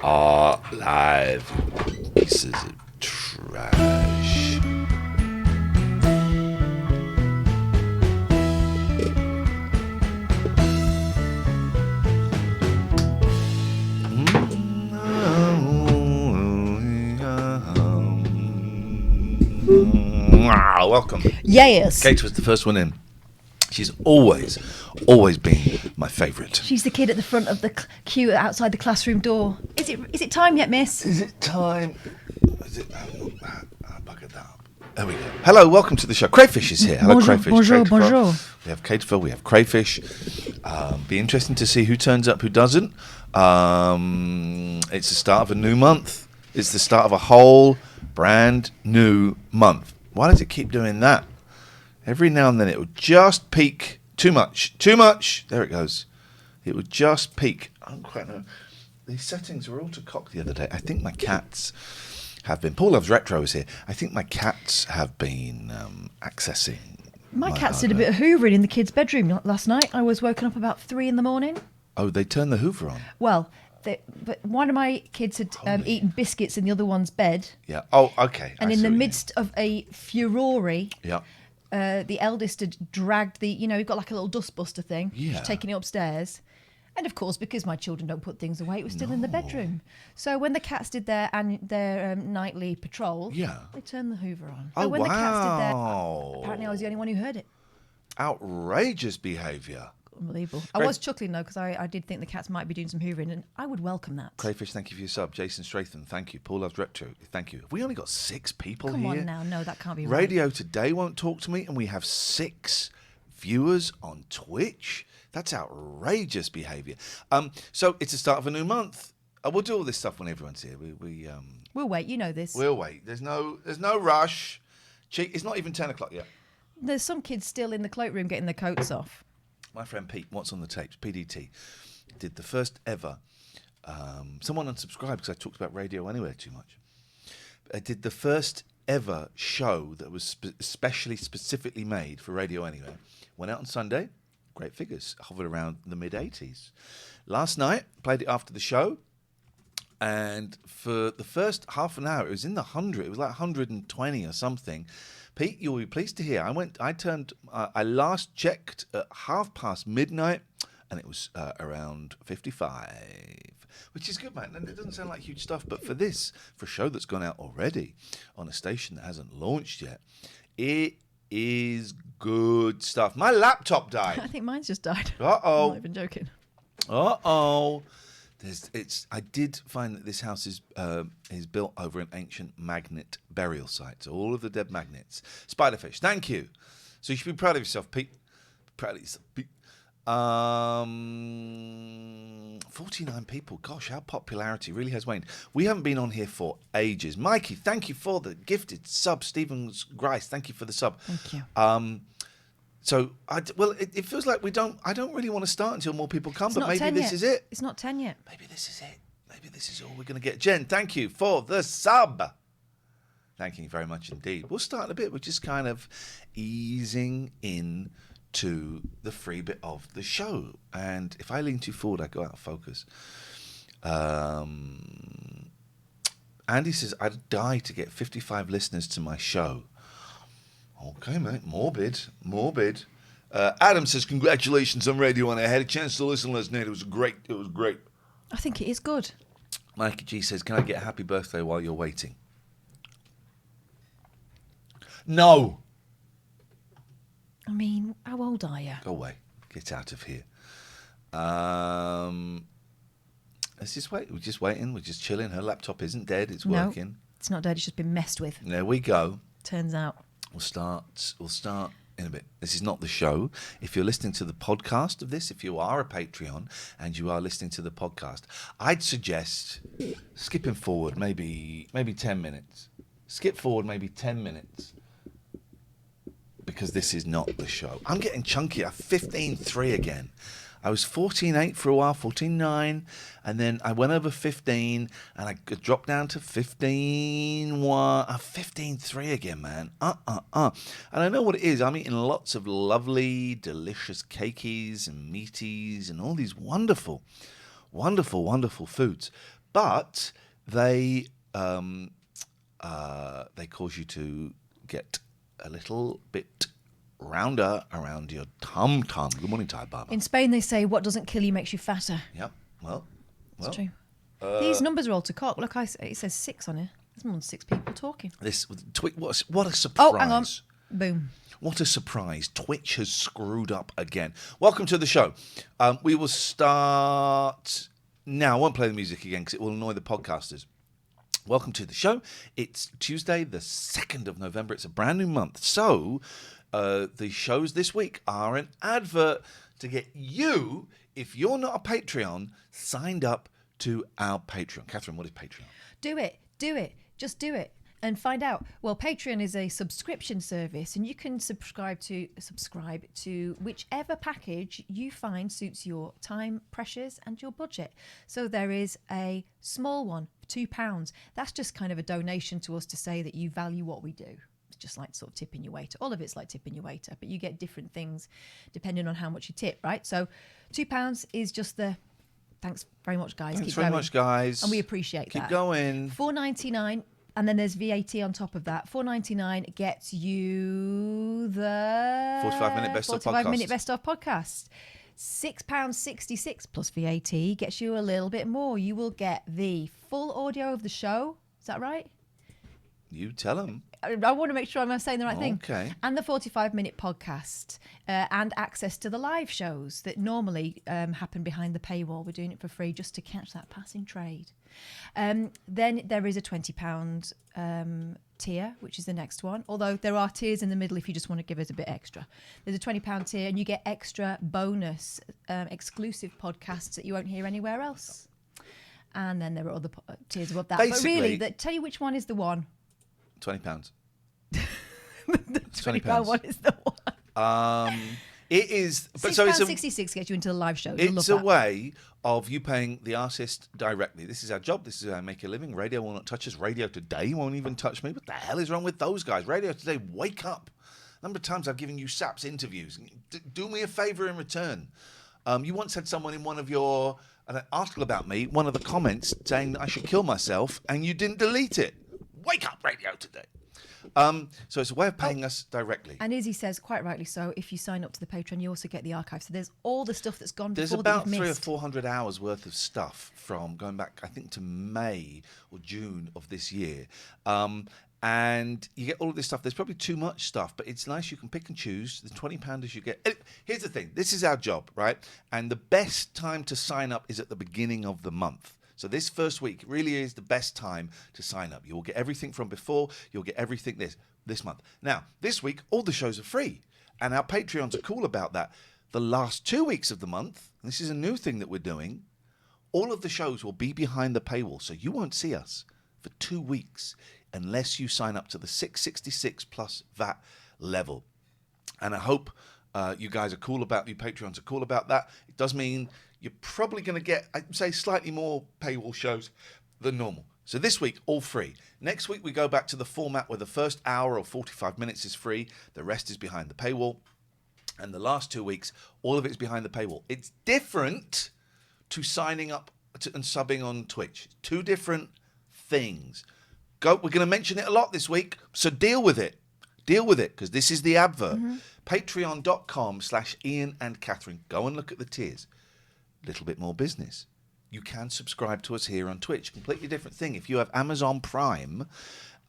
are live. Pieces of trash. Welcome. Yes. Kate was the first one in. She's always been my favourite. She's the kid at the front of the queue outside the classroom door. Is it time yet, miss? Is it time? Is it? I buggered that up. There we go. Hello, welcome to the show. Crayfish is here. Hello, Bonjour, Crayfish. bonjour, Kate bonjour. We have Cateville, we have Crayfish. Be interesting to see who turns up, who doesn't. It's the start of a new month. It's the start of a whole brand new month. Why does it keep doing that? Every now and then it will just peak too much. There it goes. It would just peak. I don't quite know. These settings were all to cock the other day. I think my cats have been. Paul Loves Retro is here. I think my cats have been accessing. My cats did a bit of hoovering in the kids' bedroom last night. I was woken up about 3 a.m. Oh, they turned the Hoover on. Well, but one of my kids had eaten biscuits in the other one's bed. Yeah. Oh, okay. And in the midst of a furore, yeah. The eldest had dragged you've got like a little dustbuster thing. Yeah. She's taking it upstairs. And of course, because my children don't put things away, it was still in the bedroom. So when the cats did their nightly patrol, they turned the Hoover on. Oh, so when wow. the cats did their, apparently I was the only one who heard it. Outrageous behaviour. Unbelievable. I was chuckling though because I did think the cats might be doing some hoovering, and I would welcome that. Crayfish, thank you for your sub. Jason Stratham, thank you. Paul Loves Retro, thank you. Have we only got 6 people Come here? on now, no, that can't be right. Radio Today won't talk to me, and we have 6 viewers on Twitch. That's outrageous behaviour. So it's the start of a new month. We'll do all this stuff when everyone's here. We'll wait. You know this. We'll wait. There's no rush. It's not even 10 o'clock yet. There's some kids still in the cloakroom getting their coats off. My friend Pete, what's on the tapes, PDT, did the first ever. Someone unsubscribed because I talked about Radio Anywhere too much. I did the first ever show that was specifically made for Radio Anywhere. Went out on Sunday, great figures, hovered around the mid-80s. Last night, played it after the show, and for the first half an hour, it was in the 100. It was like 120 or something. Pete, you'll be pleased to hear. I last checked at midnight, and it was around 55, which is good, man. And it doesn't sound like huge stuff, but for a show that's gone out already on a station that hasn't launched yet, it is good stuff. My laptop died. I think mine's just died. Uh-oh. I'm not even joking. Uh-oh. I did find that this house is built over an ancient magnet burial site. So all of the dead magnets. Spiderfish, thank you. So you should be proud of yourself, Pete. Proud of yourself, Pete. 49 people. Gosh, our popularity really has waned. We haven't been on here for ages. Mikey, thank you for the gifted sub. Stephen Grice, thank you for the sub. Thank you. So, it feels like I don't really want to start until more people come, but maybe this is it. It's not 10 yet. Maybe this is it. Maybe this is all we're going to get. Jen, thank you for the sub. Thank you very much indeed. We'll start in a bit. We're just kind of easing in to the free bit of the show. And if I lean too forward, I go out of focus. Andy says, I'd die to get 55 listeners to my show. Okay, mate. Morbid. Adam says, congratulations on Radio 1. I had a chance to listen last night. It was great. I think it is good. Mikey G says, can I get a happy birthday while you're waiting? No. I mean, how old are you? Go away. Get out of here. Let's just wait. We're just waiting. We're just chilling. Her laptop isn't dead. It's working. It's not dead. It's just been messed with. There we go. Turns out. We'll start in a bit. This is not the show. If you're listening to the podcast of this, if you are a Patreon and you are listening to the podcast, I'd suggest skipping forward maybe 10 minutes. Skip forward maybe 10 minutes. Because this is not the show. I'm getting chunky. I'm 15.3 again. I was 14.8 for a while, 14.9, and then I went over 15, and I dropped down to 15.1, 15.3 again, man. And I know what it is. I'm eating lots of lovely, delicious cakeys and meaties and all these wonderful, wonderful, wonderful foods. But they cause you to get a little bit rounder around your tum-tum. Good morning, Ty Barber. In Spain, they say what doesn't kill you makes you fatter. Yep. Well. It's true. These numbers are all to cock. Look, it says 6 on here. There's more than 6 people talking. What a surprise. Oh, hang on. Boom. What a surprise. Twitch has screwed up again. Welcome to the show. We will start now. I won't play the music again because it will annoy the podcasters. Welcome to the show. It's Tuesday, the 2nd of November. It's a brand new month. So the shows this week are an advert to get you, if you're not a Patreon, signed up to our Patreon. Catherine, what is Patreon? Do it. Just do it. And find out. Well, Patreon is a subscription service, and you can subscribe to whichever package you find suits your time pressures and your budget. So there is a small one, £2. That's just kind of a donation to us to say that you value what we do. It's just like sort of tipping your waiter. All of it's like tipping your waiter, but you get different things depending on how much you tip, right? So £2 is just the thanks very much, guys. Thanks very much, guys. And we appreciate that. Keep going. $4.99. And then there's VAT on top of that. $4.99 gets you the 45-minute best of podcast. £6.66 plus VAT gets you a little bit more. You will get the full audio of the show. Is that right? You tell them. I want to make sure I'm saying the right thing. Okay. And the 45-minute podcast and access to the live shows that normally happen behind the paywall. We're doing it for free just to catch that passing trade. Then there is a £20 tier, which is the next one. Although there are tiers in the middle if you just want to give us a bit extra. There's a £20 tier and you get extra bonus exclusive podcasts that you won't hear anywhere else. And then there are other tiers above that. Basically, but really, tell you which one is the one. £20. The £20 one is the one. It is. But £6.66 gets you into the live show. It's a way of you paying the artist directly. This is our job. This is how I make a living. Radio will not touch us. Radio Today won't even touch me. What the hell is wrong with those guys? Radio Today, wake up. A number of times I've given you SAP's interviews. Do me a favour in return. You once had someone in one of your an article about me, one of the comments saying that I should kill myself, and you didn't delete it. Wake up, Radio Today. So it's a way of paying us directly. And Izzy says, quite rightly so, if you sign up to the Patreon, you also get the archive. So there's all the stuff that's gone There's before about that you've 300 missed. or 400 hours worth of stuff from going back, I think, to May or June of this year. And you get all of this stuff. There's probably too much stuff, but it's nice. You can pick and choose. The £20 you get. Here's the thing. This is our job, right? And the best time to sign up is at the beginning of the month. So this first week really is the best time to sign up. You'll get everything from before. You'll get everything this month. Now, this week, all the shows are free. And our Patreons are cool about that. The last 2 weeks of the month, and this is a new thing that we're doing, all of the shows will be behind the paywall. So you won't see us for 2 weeks unless you sign up to the $6.66 plus VAT level. And I hope you guys are cool about, you Patreons are cool about that. It does mean you're probably going to get, I'd say, slightly more paywall shows than normal. So this week, all free. Next week, we go back to the format where the first hour or 45 minutes is free. The rest is behind the paywall. And the last 2 weeks, all of it's behind the paywall. It's different to signing up and subbing on Twitch. Two different things. We're going to mention it a lot this week, so deal with it. Deal with it, because this is the advert. Mm-hmm. Patreon.com/Ian and Catherine. Go and look at the tiers. Little bit more business. You can subscribe to us here on Twitch. Completely different thing. If you have Amazon Prime,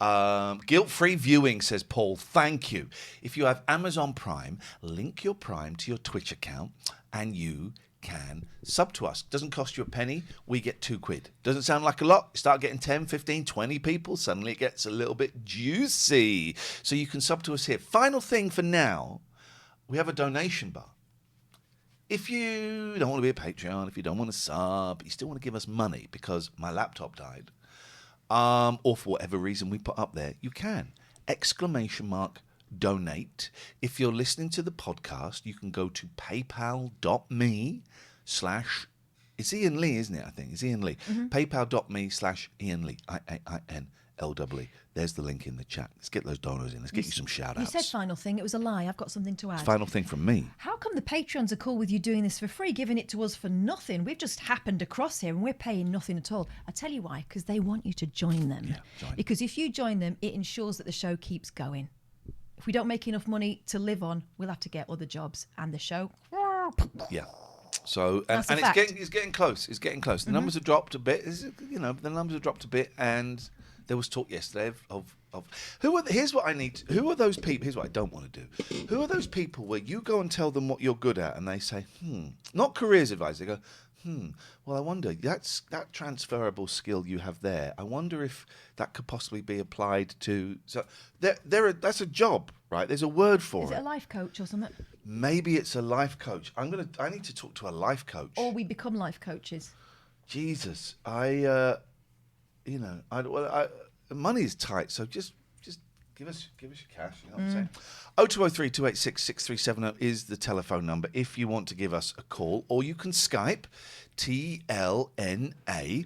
guilt-free viewing, says Paul. Thank you. If you have Amazon Prime, link your Prime to your Twitch account, and you can sub to us. Doesn't cost you a penny. We get £2. Doesn't sound like a lot. You start getting 10, 15, 20 people. Suddenly it gets a little bit juicy. So you can sub to us here. Final thing for now, we have a donation bar. If you don't want to be a Patreon, if you don't want to sub, but you still want to give us money because my laptop died, or for whatever reason we put up there, you can. ! Donate. If you're listening to the podcast, you can go to paypal.me/ it's Ian Lee, isn't it? I think it's Ian Lee. Mm-hmm. paypal.me/Ian Lee, IAIN LW. There's the link in the chat. Let's get those donos in. Let's get you some shout-outs. You said final thing. It was a lie. I've got something to add. Final thing from me. How come the Patreons are cool with you doing this for free, giving it to us for nothing? We've just happened across here and we're paying nothing at all. I tell you why, because they want you to join them. Yeah, join. Because if you join them, it ensures that the show keeps going. If we don't make enough money to live on, we'll have to get other jobs and the show. Yeah. So and That's a fact. it's getting close. It's getting close. The numbers have dropped a bit. The numbers have dropped a bit, and there was talk yesterday of who are. Here's what I need. Who are those people? Here's what I don't want to do. Who are those people where you go and tell them what you're good at, and they say, not careers advice. They go, well, I wonder, that transferable skill you have there, I wonder if that could possibly be applied to... So that's a job, right? There's a word for it. Is it a life coach or something? Maybe it's a life coach. I need to talk to a life coach. Or we become life coaches. Jesus, money is tight, so just give us your cash, you know what I'm saying? 0203 286 6370 is the telephone number if you want to give us a call, or you can Skype TLNA,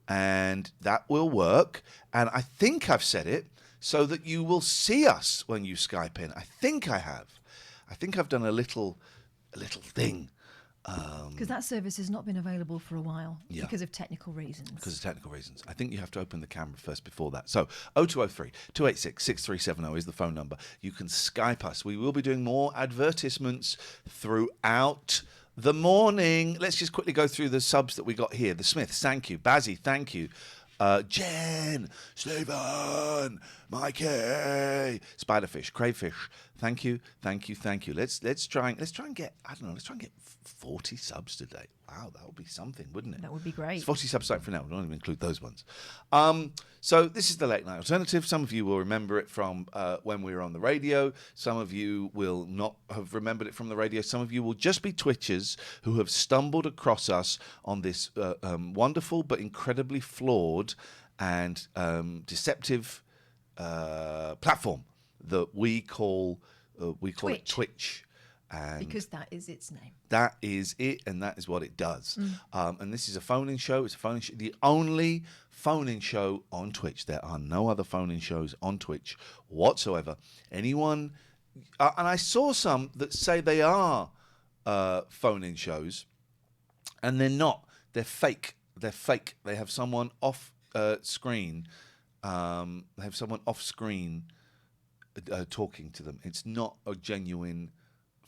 and that will work. And I think I've said it so that you will see us when you Skype in. I think I have. I think I've done a little thing. Because that service has not been available for a while because of technical reasons. I think you have to open the camera first before that. So 0203 286 6370 is the phone number. You can Skype us. We will be doing more advertisements throughout the morning. Let's just quickly go through the subs that we got here. The Smiths, thank you. Bazzy, thank you. Jen, Stephen, Mikey, Spiderfish, Crayfish, thank you. Let's try and get 40 subs today. Wow, that would be something, wouldn't it? That would be great. It's 40 subs for now. We don't even include those ones. So this is the Late Night Alternative. Some of you will remember it from when we were on the radio. Some of you will not have remembered it from the radio. Some of you will just be Twitchers who have stumbled across us on this wonderful but incredibly flawed and deceptive platform that we call it Twitch. And because that is its name. That is it, and that is what it does. And this is a phone-in show. It's a phone-in show. The only phone-in show on Twitch. There are no other phone-in shows on Twitch whatsoever. Anyone... and I saw some that say they are phone-in shows, and they're not. They're fake. They have someone off screen. They have someone off screen talking to them. It's not a genuine...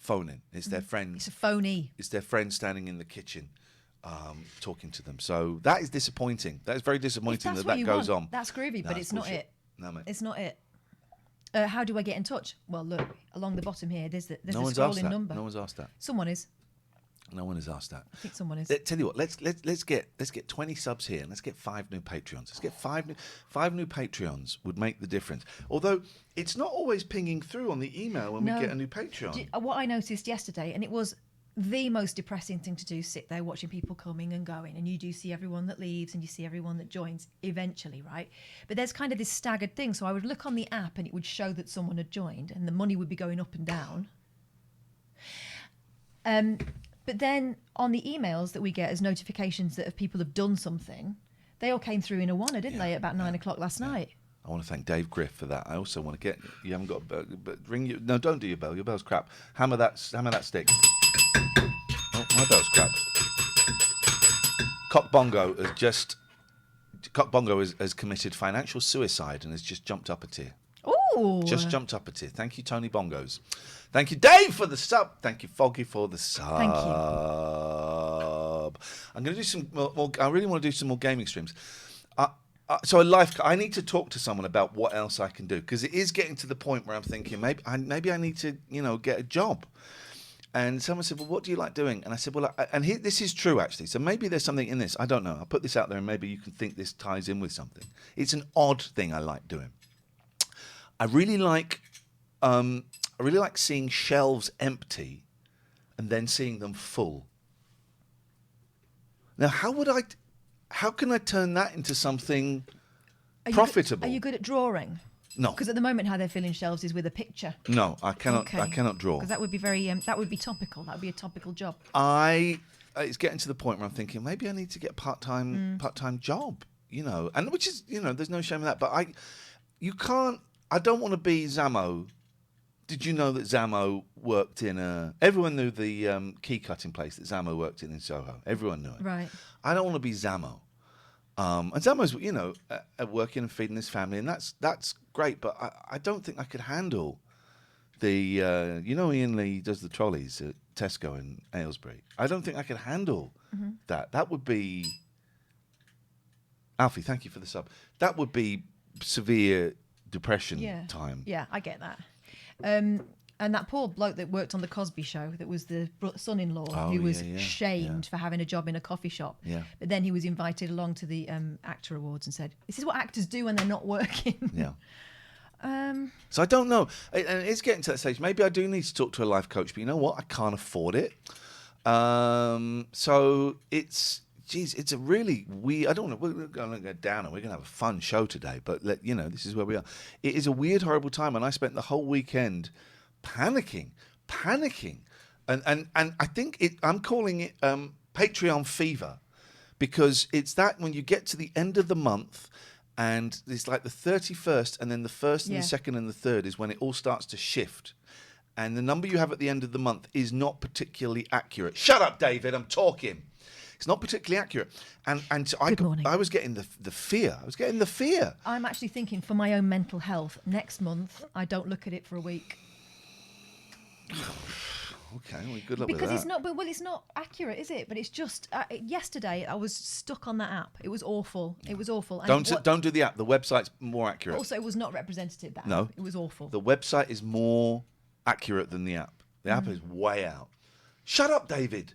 phone-in. It's their friend. It's a phony. It's their friend standing in the kitchen talking to them. So that is disappointing. That is very disappointing that goes on. That's groovy, but it's not it. No, mate. It's not it. How do I get in touch? Well, look, along the bottom here, there's a scrolling number. No one's asked that. Someone is. No one has asked that. I think someone is. Tell you what, let's get 20 subs here and let's get 5 new Patreons. Let's get five new Patreons would make the difference. Although it's not always pinging through on the email when we get a new Patreon. What I noticed yesterday, and it was the most depressing thing to do, sit there watching people coming and going, and you do see everyone that leaves and you see everyone that joins eventually, right? But there's kind of this staggered thing. So I would look on the app and it would show that someone had joined and the money would be going up and down. But then on the emails that we get as notifications that if people have done something, they all came through in a one, didn't they, at about 9 o'clock last night? I want to thank Dave Griff for that. I also want to get... You haven't got a bell, but ring you... No, don't do your bell. Your bell's crap. Hammer that stick. Oh, my bell's crap. Cock Bongo has committed financial suicide and has just jumped up a tier. Ooh. Just jumped up a tier. Thank you, Tony Bongos. Thank you, Dave, for the sub. Thank you, Foggy, for the sub. Thank you. I'm going to do some more. I really want to do some more gaming streams. So I need to talk to someone about what else I can do, because it is getting to the point where I'm thinking maybe I need to get a job. And someone said, well, what do you like doing? And I said, well, this is true, actually. So maybe there's something in this. I don't know. I'll put this out there and maybe you can think this ties in with something. It's an odd thing I like doing. I really like seeing shelves empty and then seeing them full. Now, how can I turn that into something profitable? Are you good at drawing? No. Because at the moment, how they're filling shelves is with a picture. No, I cannot. Okay. I cannot draw. Because that would be very. That would be topical. That would be a topical job. It's getting to the point where I'm thinking maybe I need to get a part-time job. and which is, there's no shame in that. But I don't want to be Zammo. Did you know that Zammo worked in everyone knew the key cutting place that Zammo worked in Soho. Everyone knew it. Right. I don't want to be Zammo. And Zammo's, working and feeding his family, and that's great. But I don't think I could handle the, Ian Lee does the trolleys at Tesco in Aylesbury. I don't think I could handle that. That would be, Alfie, thank you for the sub. That would be severe depression time. Yeah, I get that. And that poor bloke that worked on the Cosby Show, that was the son-in-law, who was shamed for having a job in a coffee shop. Yeah. But then he was invited along to the Actor Awards and said, "This is what actors do when they're not working." Yeah. So I don't know. And it's getting to that stage. Maybe I do need to talk to a life coach, but you know what? I can't afford it. So it's a really weird. I don't know. We're going to go down and we're going to have a fun show today. But this is where we are. It is a weird, horrible time, and I spent the whole weekend panicking, and I think I'm calling it Patreon fever, because it's that when you get to the end of the month. And it's like the 31st, and then the 1st and the 2nd and the 3rd is when it all starts to shift. And the number you have at the end of the month is not particularly accurate. Shut up, David, I'm talking. It's not particularly accurate. And so I was getting the fear. I'm actually thinking, for my own mental health, next month, I don't look at it for a week. Okay, well, good luck with that. Because it's not accurate, is it? But it's just yesterday I was stuck on that app. It was awful. It was awful. And don't do the app. The website's more accurate. Also, it was not representative. That No, app. It was awful. The website is more accurate than the app. The app is way out. Shut up, David.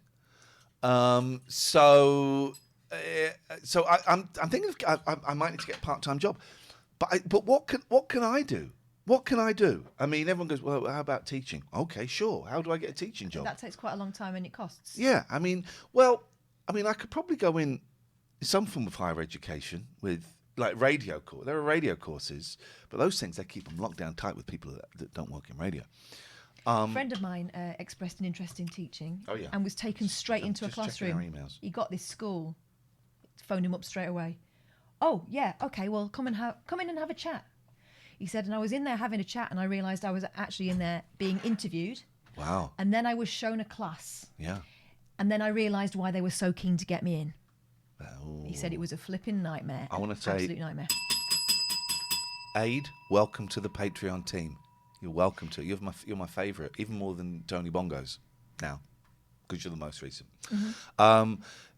I'm thinking I might need to get a part-time job. But what can I do? What can I do? I mean, everyone goes, well, how about teaching? Okay, sure. How do I get a teaching job? That takes quite a long time and it costs. Yeah, I could probably go in some form of higher education with like radio course. There are radio courses, but those things, they keep them locked down tight with people that don't work in radio. A friend of mine expressed an interest in teaching and was taken straight into a classroom. He got this school, phoned him up straight away. Oh, yeah, okay, well, come in and have a chat. He said, and I was in there having a chat and I realised I was actually in there being interviewed. Wow. And then I was shown a class. Yeah. And then I realised why they were so keen to get me in. Oh. He said it was a flipping nightmare. I want to say, absolute nightmare. Aid, welcome to the Patreon team. You're welcome to it. You're my favourite, even more than Tony Bongos now, because you're the most recent. Mm-hmm.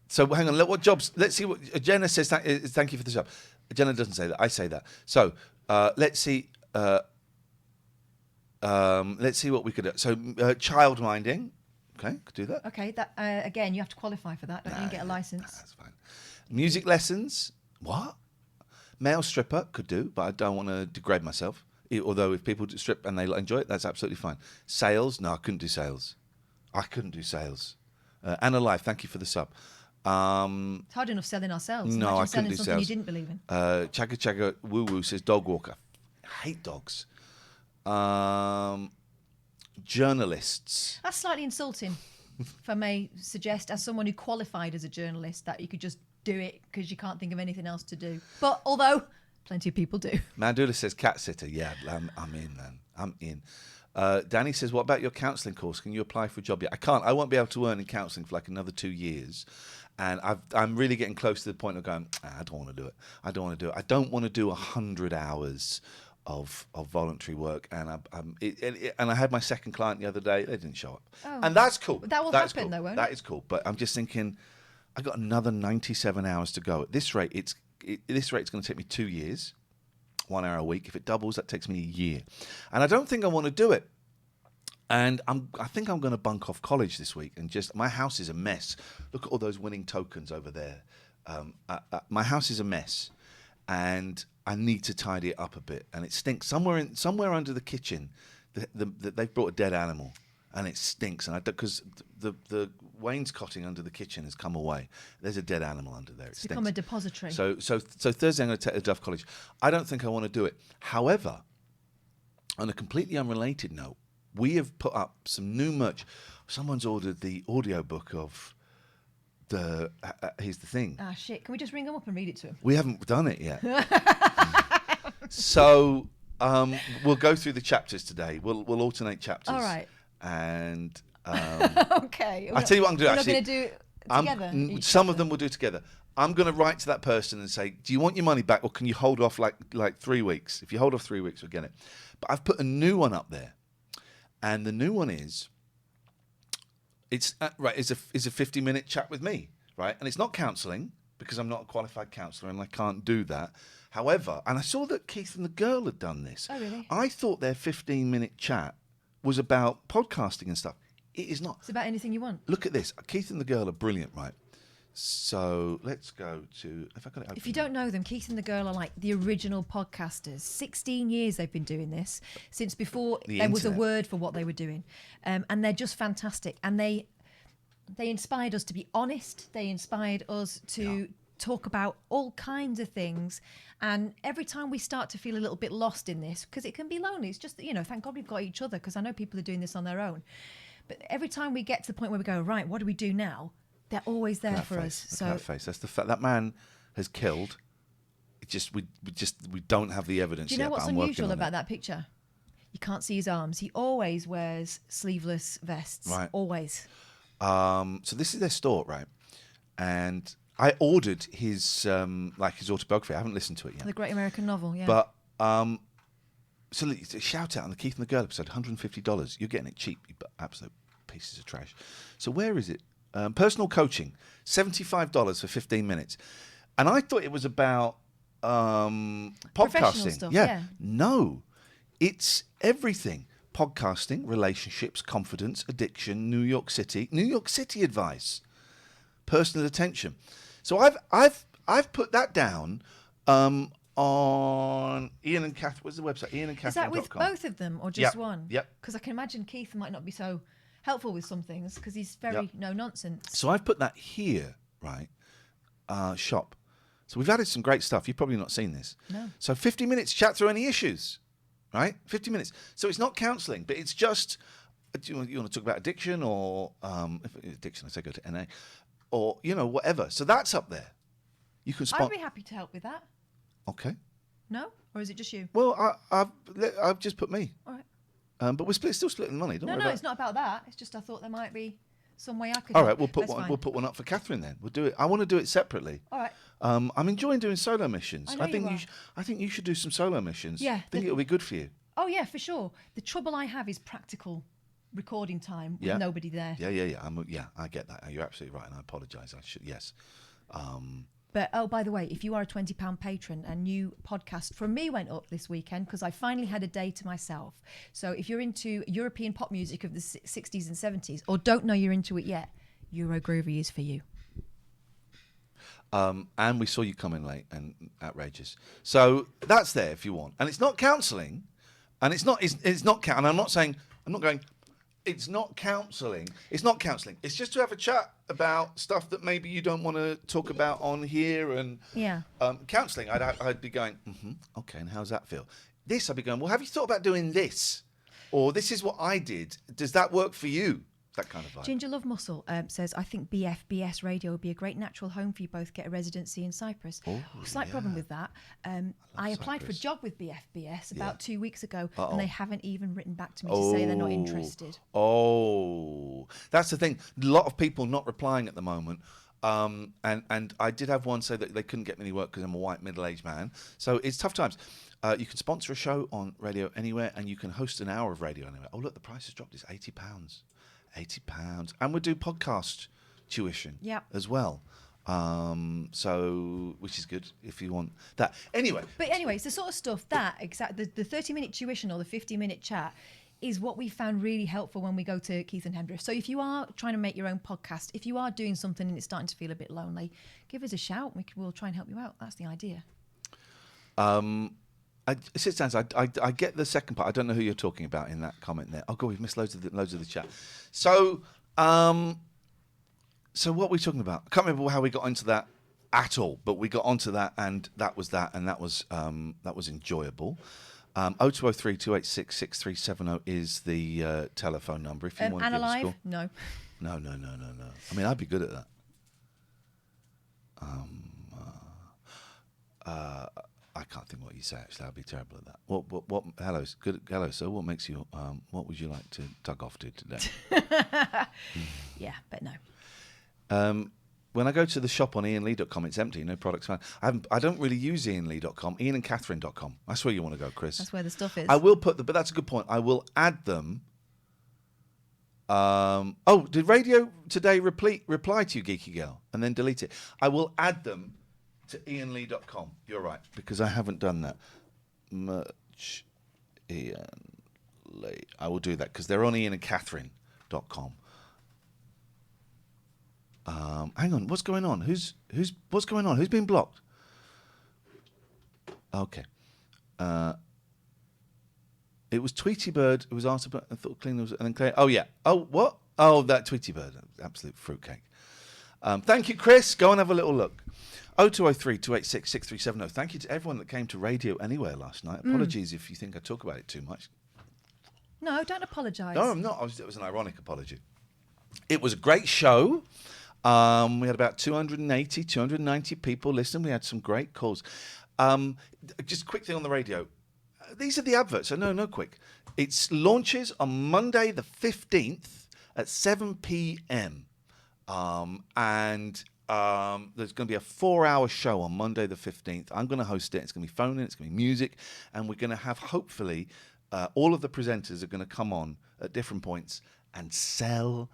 So hang on, what jobs? Let's see what Jenna says. Thank you for the job. Jenna doesn't say that. I say that. So let's see. Let's see what we could do. So child minding. Okay, could do that. Okay, that again, you have to qualify for that. Don't you get a license? That's fine. Music lessons. What? Male stripper could do, but I don't want to degrade myself. Although if people strip and they enjoy it, that's absolutely fine. Sales. No, I couldn't do sales. Anna Life, thank you for the sub. It's hard enough selling ourselves. No, Imagine I couldn't selling do something sales. you didn't believe in. Chagga Chagga Woo Woo says dog walker. I hate dogs. Journalists. That's slightly insulting, if I may suggest, as someone who qualified as a journalist, that you could just do it because you can't think of anything else to do. But although plenty of people do. Mandula says cat sitter. Yeah, I'm in, man. I'm in. Danny says, what about your counselling course? Can you apply for a job yet? I can't. I won't be able to earn in counselling for like another 2 years. And I'm really getting close to the point of going, I don't want to do it. I don't want to do 100 hours of voluntary work. And I had my second client the other day. They didn't show up. Oh. And that's cool. That will happen, though, won't it? That is cool. But I'm just thinking, I got another 97 hours to go. At this rate, it's going to take me 2 years. 1 hour a week. If it doubles, that takes me a year. And I don't think I want to do it. And I think I'm going to bunk off college this week and my house is a mess. Look at all those winning tokens over there. My house is a mess and I need to tidy it up a bit. And it stinks somewhere under the kitchen. They've brought a dead animal and it stinks. And because the wainscoting under the kitchen has come away. There's a dead animal under there. It's become a depository. So Thursday I'm going to take the Duff College. I don't think I want to do it. However, on a completely unrelated note, we have put up some new merch. Someone's ordered the audiobook of here's the thing. Ah, shit. Can we just ring him up and read it to him? We haven't done it yet. So we'll go through the chapters today. We'll alternate chapters. All right. And okay. I'll tell you what I'm going to do. We're not going to do it together. Some of them we'll do together. I'm going to write to that person and say, do you want your money back, or can you hold off like 3 weeks? If you hold off 3 weeks, we'll get it. But I've put a new one up there, and the new one is a 50-minute chat with me, right? And it's not counselling, because I'm not a qualified counsellor and I can't do that. However, and I saw that Keith and the girl had done this. Oh, really? I thought their 15-minute chat was about podcasting and stuff. It is not. It's about anything you want. Look at this. Keith and the girl are brilliant, right? So let's go to... If I got it open. If you don't know them, Keith and the girl are like the original podcasters. 16 years they've been doing this, since before there was a word for what they were doing. And they're just fantastic. And they inspired us to be honest. They inspired us to talk about all kinds of things. And every time we start to feel a little bit lost in this, because it can be lonely, it's just, thank God we've got each other, because I know people are doing this on their own. But every time we get to the point where we go, right, what do we do now? They're always there for us. So that face. That's the fact. That man has killed. We don't have the evidence. Do you know yet, what's but I'm unusual about that picture? You can't see his arms. He always wears sleeveless vests. Right. Always. So this is their store, right? And I ordered his autobiography. I haven't listened to it yet. The Great American Novel. Yeah. But so shout out on the Keith and the Girl episode, $150. You're getting it cheap, you absolute pieces of trash. So where is it? Personal coaching, $75 for 15 minutes. And I thought it was about podcasting. Stuff, yeah. No, it's everything. Podcasting, relationships, confidence, addiction, New York City advice, personal attention. So I've put that down on Ian and Kath. What's the website? Ian and Katherine. Is that with both of them or just one? Yep. Because I can imagine Keith might not be so helpful with some things because he's very no nonsense. So I've put that here, right? Shop. So we've added some great stuff. You've probably not seen this. No. So 50 minutes chat through any issues, right? 50 minutes. So it's not counselling, but it's just, you want to talk about addiction or, addiction, I say go to NA, or, whatever. So that's up there. You can I'd be happy to help with that. Okay. No? Or is it just you? Well, I've just put me. All right. But we're still splitting the money. Don't worry about it's not about that. It's just I thought there might be some way I could. All right, we'll put one up for Katherine then. We'll do it. I want to do it separately. All right. I'm enjoying doing solo missions. I think you should do some solo missions. Yeah. I think it'll be good for you. Oh yeah, for sure. The trouble I have is practical recording time with nobody there. Yeah. I get that. You're absolutely right, and I apologise. I should. Yes. But, by the way, if you are a £20 patron, a new podcast from me went up this weekend because I finally had a day to myself. So if you're into European pop music of the 60s and 70s or don't know you're into it yet, Eurogroovy is for you. And we saw you coming late and outrageous. So that's there if you want. And it's not counselling. And it's not and I'm not going, it's not counselling. It's not counselling. It's just to have a chat about stuff that maybe you don't want to talk about on here. And counselling, I'd be going, okay, and how's that feel? This, I'd be going, well, have you thought about doing this? Or this is what I did. Does that work for you? That kind of vibe. Ginger Love Muscle says, I think BFBS Radio would be a great natural home for you both. Get a residency in Cyprus. Slight problem with that. I applied for a job with BFBS about 2 weeks ago, and they haven't even written back to me to say they're not interested. That's the thing. A lot of people not replying at the moment. And I did have one say that they couldn't get me any work because I'm a white middle-aged man. So it's tough times. You can sponsor a show on Radio Anywhere, and you can host an hour of Radio Anywhere. Oh, look, the price has dropped. It's £80. £80, and we'll do podcast tuition as well. So which is good if you want that. Anyway, it's the sort of stuff that the 30-minute tuition or the 50-minute chat is what we found really helpful when we go to Keith and Hendra. So if you are trying to make your own podcast, if you are doing something and it's starting to feel a bit lonely, give us a shout. We'll try and help you out. That's the idea. I get the second part. I don't know who you're talking about in that comment there. Oh God, we've missed loads of the chat. So what were we talking about? I can't remember how we got into that at all, but we got onto that, and that was enjoyable. 0203 286 6370 is the telephone number if you want to give us a call. No. No. I mean, I'd be good at that. I can't think what you say. Actually, I'd be terrible at that. What? Hello, good. Hello, sir. What makes you? What would you like to tug off to today? Yeah, but no. When I go to the shop on ianlee.com, it's empty. No products found. I don't really use ianlee.com. Ianandcatherine.com. That's where you want to go, Chris. That's where the stuff is. I will put but that's a good point. I will add them. Did Radio Today reply to you, Geeky Girl, and then delete it? I will add them to ianlee.com. You're right, because I haven't done that. Much Ian Lee. I will do that because they're on ianandcatherine.com. Hang on, what's going on? What's going on? Who's been blocked? Okay. It was Tweety Bird who was asked about. I thought clean was, and then Claire. Oh yeah. Oh what? Oh, that Tweety Bird, absolute fruitcake. Thank you, Chris. Go and have a little look. 0203 286 6370. Thank you to everyone that came to Radio Anywhere last night. Apologies if you think I talk about it too much. No, don't apologise. No, I'm not. It was an ironic apology. It was a great show. We had about 280, 290 people listen. We had some great calls. Just a quick thing on the radio. These are the adverts. So no quick. It launches on Monday the 15th at 7 p.m. And there's going to be a 4-hour show on Monday the 15th. I'm going to host it. It's going to be phone-in. It's going to be music. And we're going to have, hopefully, all of the presenters are going to come on at different points and sell.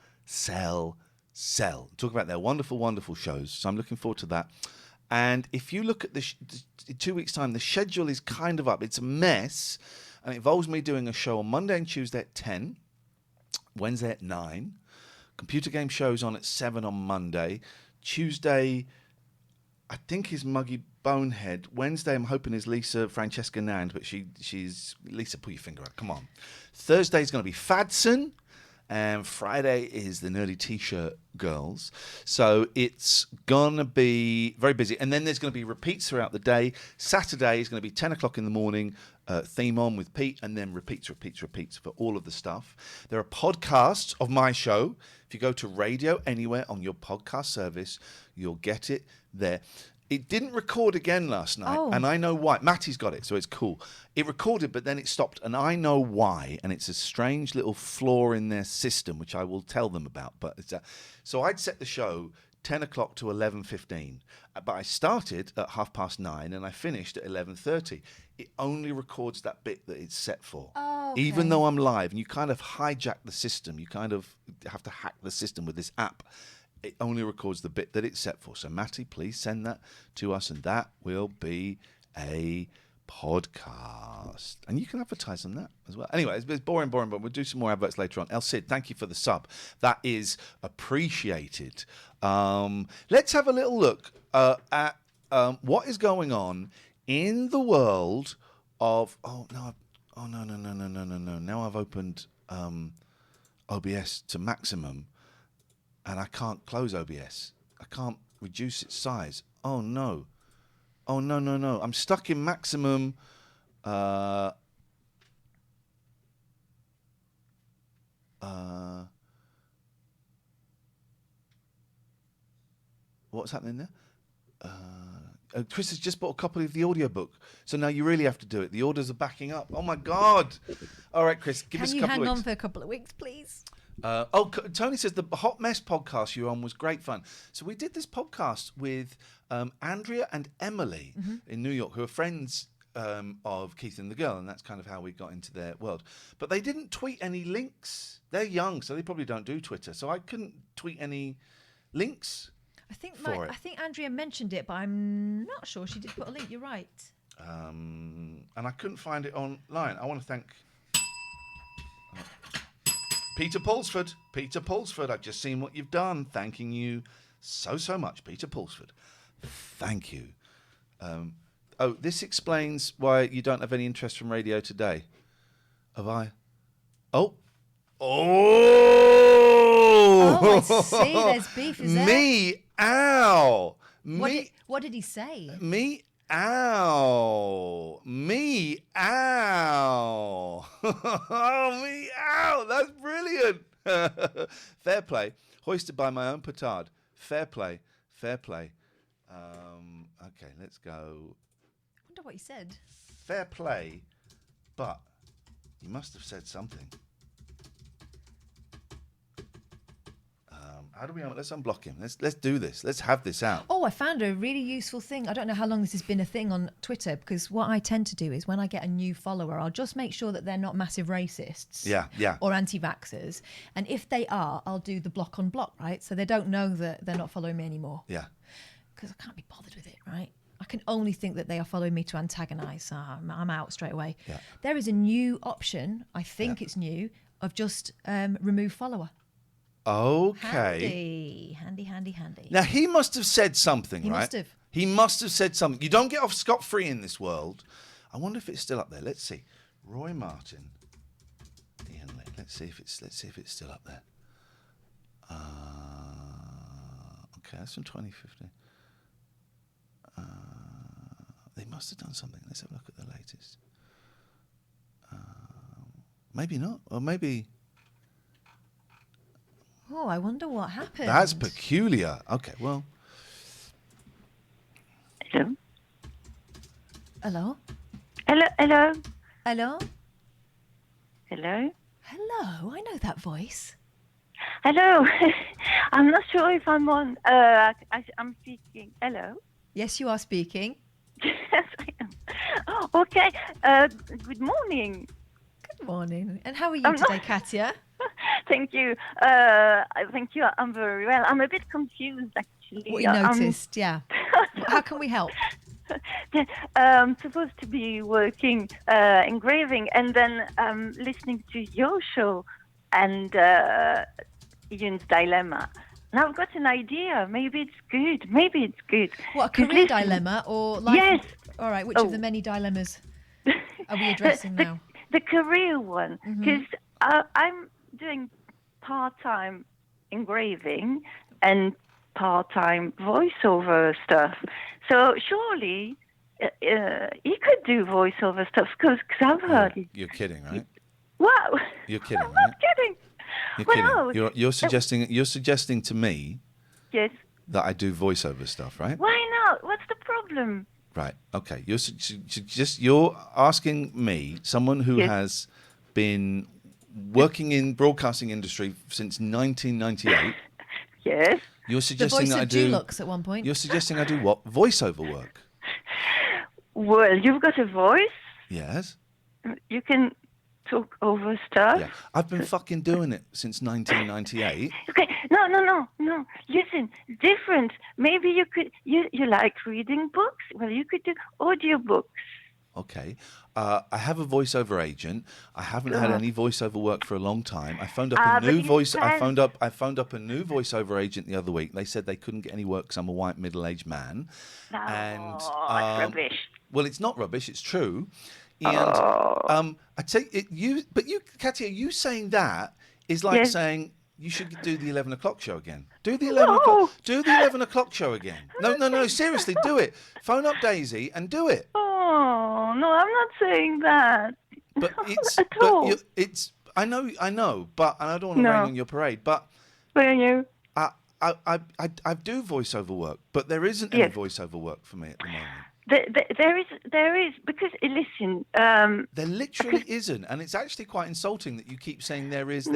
Talk about their wonderful, wonderful shows. So I'm looking forward to that. And if you look at in 2 weeks' time, the schedule is kind of up. It's a mess. And it involves me doing a show on Monday and Tuesday at 10, Wednesday at 9. Computer game shows on at 7 on Monday. Tuesday, I think, is Muggy Bonehead. Wednesday, I'm hoping, is Lisa Francesca Nand, but she's... Lisa, put your finger up. Come on. Thursday is going to be Fadson. And Friday is the Nerdy T-Shirt Girls. So it's going to be very busy. And then there's going to be repeats throughout the day. Saturday is going to be 10 o'clock in the morning, theme on with Pete, and then repeats for all of the stuff. There are podcasts of my show. If you go to Radio Anywhere on your podcast service, you'll get it there. It didn't record again last night, and I know why. Matty's got it, so it's cool. It recorded, but then it stopped, and I know why, and it's a strange little flaw in their system, which I will tell them about. But so I'd set the show 10 o'clock to 11:15, but I started at 9:30, and I finished at 11:30. It only records that bit that it's set for. Oh, okay. Even though I'm live, and you kind of hijack the system. You kind of have to hack the system with this app. It only records the bit that it's set for. So, Matty, please send that to us, and that will be a podcast. And you can advertise on that as well. Anyway, it's boring, but we'll do some more adverts later on. El Cid, thank you for the sub. That is appreciated. Let's have a little look at what is going on in the world of... No. Now I've opened OBS to maximum. And I can't close OBS. I can't reduce its size. Oh, no. I'm stuck in maximum. What's happening there? Chris has just bought a copy of the audiobook. So now you really have to do it. The orders are backing up. Oh, my God. All right, Chris, give us a couple of weeks. Can you hang on for a couple of weeks, please? Tony says the Hot Mess podcast you were on was great fun. So we did this podcast with Andrea and Emily in New York, who are friends of Keith and the Girl, and that's kind of how we got into their world. But they didn't tweet any links. They're young, so they probably don't do Twitter. So I couldn't tweet any links. I think Andrea mentioned it, but I'm not sure she did put a link. You're right. And I couldn't find it online. I want to thank Peter Paulsford. I've just seen what you've done. Thanking you so much, Peter Paulsford. Thank you. This explains why you don't have any interest from Radio Today. Have I? Oh, I see. There's beef, is there? Me, ow. What did he say? Me, ow. Me, ow. Oh, me, ow. That's brilliant. Fair play. Hoisted by my own petard. Fair play. Okay, let's go. I wonder what he said. Fair play, but you must have said something. How do we? Let's unblock him. Let's do this. Let's have this out. Oh, I found a really useful thing. I don't know how long this has been a thing on Twitter, because what I tend to do is when I get a new follower, I'll just make sure that they're not massive racists. Yeah. Or anti-vaxxers. And if they are, I'll do the block on block, right? So they don't know that they're not following me anymore. Yeah. Because I can't be bothered with it, right? I can only think that they are following me to antagonise. So I'm out straight away. Yeah. There is a new option, I think it's new, of just remove follower. Okay. Handy. Now, he must have said something, He right? must have. He must have said something. You don't get off scot-free in this world. I wonder if it's still up there. Let's see. Roy Martin. Ian Lee. Let's see if it's still up there. Okay, that's from 2015. They must have done something. Let's have a look at the latest. Maybe not. Or maybe... Oh, I wonder what happened. That's peculiar. Okay, well... Hello? Hello? Hello? Hello? Hello? Hello? I know that voice. Hello? I'm not sure if I'm on. I'm speaking. Hello? Yes, you are speaking. Yes, I am. Oh, okay. Good morning. Good morning. And how are you today, Katya? Thank you. Thank you. I'm very well. I'm a bit confused, actually. What you noticed, yeah. How can we help? I'm supposed to be working engraving, and then listening to your show and Ian's dilemma. And I've got an idea. Maybe it's good. What, a career dilemma or life? Yes. All right, which of the many dilemmas are we addressing now? The career one, because I'm doing part-time engraving and part-time voiceover stuff. So surely he could do voiceover stuff, because I've heard it. You're kidding, right? Wow. You're kidding, I'm right? not kidding. You're kidding. You're suggesting to me Yes. that I do voiceover stuff, right? Why not? What's the problem? Right. Okay. You're asking me, someone who Yes. has been working in broadcasting industry since 1998. Yes. You're The suggesting voice that I of do. Dulux at one point. You're suggesting I do what? Voiceover work. Well, you've got a voice. Yes. You can talk over stuff. Yeah. I've been fucking doing it since 1998. Okay, no. Listen, different. Maybe you could. You like reading books? Well, you could do audiobooks. Okay. I have a voiceover agent. I haven't had any voiceover work for a long time. I phoned up a new voice. I phoned up a new voiceover agent the other week. They said they couldn't get any work because I'm a white middle-aged man. No, And it's rubbish. well, it's not rubbish. It's true. And I take it. Katya, you saying that is like Yes. saying you should do the 11 o'clock show again. Do the 11 o'clock. Do the 11 o'clock show again. No. Seriously, do it. Phone up Daisy and do it. Oh no, I'm not saying that. But it's. At all. But it's. I know. But and I don't want to rain on your parade. But Will you? I do voiceover work. But there isn't any Yes. voiceover work for me at the moment. There is, because listen. There literally isn't, and it's actually quite insulting that you keep saying there is.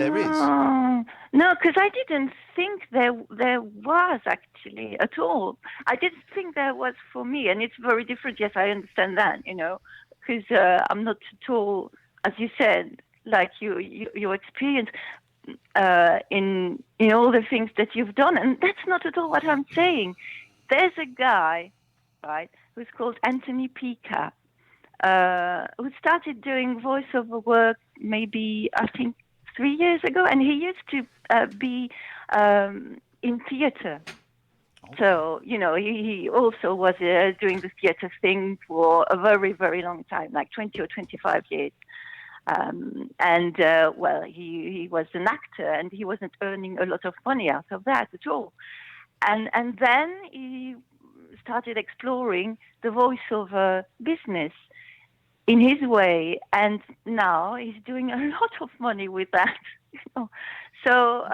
No, because I didn't think there was actually at all. I didn't think there was for me, and it's very different. Yes, I understand that, because I'm not at all, as you said, like your experience in all the things that you've done, and that's not at all what I'm saying. There's a guy, right, who's called Anthony Pica, who started doing voiceover work maybe, I think, 3 years ago, and he used to be in theater. So, he also was doing the theater thing for a very, very long time, like 20 or 25 years. He was an actor, and he wasn't earning a lot of money out of that at all. And then he started exploring the voiceover business in his way, and now he's doing a lot of money with that. So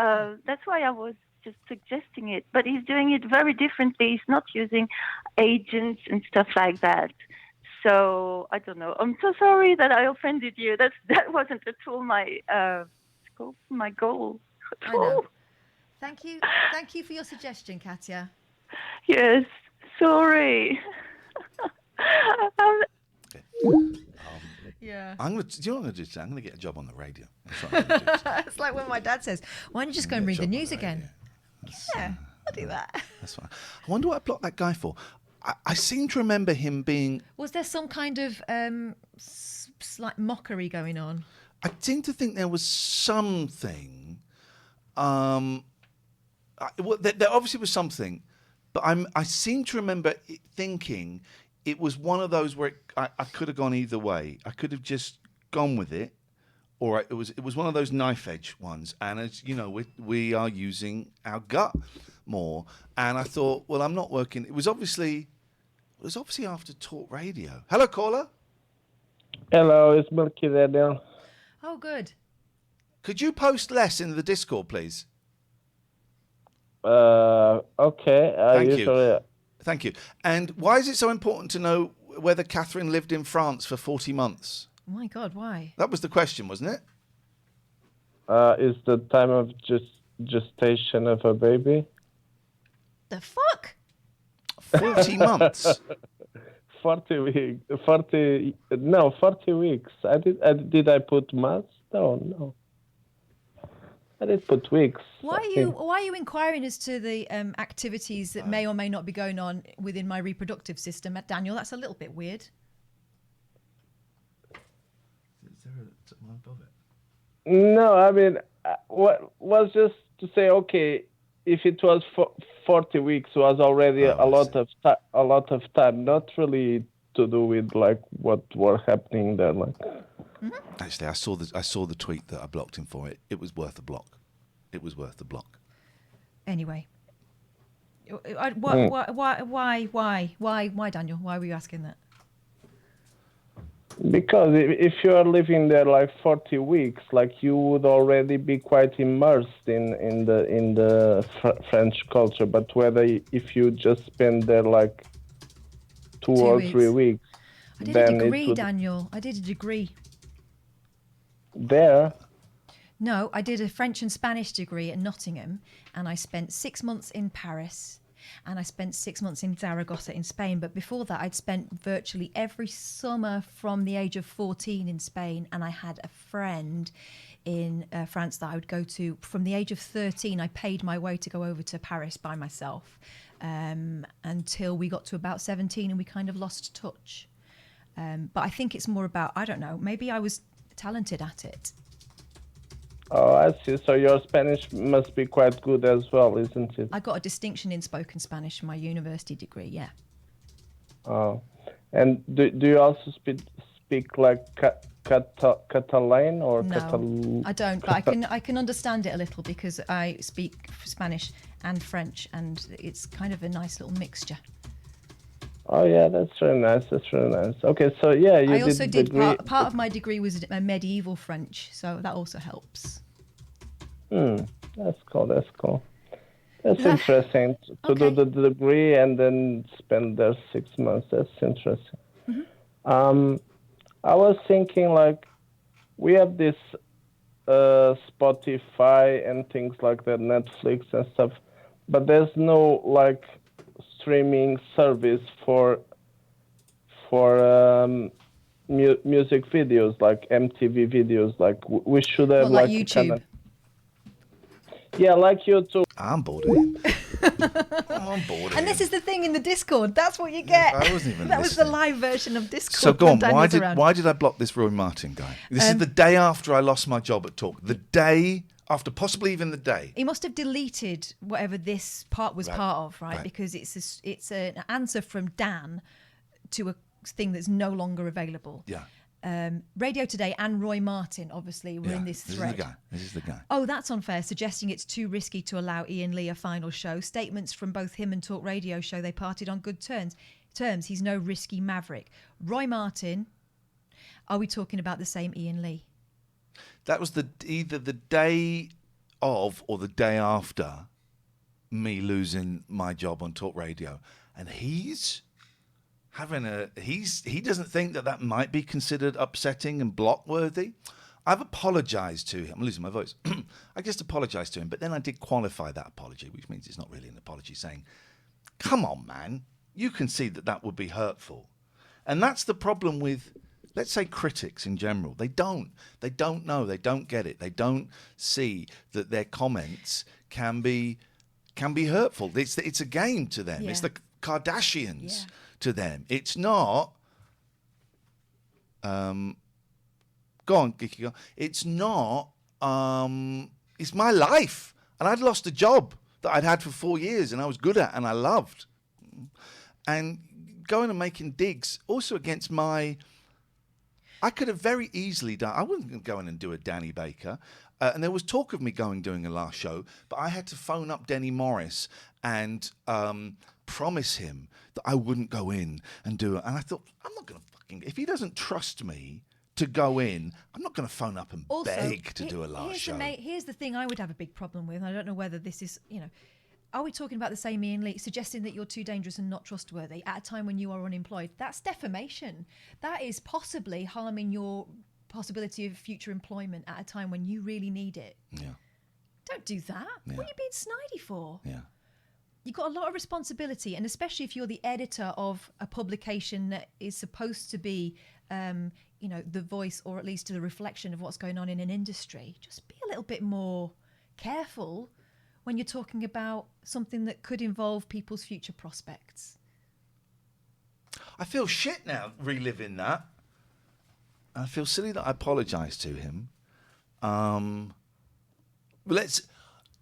that's why I was just suggesting it. But he's doing it very differently. He's not using agents and stuff like that. So I don't know. I'm so sorry that I offended you. That wasn't at all my scope, my goal. I know. Thank you for your suggestion, Katya. Yes, sorry. Yeah. Do you know what I'm going to do today? I'm going to get a job on the radio. That's what I'm going to do today. It's like when my dad says, "Why don't you just go and read the news again?" Yeah, I'll do that. That's fine. I wonder what I blocked that guy for. I seem to remember him being... Was there some kind of slight mockery going on? I seem to think there was something. There obviously was something, but I seem to remember thinking it was one of those where I could have gone either way. I could have just gone with it, or it was one of those knife edge ones. And as you know, we are using our gut more. And I thought, well, I'm not working. It was obviously after Talk Radio. Hello, caller. Hello, it's Milky Daniel. Oh, good. Could you post less in the Discord, please? Okay. Thank you. And why is it so important to know whether Catherine lived in France for 40 months? Oh my God, why? That was the question, wasn't it? Is the time of gestation of a baby? The fuck? 40 months. 40 weeks. 40 weeks. Did I put months? No. I did put weeks. Why are you inquiring as to the activities that may or may not be going on within my reproductive system, Daniel? That's a little bit weird. Is there one above it? No, I mean, what was just to say, okay, if it was 40 weeks, was already a lot of time, not really to do with like what were happening there, like. Mm-hmm. Actually, I saw the tweet that I blocked him for. It was worth a block. It was worth the block. Anyway, why, Daniel? Why were you asking that? Because if you are living there like 40 weeks, like you would already be quite immersed in the French culture. But if you just spend there like 2 or 3 weeks, I did a degree, Daniel. I did a degree. There? No, I did a French and Spanish degree at Nottingham, and I spent 6 months in Paris, and I spent 6 months in Zaragoza in Spain. But before that, I'd spent virtually every summer from the age of 14 in Spain, and I had a friend in France that I would go to. From the age of 13, I paid my way to go over to Paris by myself until we got to about 17, and we kind of lost touch. But I think it's more about, I don't know, maybe I was talented at it. Oh, I see. So your Spanish must be quite good as well, isn't it? I got a distinction in spoken Spanish from my university degree, yeah. Oh. And do you also speak like Catalan or No, I don't, but I can understand it a little because I speak Spanish and French, and it's kind of a nice little mixture. Oh yeah, that's really nice. Okay, so yeah, I also did part of my degree was a medieval French, so that also helps. That's cool. That's interesting to do the degree and then spend there 6 months. That's interesting. Mm-hmm. I was thinking like we have this Spotify and things like that, Netflix and stuff, but there's no like streaming service for music videos, like MTV videos. Like we should have like YouTube. Yeah, like YouTube. I'm bored of it. I'm bored of it. And this is the thing in the Discord. That's what you get. I wasn't even That listening. was the live version of Discord. So go on. Daniel's Why did I block this Roy Martin guy? This is the day after I lost my job at Talk. The day after, possibly even the day. He must have deleted whatever this part was part of, right? Because it's an answer from Dan to a thing that's no longer available. Yeah. Radio Today and Roy Martin obviously were in this thread. This is the guy. Oh, that's unfair, suggesting it's too risky to allow Ian Lee a final show. Statements from both him and Talk Radio show they parted on good terms. He's no risky maverick. Roy Martin, are we talking about the same Ian Lee? That was either the day of or the day after me losing my job on talk radio, and he's having he doesn't think that might be considered upsetting and block worthy. I've apologized to him. I'm losing my voice. I just apologized to him, but then I did qualify that apology, which means it's not really an apology, saying, come on, man, you can see that would be hurtful. And that's the problem with, let's say, critics in general. They don't know, they don't get it. They don't see that their comments can be hurtful. It's a game to them. Yeah. It's the Kardashians to them. It's not go on, Geeky Girl. It's not it's my life. And I'd lost a job that I'd had for 4 years and I was good at and I loved. And going and making digs also against I could have very easily done, I wasn't going to go in and do a Danny Baker. And there was talk of me doing a last show, but I had to phone up Denny Morris and promise him that I wouldn't go in and do it. And I thought, I'm not going to if he doesn't trust me to go in, I'm not going to phone up and Also, beg to do a last show. Here's the thing I would have a big problem with. I don't know whether this is, are we talking about the same Ian Lee, suggesting that you're too dangerous and not trustworthy at a time when you are unemployed? That's defamation. That is possibly harming your possibility of future employment at a time when you really need it. Yeah. Don't do that. Yeah. What are you being snidey for? Yeah. You've got a lot of responsibility, and especially if you're the editor of a publication that is supposed to be, the voice or at least the reflection of what's going on in an industry. Just be a little bit more careful when you're talking about something that could involve people's future prospects. I feel shit now reliving that. I feel silly that I apologised to him.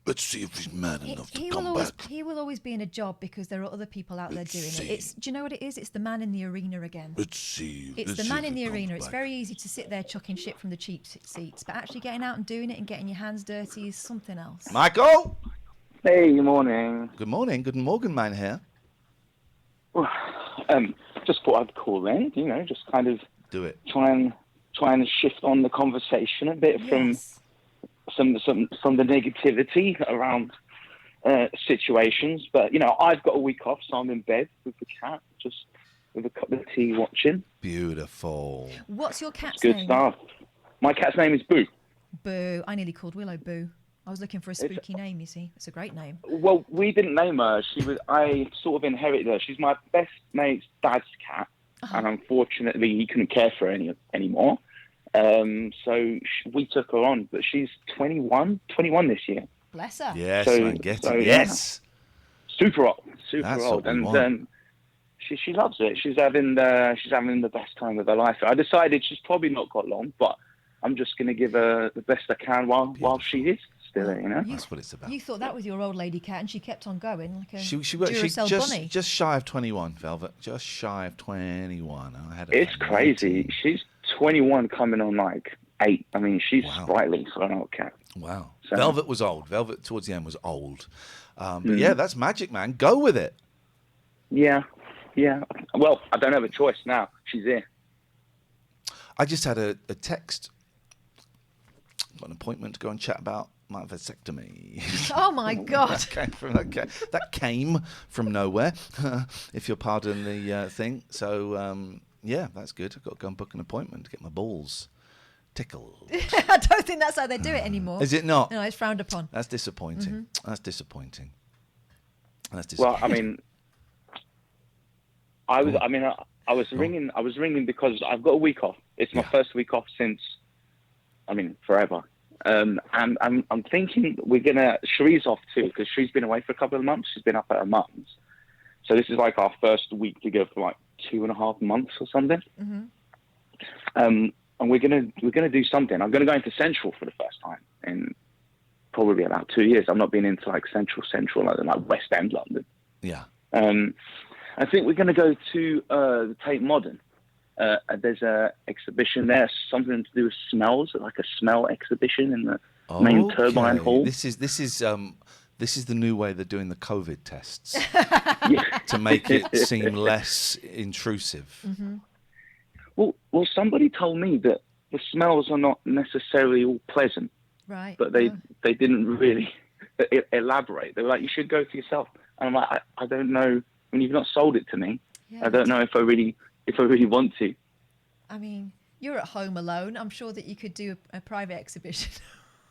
Let's see if he's man enough to come back. He will always be in a job because there are other people out there doing it. Do you know what it is? It's the man in the arena again. Let's see. It's the man in the arena. It's very easy to sit there chucking shit from the cheap seats, but actually getting out and doing it and getting your hands dirty is something else. Michael? Hey, good morning. Good morning. Good morning, man here. Well, just thought I'd call in, just kind of do it. Try and shift on the conversation a bit from the negativity around situations. But I've got a week off, so I'm in bed with the cat, just with a cup of tea watching. Beautiful. What's your cat's Good name? stuff. My cat's name is Boo. Boo. I nearly called Willow Boo. I was looking for a spooky name, you see. It's a great name. Well, we didn't name her. I sort of inherited her. She's my best mate's dad's cat, and unfortunately he couldn't care for her anymore. So we took her on, but she's 21 this year. Bless her. Yes, I get it. Yes. Super old. That's old. What we and want. She loves it. She's having the best time of her life. I decided she's probably not got long, but I'm just going to give her the best I can while she is still there, That's what it's about. You thought that was your old lady cat, and she kept on going like a She's Duracell bunny. just shy of 21, Velvet. Just shy of 21. It's crazy. She's 21 coming on like 8. I mean, she's sprightly for an old cat. Wow. So, Velvet was old. Velvet towards the end was old. But yeah, that's magic, man. Go with it. Yeah. Well, I don't have a choice now. She's here. I just had a text. Got an appointment to go and chat about my vasectomy. Oh my God. that came from nowhere, if you'll pardon the thing. So, yeah, that's good. I've got to go and book an appointment to get my balls tickled. I don't think that's how they do it anymore. Is it not? No, it's frowned upon. That's disappointing. Mm-hmm. That's disappointing. Well, I mean, I was ringing because I've got a week off. It's my first week off since, forever. And I'm thinking Cherie's off too, because she's been away for a couple of months. She's been up at her mum's. So this is like our first week together for like 2.5 months or something. Mm-hmm. And we're gonna do something. I'm gonna go into Central for the first time in probably about 2 years. I've not been into like Central, like West End London. Yeah. I think we're gonna go to the Tate Modern. There's a exhibition there, something to do with smells, like a smell exhibition in the main turbine hall. This is the new way they're doing the COVID tests to make it seem less intrusive. Mm-hmm. Well, somebody told me that the smells are not necessarily all pleasant, right? But they didn't really elaborate. They were like, you should go for yourself. And I'm like, I don't know. When you've not sold it to me, Yeah, I don't know if I really want to. I mean, you're at home alone. I'm sure that you could do a private exhibition.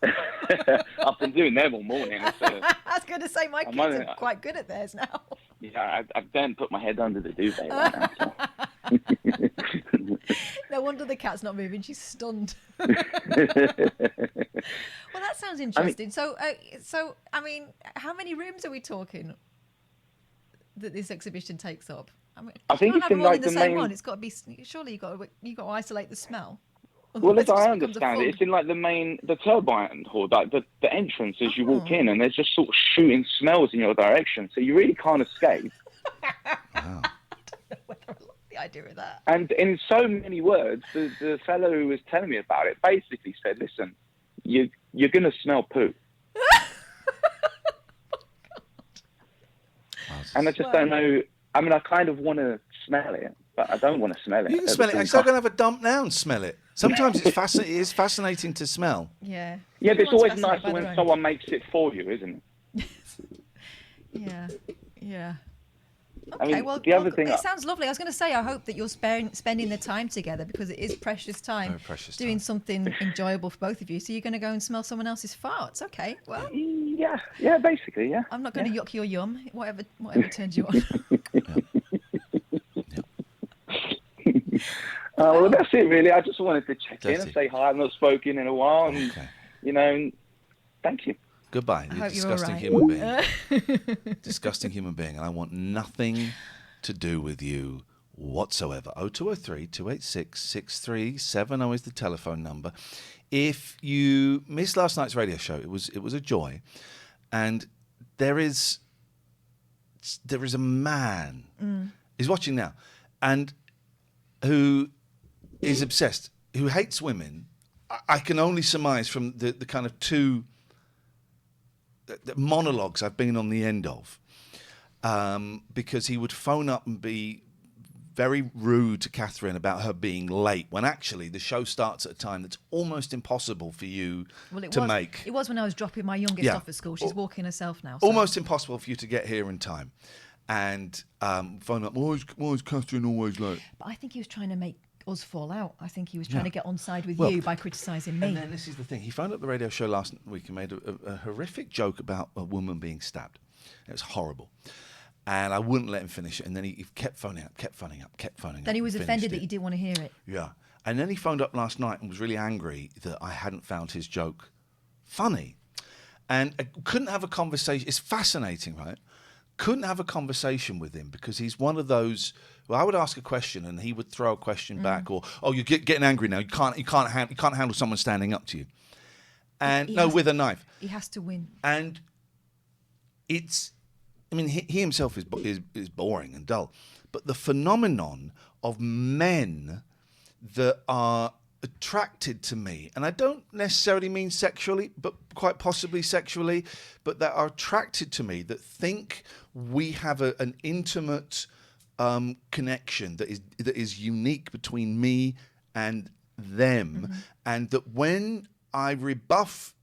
I've been doing them all morning. I was going to say, my kids are quite good at theirs now. Yeah, I've then put my head under the duvet right now. So. No wonder the cat's not moving. She's stunned. Well, that sounds interesting. I mean, how many rooms are we talking that this exhibition takes up? I mean, I think it's in all like in the the same main one. It's got to be. Surely you got to isolate the smell. Well, as Otherwise I it just becomes a understand it, fog. it's in like the turbine hall, like the entrance as you walk in, and there's just sort of shooting smells in your direction, so you really can't escape. Wow. I don't know whether I like the idea of that. And in so many words, the fellow who was telling me about it basically said, listen, you're going to smell poo. And I just don't know. I mean, I kind of want to smell it, but I don't want to smell it. You can smell it. I'm still going to have a dump now and smell it. Sometimes it is fascinating to smell. Yeah. Yeah, but it's Everyone's always nicer fascinated by when their own. someone makes it for you, isn't it? Yeah. Okay, I mean, well, the other thing it sounds lovely. I was going to say, I hope that you're spending the time together, because it is precious time. Very precious doing time. something enjoyable for both of you. So you're going to go and smell someone else's farts. Okay, well, Yeah, basically, yeah. I'm not going to yuck your yum. Whatever turns you on. Well, that's it, really. I just wanted to check in Dirty. and say hi. I've not spoken in a while, and thank you. Goodbye. I You're a hope you're all disgusting right. human being. Disgusting human being. And I want nothing to do with you whatsoever. 0203 286 6370 is the telephone number. If you missed last night's radio show, it was a joy. And there is a man, he's watching now, and who is obsessed, who hates women. I can only surmise from the kind of two the monologues I've been on the end of, because he would phone up and be very rude to Catherine about her being late, when actually the show starts at a time that's almost impossible for you to make. It was when I was dropping my youngest off at school. She's walking herself now. So. Almost impossible for you to get here in time. And phone up, why is Catherine always late? But I think he was trying to make us fall out. I think he was trying to get on side with Well, you by criticising me. And then this is the thing. He phoned up the radio show last week and made a horrific joke about a woman being stabbed. It was horrible. And I wouldn't let him finish it. And then he kept phoning up. Then he was and offended finished that you didn't want to hear it. Yeah. And then he phoned up last night and was really angry that I hadn't found his joke funny. And I couldn't have a conversation. It's fascinating, right? Couldn't have a conversation with him because he's one of those. Well, I would ask a question and he would throw a question back, or you're getting angry now. You can't handle someone standing up to you, and with a knife. He has to win. And it's, I mean, he himself is boring and dull, but the phenomenon of men that are attracted to me, and I don't necessarily mean sexually, but quite possibly sexually, but that are attracted to me, that think we have an intimate connection that is unique between me and them, and that when I rebuff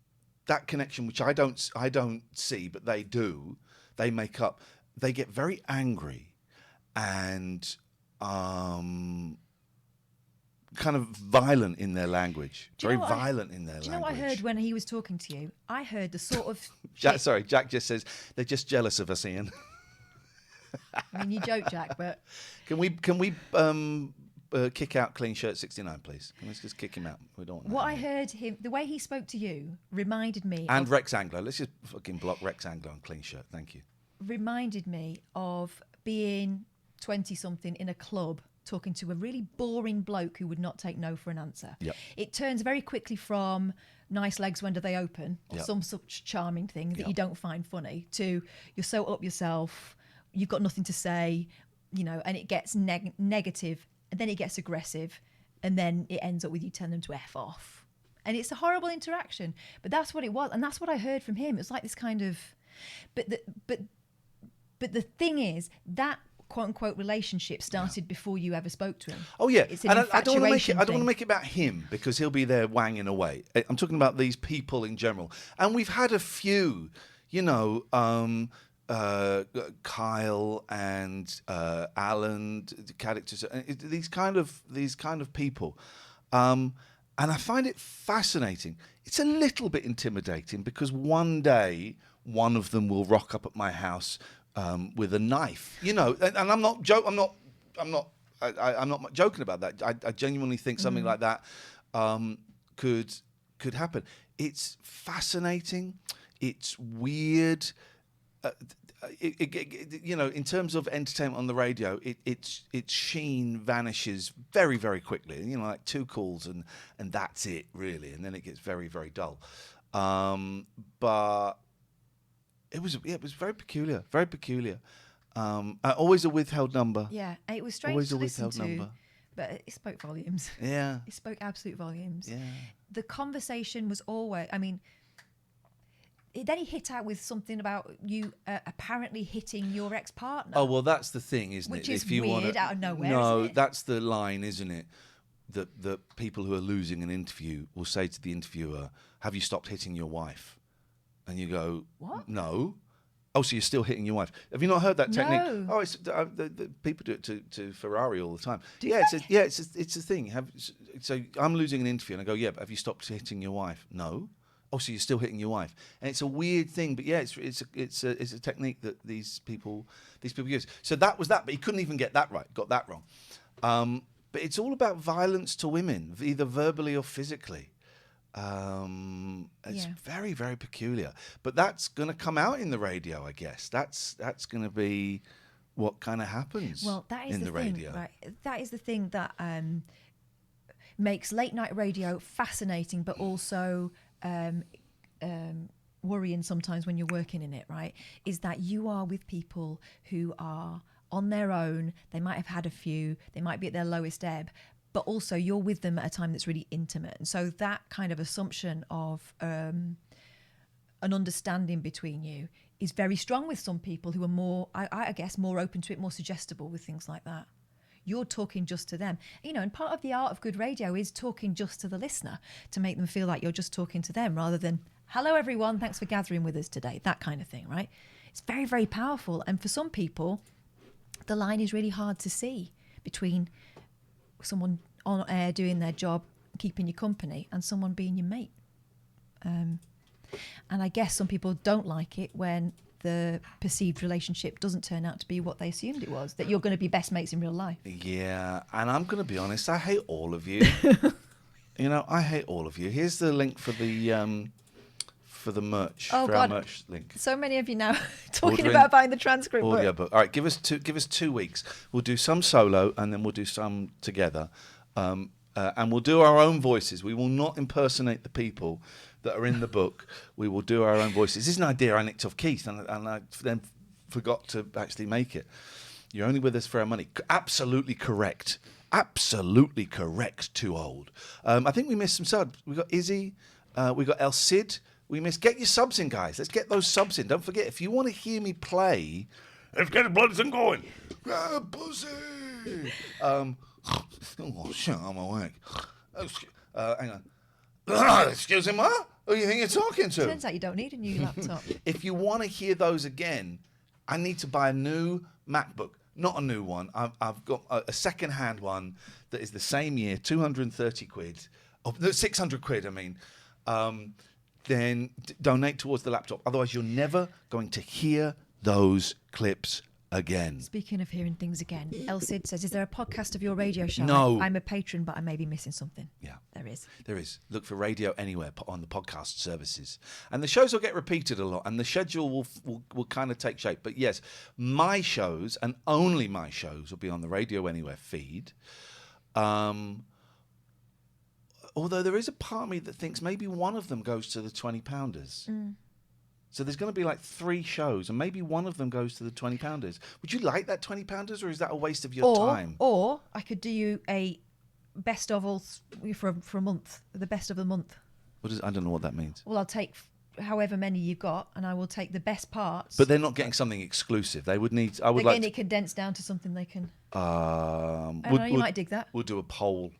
that connection, which I don't see, but they do, they make up. They get very angry and kind of violent in their language. Very violent in their language. Do you know what I heard when he was talking to you? I heard the sort of... Jack just says, they're just jealous of us, Ian. I mean, you joke, Jack, but... Can we kick out Clean Shirt 69, please? Can we just kick him out? We don't want that. What I heard him... The way he spoke to you reminded me... And Rex Anglo. Let's just fucking block Rex Anglo on Clean Shirt. Thank you. Reminded me of being 20-something in a club talking to a really boring bloke who would not take no for an answer. Yep. It turns very quickly from nice legs, when do they open, or some such charming thing that you don't find funny, to you're so up yourself, you've got nothing to say, and it gets negative, and then it gets aggressive, and then it ends up with you telling them to F off. And it's a horrible interaction. But that's what it was, and that's what I heard from him. It was like this kind of... But the thing is, that quote-unquote relationship started before you ever spoke to him. Oh yeah, It's an and I don't want to thing. make it about him, because he'll be there wanging away. I'm talking about these people in general, and we've had a few, you know, Kyle and Alan, the characters, these kind of people, and I find it fascinating. It's a little bit intimidating because one day one of them will rock up at my house with a knife, you know, and I'm not joking about that. I genuinely think something like that could happen. It's fascinating. It's weird. You know, in terms of entertainment on the radio, its sheen vanishes very, very quickly. You know, like 2 calls and that's it, really, and then it gets very, very dull. But it was very peculiar, very peculiar. Always a withheld number. Yeah, it was strange Always to a listen withheld to, number. but it spoke volumes. Yeah. It spoke absolute volumes. Yeah. The conversation was always, I mean, then he hit out with something about you apparently hitting your ex-partner. Oh, well, that's the thing, isn't Which it? is If you weird wanna, out of nowhere, no, isn't it? that's the line, isn't it? That people who are losing an interview will say to the interviewer, "Have you stopped hitting your wife?" And you go, What? No. Oh, so you're still hitting your wife? Have you not heard that technique? No. Oh, it's the people do it to Ferrari all the time. Do yeah, they? it's a thing. So I'm losing an interview and I go, yeah, but have you stopped hitting your wife? No. Oh, so you're still hitting your wife? And it's a weird thing, but yeah, it's a technique that these people use. So that was that, but he couldn't even get that right. Got that wrong. But it's all about violence to women, either verbally or physically. It's very, very peculiar. But that's going to come out in the radio, I guess. That's going to be what kind of happens. Well, that is in the thing, radio. right? That is the thing that makes late night radio fascinating, but also worrying sometimes when you're working in it, right? Is that you are with people who are on their own. They might have had a few. They might be at their lowest ebb. But also you're with them at a time that's really intimate. And so that kind of assumption of an understanding between you is very strong with some people who are more, I guess, more open to it, more suggestible with things like that. You're talking just to them. You know, and part of the art of good radio is talking just to the listener to make them feel like you're just talking to them rather than, hello, everyone, thanks for gathering with us today, that kind of thing, right? It's very, very powerful. And for some people, the line is really hard to see between someone on air doing their job, keeping you company, and someone being your mate. And I guess some people don't like it when the perceived relationship doesn't turn out to be what they assumed it was, that you're going to be best mates in real life. Yeah, and I'm going to be honest, I hate all of you. You know, I hate all of you. Here's the link for the merch, Oh, for God. our merch link. So many of you now talking Ordering about buying the transcript book. Audio book. All right, give us 2 weeks. We'll do some solo and then we'll do some together. And we'll do our own voices. We will not impersonate the people that are in the book. We will do our own voices. This is an idea I nicked off Keith, and I then forgot to actually make it. You're only with us for our money. Absolutely correct. Absolutely correct. Too old. I think we missed some subs. We got Izzy. We got El Cid. We missed. Get your subs in, guys. Let's get those subs in. Don't forget, if you want to hear me play, let's get the bloods and going. Pussy. Oh shit, I'm awake. Hang on. Excuse me, what? Who do you think you're talking to? Turns out you don't need a new laptop. If you want to hear those again, I need to buy a new MacBook. Not a new one. I've got a second-hand one that is the same year, 230 quid. Oh, no, 600 quid, I mean. Then donate towards the laptop. Otherwise, you're never going to hear those clips again. Speaking of hearing things again, El Cid says, is there a podcast of your radio show? No. I'm a patron, but I may be missing something. Yeah. There is. There is. Look for Radio Anywhere on the podcast services. And the shows will get repeated a lot and the schedule will kind of take shape. But yes, my shows and only my shows will be on the Radio Anywhere feed. Although there is a part of me that thinks maybe one of them goes to the 20-pounders. So there's going to be like 3 shows and maybe one of them goes to the 20-pounders. Would you like that 20-pounders or is that a waste of your time? Or I could do you a best of all for a month, the best of the month. I don't know what that means. Well, I'll take however many you've got and I will take the best parts. But they're not getting something exclusive. They would need... They're getting it condensed down to something they can... I don't know, you might dig that. We'll do a poll.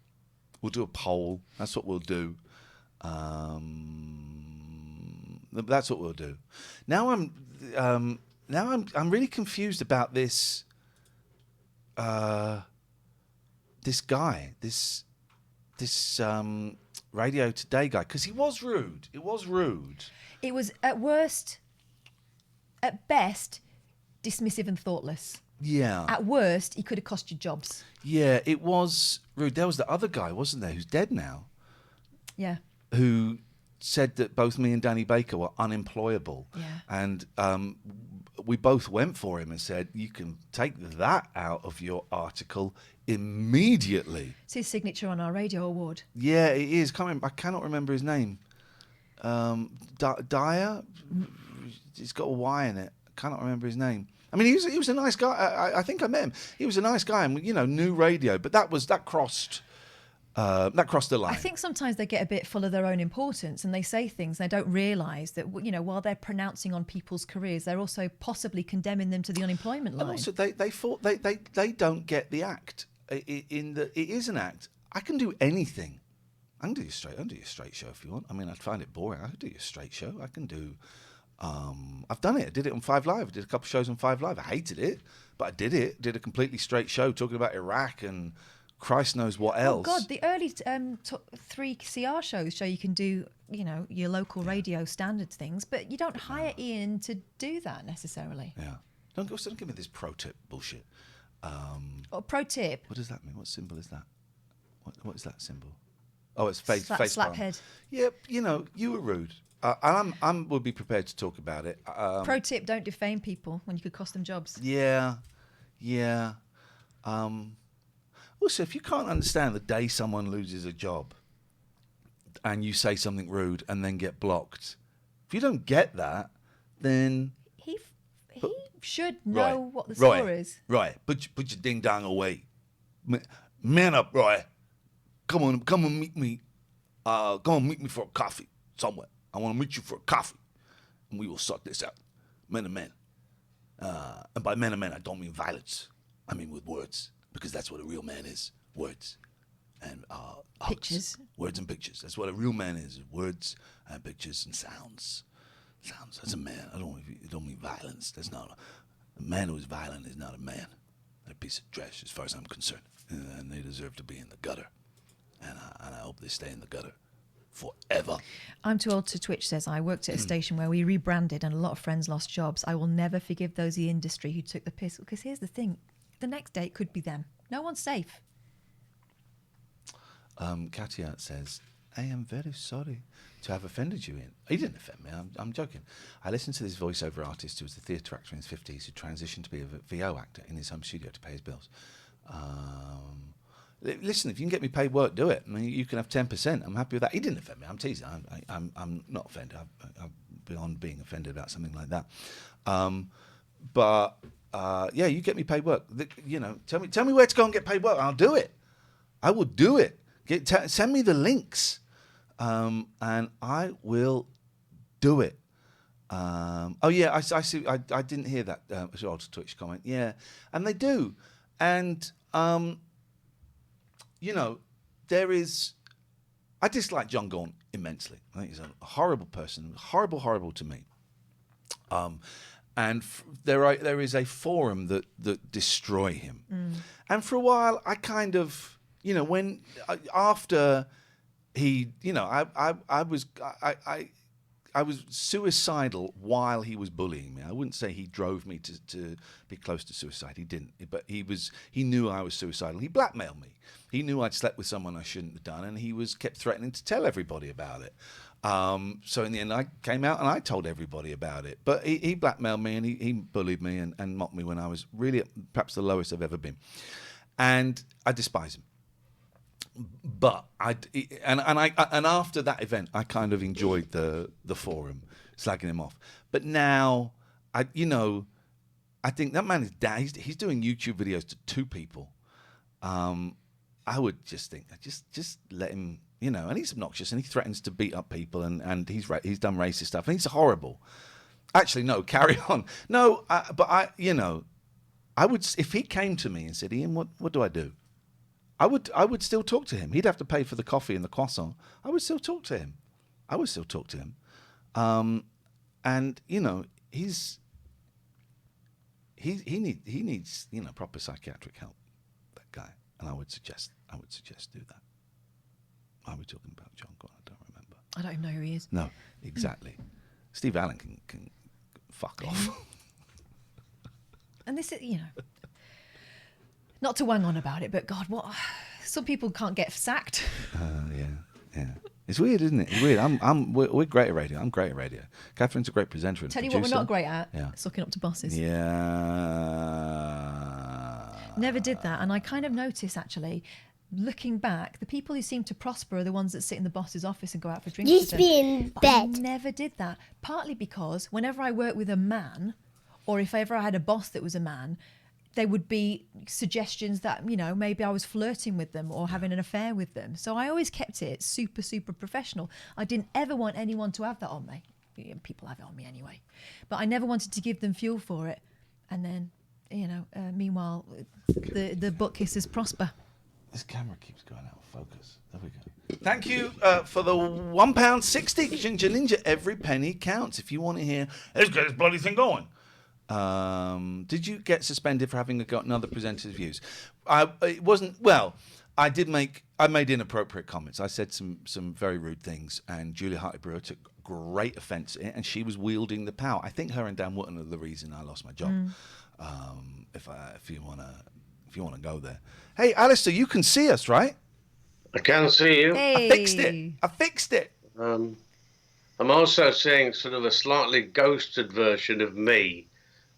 That's what we'll do. Now I'm really confused about this. This guy, this Radio Today guy, because he was rude. It was rude. It was at best, dismissive and thoughtless. Yeah. At worst, he could have cost you jobs. Yeah, it was rude. There was the other guy, wasn't there, who's dead now, Yeah. who said that both me and Danny Baker were unemployable. Yeah. And we both went for him and said, you can take that out of your article immediately. It's his signature on our radio award. Yeah, it is. I cannot remember his name. Dyer? It's got a Y in it. I cannot remember his name. I mean, he was a nice guy. I think I met him. He was a nice guy, and new radio. But that crossed the line. I think sometimes they get a bit full of their own importance, and they say things and they don't realise that while they're pronouncing on people's careers, they're also possibly condemning them to the unemployment line. And also, they don't get the act. It is an act. I can do anything. I can do your straight show if you want. I mean, I'd find it boring. I could do your straight show. I can do. I've done it. I did it on 5 Live. I did a couple of shows on 5 Live. I hated it, but I did it. Did a completely straight show talking about Iraq and Christ knows what else. Oh God, the early 3 CR shows show you can do your local radio standard things, but you don't hire Ian to do that necessarily. Yeah. Don't give me this pro tip bullshit. Pro tip. What does that mean? What symbol is that? What is that symbol? Oh, it's face palm. Slap head. Yeah, you were rude. I would be prepared to talk about it. Pro tip: don't defame people when you could cost them jobs. Yeah. Also, if you can't understand the day someone loses a job, and you say something rude and then get blocked, if you don't get that, then he should know what the score is. Right, put your ding dong away. Man up, Roy. Come on, meet me. Come on, meet me for a coffee somewhere. I want to meet you for a coffee, and we will sort this out, man to man. And by man to man, I don't mean violence. I mean with words, because that's what a real man is: words and pictures. Words and pictures. That's what a real man is: words and pictures and sounds. Sounds. That's a man. I don't mean violence. That's not a man who is violent is not a man. They're a piece of trash, as far as I'm concerned, and they deserve to be in the gutter. And I hope they stay in the gutter forever. I'm too old to twitch, says I worked at a station where we rebranded and a lot of friends lost jobs. I will never forgive those in the industry who took the piss, because here's the thing, the next day it could be them. No one's safe. Katia says, I am very sorry to have offended you, Ian. He didn't offend me, I'm joking. I listened to this voiceover artist who was a theatre actor in his 50s who transitioned to be a VO actor in his home studio to pay his bills. Listen, if you can get me paid work, do it. I mean, you can have 10%. I'm happy with that. He didn't offend me. I'm teasing. I'm not offended. I'm beyond being offended about something like that. Yeah, you get me paid work. Tell me where to go and get paid work. I'll do it. I will do it. Send me the links, and I will do it. I see. I didn't hear that Twitch comment. Yeah, and they do, and. There is. I dislike John Gaunt immensely. I think he's a horrible person, horrible to me. And there is a forum that destroy him. And for a while, I kind of, when after he, I was suicidal while he was bullying me. I wouldn't say he drove me to be close to suicide. He didn't, but he knew I was suicidal. He blackmailed me. He knew I'd slept with someone I shouldn't have done, and he kept threatening to tell everybody about it. So in the end, I came out and I told everybody about it. But he blackmailed me and he bullied me and mocked me when I was really perhaps the lowest I've ever been. And I despise him. But after that event, I kind of enjoyed the forum, slagging him off. But now, I think that man is down. He's doing YouTube videos to 2 people. I would just think, just let him, and he's obnoxious and he threatens to beat up people and he's done racist stuff and he's horrible. Actually, no, carry on. No, but I would, if he came to me and said, Ian, what do I do? I would still talk to him. He'd have to pay for the coffee and the croissant. I would still talk to him. and he needs proper psychiatric help. That guy, and I would suggest do that. Are we talking about John Gordon? I don't remember. I don't even know who he is. No, exactly. Steve Allen can fuck off. And this is, not to wang on about it, but God, what? Some people can't get sacked. Yeah. It's weird, isn't it? It's weird. We're great at radio. I'm great at radio. Catherine's a great presenter and Tell you producer. what we're not great at. Yeah. Sucking up to bosses. Yeah. Never did that. And I kind of notice, actually, looking back, the people who seem to prosper are the ones that sit in the boss's office and go out for drinks. Used to be in But bed. I never did that. Partly because whenever I worked with a man, or if ever I had a boss that was a man, there would be suggestions that, maybe I was flirting with them or having an affair with them. So I always kept it super, super professional. I didn't ever want anyone to have that on me. People have it on me anyway. But I never wanted to give them fuel for it. And then, meanwhile, the butt kissers prosper. This camera keeps going out of focus. There we go. Thank you for the £1.60. Ginger Ninja, every penny counts. If you want to hear, let's get this bloody thing going. Did you get suspended for having got another presenter's views? It wasn't. Well, I made inappropriate comments. I said some very rude things, and Julia Hartley-Brewer took great offence in it, and she was wielding the power. I think her and Dan Wootton are the reason I lost my job. If you wanna go there. Hey, Alistair, you can see us, right? I can see you. Hey. I fixed it. I'm also seeing sort of a slightly ghosted version of me,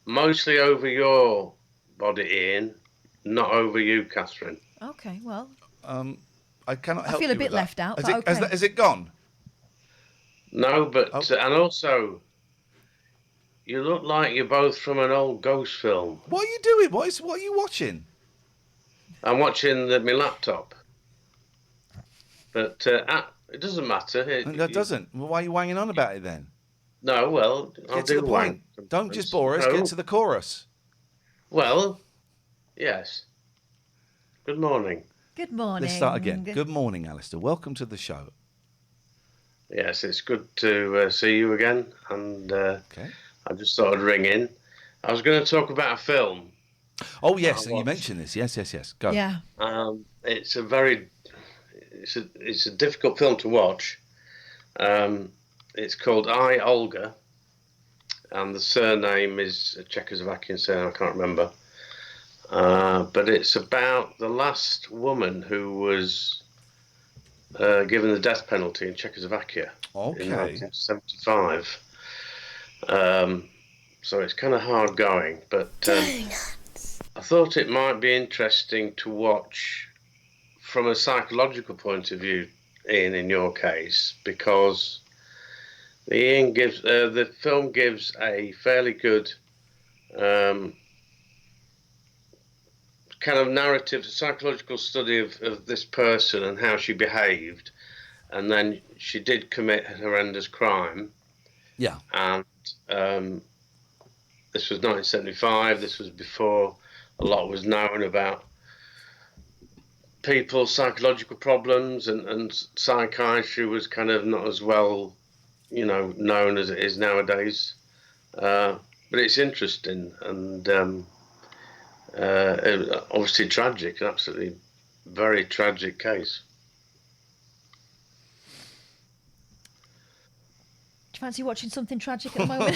mostly over your body, Ian, not over you, Catherine. Okay, well. I cannot help you. I feel a with bit that. left out, Has but it, okay. has it gone? No, but and also, you look like you're both from an old ghost film. What are you doing? What are you watching? I'm watching my laptop. But it doesn't matter. That doesn't. Well, why are you wanging on about it then? No, well, I'll Get to do the point. one. Don't just bore us. No. Get to the chorus. Well, yes. Good morning. Good morning. Let's start again. Good morning, Alistair. Welcome to the show. Yes, it's good to see you again. And Okay. I just thought I'd ring in. I was going to talk about a film. Oh yes, I and you watched. mentioned this. Yes. Go. Yeah. It's a difficult film to watch. It's called I, Olga, and the surname is a Czechoslovakian surname, I can't remember. But it's about the last woman who was given the death penalty in Czechoslovakia in 1975. So it's kind of hard going, but I thought it might be interesting to watch from a psychological point of view, Ian, in your case, because the film gives a fairly good kind of narrative, psychological study of this person and how she behaved, and then she did commit a horrendous crime. Yeah. And this was 1975. This was before a lot was known about people's psychological problems, and psychiatry was kind of not as well, known as it is nowadays. But it's interesting and obviously tragic, an absolutely very tragic case. Do you fancy watching something tragic at the moment?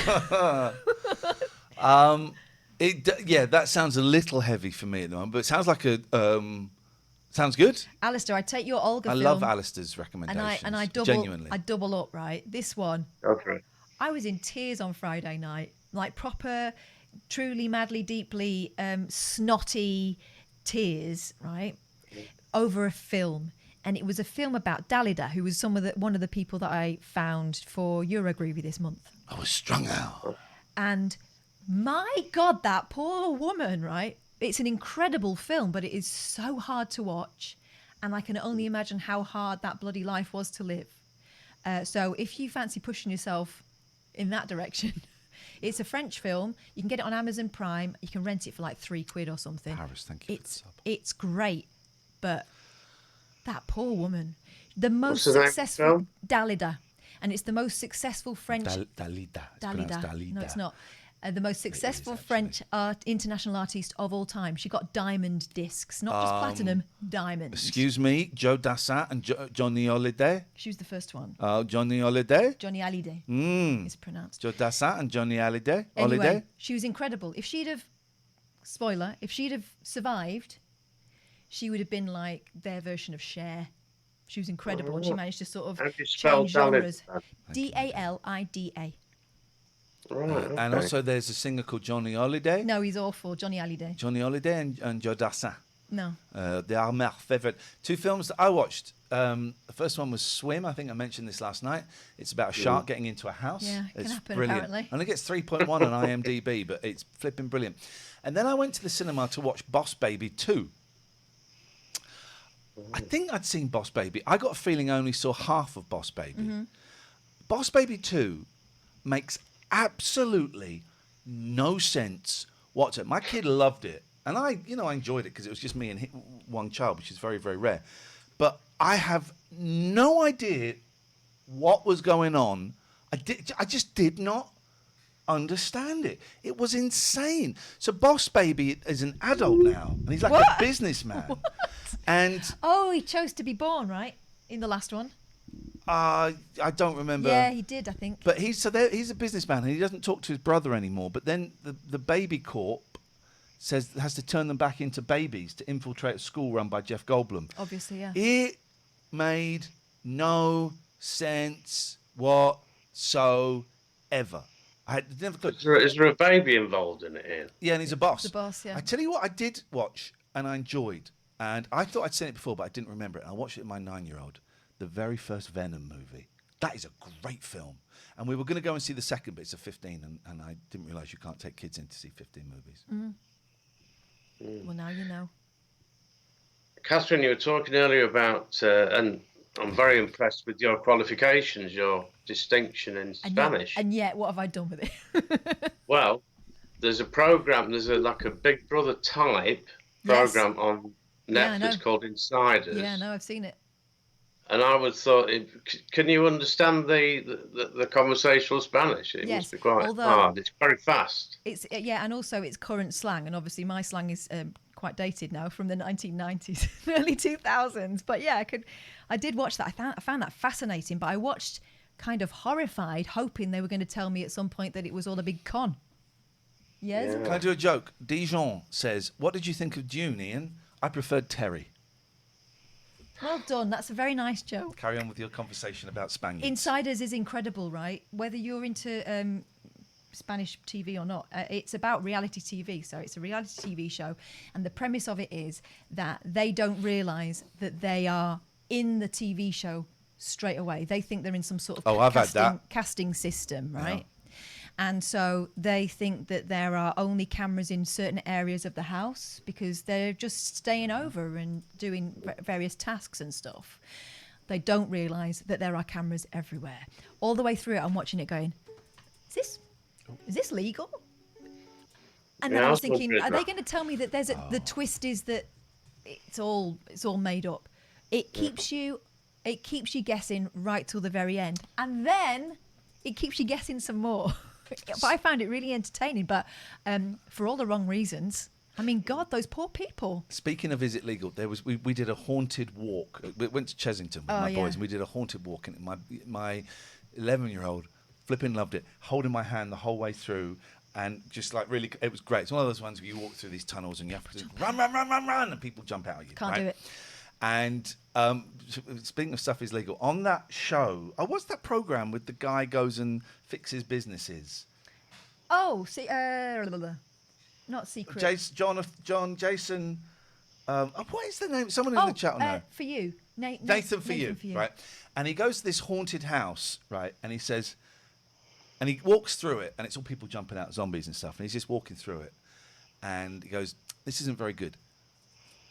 That sounds a little heavy for me at the moment, but it sounds like sounds good. Alistair, I take your Olga I film. love Alistair's recommendations. And I double, genuinely. I double up, right? This one. Okay. I was in tears on Friday night, like proper, truly, madly, deeply, snotty tears, right? Over a film. And it was a film about Dalida, who was one of the people that I found for Eurogroovy this month. I was strung out. And my God, that poor woman, right? It's an incredible film, but it is so hard to watch. And I can only imagine how hard that bloody life was to live. So if you fancy pushing yourself in that direction, it's a French film. You can get it on Amazon Prime. You can rent it for like £3 or something. Paris, thank you for the sub. It's great, but that poor woman, the most What's the name of the successful film? Dalida. and it's the most successful French. Dalida. It's pronounced Dalida. No, it's not. The most successful actually. French international artist of all time. She got diamond discs, not just platinum, diamonds. Excuse me, Joe Dassin and Johnny Hallyday. She was the first one. Johnny Hallyday. Johnny Hallyday is pronounced. Joe Dassin and Johnny Hallyday. Anyway, she was incredible. If she'd have survived, she would have been like their version of Cher. She was incredible, and she managed to sort of change genres. Dalida. Right. And also there's a singer called Johnny Hallyday. No, he's awful. Johnny Hallyday. Johnny Hallyday and Joe Dassin. No. They are my favorite. Two films that I watched. The first one was Swim. I think I mentioned this last night. It's about a shark getting into a house. Yeah, it can It's happen, brilliant. apparently. And it gets 3.1 on IMDb, but it's flipping brilliant. And then I went to the cinema to watch Boss Baby 2. I think I'd seen Boss Baby. I got a feeling I only saw half of Boss Baby. Mm-hmm. Boss Baby 2 makes absolutely no sense whatsoever. My kid loved it, and I enjoyed it because it was just me and one child, which is very, very rare. But I have no idea what was going on. I just did not understand it. It was insane. So Boss Baby is an adult now, and he's like a businessman. And he chose to be born, right? In the last one. I don't remember. Yeah, he did, I think. But he's a businessman, and he doesn't talk to his brother anymore. But then the Baby Corp has to turn them back into babies to infiltrate a school run by Jeff Goldblum. Obviously, yeah. It made no sense whatsoever. I had never thought. Is there a baby involved in it, Ian? Yeah, and he's a boss. The boss, yeah. I tell you what, I did watch and I enjoyed, and I thought I'd seen it before, but I didn't remember it. And I watched it with my 9-year-old. The very first Venom movie. That is a great film. And we were going to go and see the second, but it's a 15, and I didn't realise you can't take kids in to see 15 movies. Well, now you know. Catherine, you were talking earlier about, and I'm very impressed with your qualifications, your distinction in Spanish. And yet, what have I done with it? Well, there's a program, like a Big Brother type program on Netflix called Insiders. Yeah, no, I've seen it. And I would thought, can you understand the conversational Spanish? It must be quite hard. It's very fast. And also it's current slang, and obviously my slang is quite dated now, from the 1990s, early 2000s. But yeah, I did watch that. I found that fascinating. But I watched kind of horrified, hoping they were going to tell me at some point that it was all a big con. Yes. Can I do a joke? Dijon says, "What did you think of Dune, Ian?" I preferred Terry. Well done. That's a very nice joke. Carry on with your conversation about Spaniards. Insiders is incredible, right? Whether you're into Spanish TV or not, it's about reality TV. So it's a reality TV show. And the premise of it is that they don't realise that they are in the TV show straight away. They think they're in some sort of casting system, right? Yeah. And so they think that there are only cameras in certain areas of the house because they're just staying over and doing various tasks and stuff. They don't realise that there are cameras everywhere. All the way through it, I'm watching it going, is this legal? And then I was thinking, are they going to tell me that the twist is that it's all made up? It keeps you guessing right till the very end, and then it keeps you guessing some more. But I found it really entertaining, but for all the wrong reasons. I mean, God, those poor people. Speaking of is it legal, we did a haunted walk. We went to Chesington with my boys, and we did a haunted walk, and my 11-year-old flipping loved it, holding my hand the whole way through, and just like really, it was great. It's one of those ones where you walk through these tunnels and you have to run, and people jump out at you. Can't do it. And speaking of stuff is legal, on that show, what's that program with the guy goes and fixes businesses? Oh, see, not Secret. Jason. What is the name? Someone in the chat will know. For you, Nathan for you, right? And he goes to this haunted house, right? And he says, and he walks through it, and it's all people jumping out, zombies and stuff. And he's just walking through it, and he goes, "This isn't very good.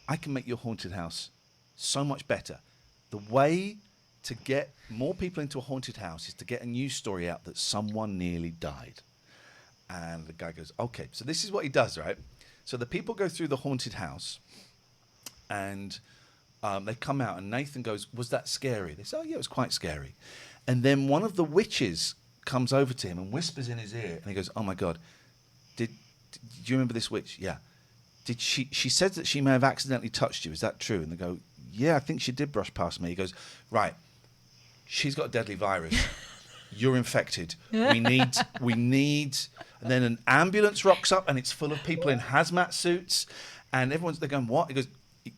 I can make your haunted house so much better. The way to get more people into a haunted house is to get a news story out that someone nearly died." And the guy goes, "Okay." So this is what he does, right? So the people go through the haunted house, and They come out and Nathan goes, "Was that scary?" They say, "Oh yeah, it was quite scary." And then one of the witches comes over to him and whispers in his ear, and he goes, "Oh my God, do you remember this witch?" "Yeah." "Did she said that she may have accidentally touched you. Is that true?" And they go, "Yeah, I think she did brush past me." He goes, "Right, she's got a deadly virus. You're infected. We need, and then an ambulance rocks up and it's full of people in hazmat suits, and they're going, "What?" He goes,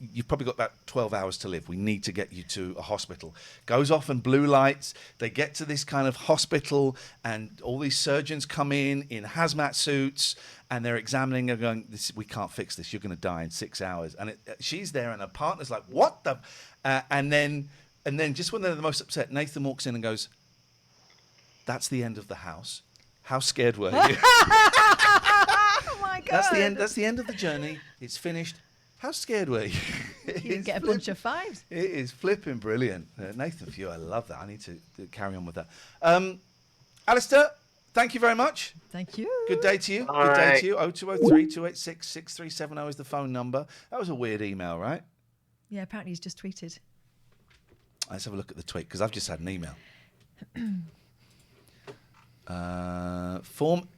"You've probably got about 12 hours to live. We need to get you to a hospital." Goes off and blue lights. They get to this kind of hospital and all these surgeons come in hazmat suits and they're examining her going, "We can't fix this. You're going to die in 6 hours." And she's there and her partner's like, "What the?" And then just when they're the most upset, Nathan walks in and goes, "That's the end of the house. How scared were you?" Oh my God. That's the end of the journey. It's finished. How scared were you? You get a bunch of 5s. It is flipping brilliant. Nathan Few, I love that. I need to carry on with that. Alistair, thank you very much. Thank you. Good day to you. All Good day right. to you. 0203 286 6370 is the phone number. That was a weird email, right? Yeah, apparently he's just tweeted. Let's have a look at the tweet because I've just had an email. Form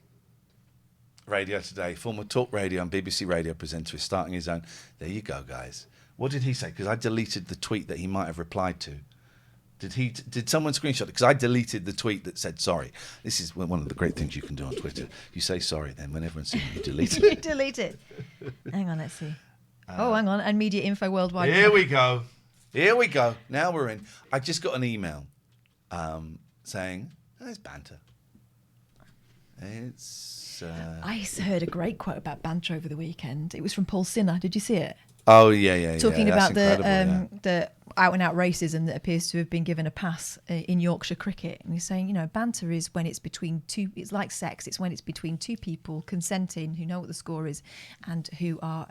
Radio Today, former talk radio and BBC radio presenter, is starting his own. There you go, guys. What did he say? Because I deleted the tweet that he might have replied to. Did someone screenshot it? Because I deleted the tweet that said sorry. This is one of the great things you can do on Twitter. You say sorry, then when everyone's seeing it, you delete it. You delete it. Hang on, let's see. Hang on. And Media Info Worldwide. Here we go. Here we go. Now we're in. I just got an email saying, "It's banter." It's. I heard a great quote about banter over the weekend. It was from Paul Sinner. Did you see it? Oh yeah. Talking That's about the incredible, the out and out racism that appears to have been given a pass in Yorkshire cricket, and he's saying, banter is when it's between two. It's like sex. It's when it's between two people consenting who know what the score is and who are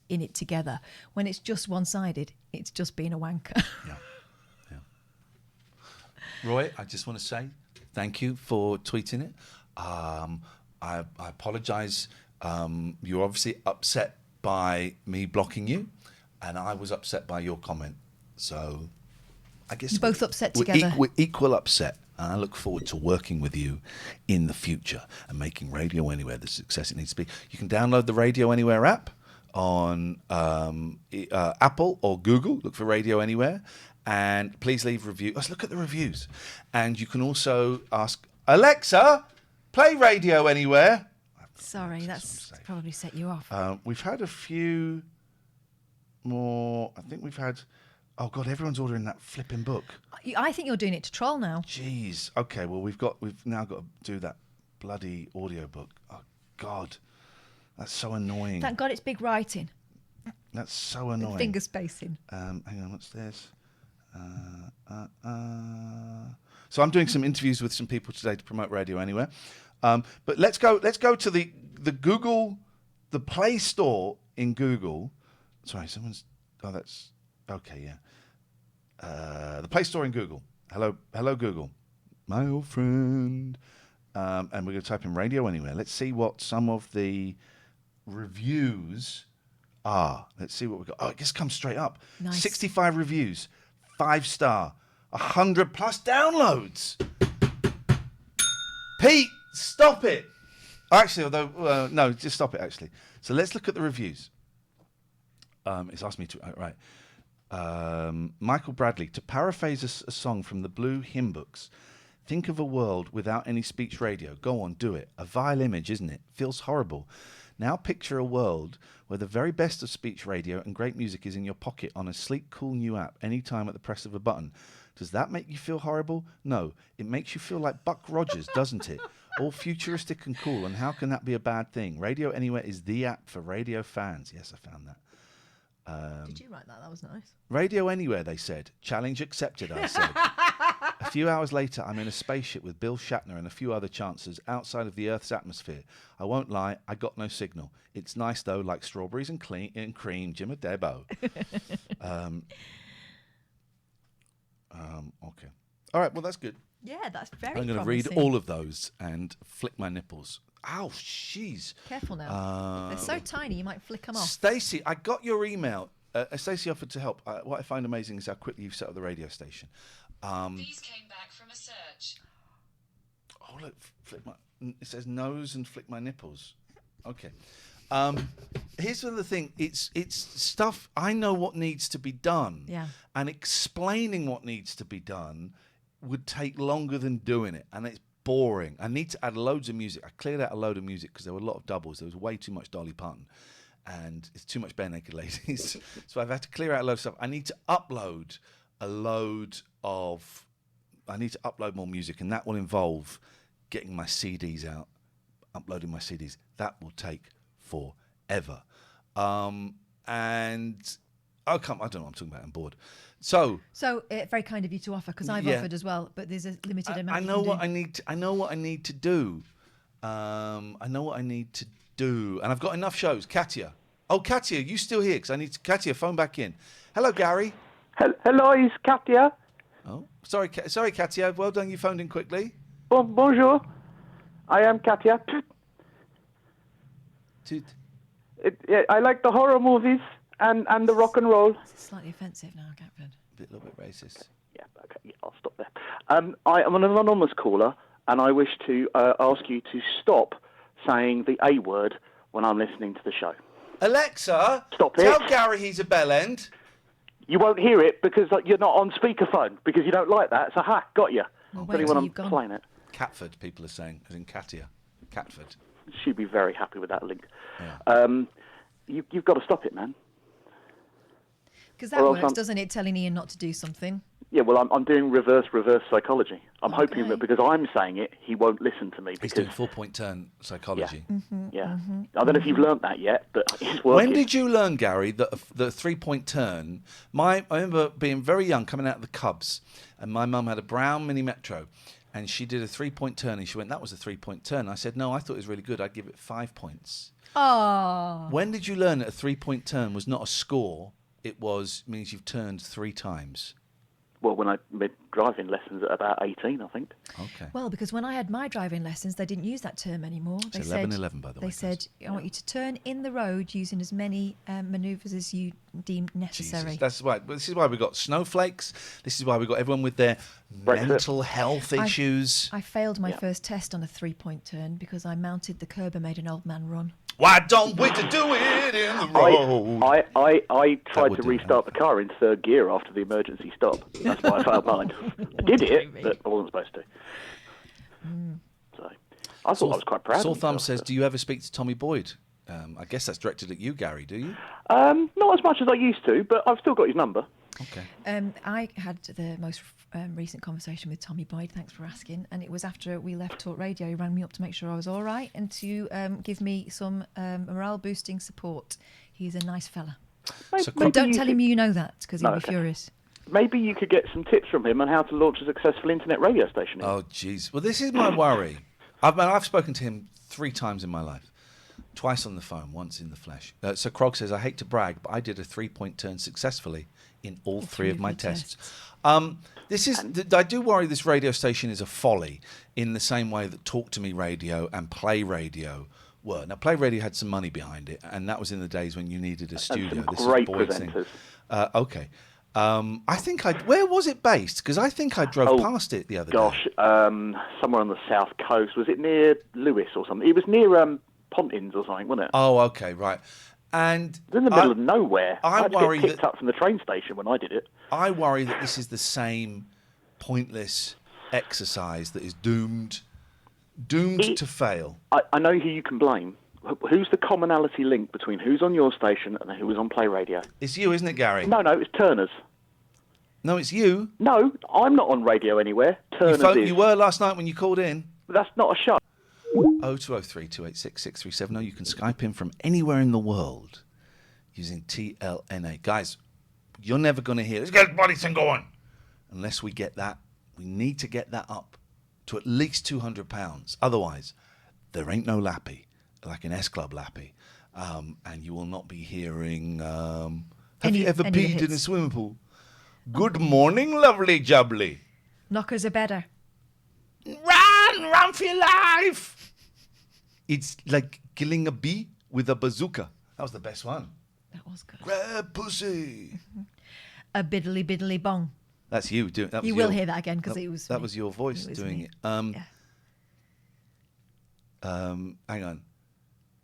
in it together. When it's just one-sided, it's just being a wanker. Yeah. Roy, I just want to say thank you for tweeting it. I apologise. You're obviously upset by me blocking you, and I was upset by your comment. So I guess You're both upset we're together. We're equal upset. And I look forward to working with you in the future and making Radio Anywhere the success it needs to be. You can download the Radio Anywhere app on Apple or Google. Look for Radio Anywhere. And please leave reviews. Let's look at the reviews. And you can also ask, Alexa, play Radio Anywhere. Sorry, that's probably set you off. We've had a few more. I think we've had... Oh, God, everyone's ordering that flipping book. I think you're doing it to troll now. Jeez. Okay, well, we've now got to do that bloody audiobook. Oh, God. That's so annoying. Thank God it's big writing. That's so annoying. Finger spacing. Hang on, what's this? So I'm doing some interviews with some people today to promote Radio Anywhere. But let's go to the Google, the Play Store in Google. Sorry, someone's... Oh, that's... Okay, yeah. The Play Store in Google. Hello, Google. My old friend. And we're going to type in Radio Anywhere. Let's see what some of the reviews are. Let's see what we've got. Oh, it just comes straight up. Nice. 65 reviews. 5-star. 100+ downloads. Pete, stop it. Actually, although... no, just stop it, actually. So let's look at the reviews. It's asked me to... Right. Michael Bradley, to paraphrase a song from the Blue Hymn Books, think of a world without any speech radio. Go on, do it. A vile image, isn't it? Feels horrible. Now picture a world where the very best of speech radio and great music is in your pocket on a sleek, cool new app anytime at the press of a button. Does that make you feel horrible? No. It makes you feel like Buck Rogers, doesn't it? All futuristic and cool, and how can that be a bad thing? Radio Anywhere is the app for radio fans. Yes, I found that. Did you write that? That was nice. Radio Anywhere, they said. Challenge accepted, I said. A few hours later, I'm in a spaceship with Bill Shatner and a few other chancers outside of the Earth's atmosphere. I won't lie, I got no signal. It's nice, though, like strawberries and cream, Jim Debo. Okay. All right, well, that's good. Yeah, that's very I'm going to read all of those and flick my nipples. Ow, jeez. Careful now. They're so tiny, you might flick them off. Stacey, I got your email Stacey offered to help. What I find amazing is how quickly you've set up the radio station. These came back from a search. Oh, look, it says nose and flick my nipples. Okay. Here's the other thing. It's stuff, I know what needs to be done. Yeah. And explaining what needs to be done would take longer than doing it. And it's boring. I need to add loads of music. I cleared out a load of music because there were a lot of doubles. There was way too much Dolly Parton. And it's too much Bare Naked Ladies. So I've had to clear out a load of stuff. I need to upload more music, and that will involve getting my CDs out, uploading my CDs. That will take forever. And I don't know what I'm talking about. I'm bored. So very kind of you to offer, because I've offered as well, but there's a limited amount. I know what I need to do. And I've got enough shows. Katia. Oh, Katia, you still here? Because I need to... Katia, phone back in. Hello, Gary. Hello, is Katia? Oh, sorry, Katia. Well done, you phoned in quickly. Oh, bonjour. I am Katia. I like the horror movies and the rock and roll. It's slightly offensive now, Catford. A little bit racist. Yeah, okay, yeah, I'll stop there. I am an anonymous caller, and I wish to ask you to stop saying the A word when I'm listening to the show. Alexa, stop it. Tell Gary he's a bellend. You won't hear it because you're not on speakerphone, because you don't like that. So, got you. Well, Only when I'm playing it. Catford, people are saying, as in Katia. Catford. She'd be very happy with that link. Yeah. You've got to stop it, man. Because that works, doesn't it, telling Ian not to do something? Yeah, well, I'm doing reverse psychology. I'm hoping that because I'm saying it, he won't listen to me. He's doing 4-point turn psychology. Yeah. I don't know if you've learnt that yet, but it's working. When did you learn, Gary, that the 3-point turn... I remember being very young, coming out of the Cubs, and my mum had a brown Mini Metro, and she did a 3-point turn, and she went, that was a 3-point turn. I said, no, I thought it was really good. I'd give it 5 points. Oh. When did you learn that a 3-point turn was not a score? It means you've turned 3 times. Well, when I made driving lessons at about 18, I think. Okay. Well, because when I had my driving lessons, they didn't use that term anymore. It's 11-11, by the way. They said, I want you to turn in the road using as many manoeuvres as you deem necessary. Jesus, that's why. This is why we got snowflakes. This is why we got everyone with their mental health issues. I failed my first test on a 3-point turn because I mounted the curb and made an old man run. Why don't we do it in the road? I tried to restart the car in 3rd gear after the emergency stop. That's why I failed mine. I did it, but I wasn't supposed to. So I thought I was quite proud. Saul Thumb says, do you ever speak to Tommy Boyd? I guess that's directed at you, Gary, do you? Not as much as I used to, but I've still got his number. Okay. I had the most recent conversation with Tommy Boyd, thanks for asking, and it was after we left Talk Radio. He rang me up to make sure I was all right and to give me some morale-boosting support. He's a nice fella. But don't tell him you know that, because he'll be furious. Maybe you could get some tips from him on how to launch a successful internet radio station. Oh, jeez. Well, this is my worry. I've spoken to him 3 times in my life. Twice on the phone, once in the flesh. So Krog says, I hate to brag, but I did a 3-point turn successfully in all 3 of my tests. I do worry this radio station is a folly in the same way that Talk to Me Radio and Play Radio were. Now, Play Radio had some money behind it, and that was in the days when you needed a studio. This great Boyd's presenters. thing. Okay. I think where was it based? Because I think I drove past it the other day. Somewhere on the south coast. Was it near Lewis or something? It was near Pontins or something, wasn't it? Oh, okay, right. And it was in the middle of nowhere. I had to get picked up from the train station when I did it. I worry that this is the same pointless exercise that is doomed to fail. I know who you can blame. Who's the commonality link between who's on your station and who was on Play Radio? It's you, isn't it, Gary? No, it's Turner's. No, it's you. No, I'm not on radio anywhere. Turner's is. You were last night when you called in. That's not a show. 0203 286 6370. You can Skype in from anywhere in the world using TLNA. Guys, you're never going to hear, let's get body thing going. Unless we get that. We need to get that up to at least £200. Otherwise, there ain't no lappy, like an S-Club lappy. And you will not be hearing, have you ever peed in a swimming pool? Good morning, lovely jubbly. Knockers are better. Run for your life. It's like killing a bee with a bazooka. That was the best one. That was good. Grab pussy. A biddly biddly bong. That's you doing. That was You will hear that again because it was. That was your voice doing me. it. Yeah. Hang on.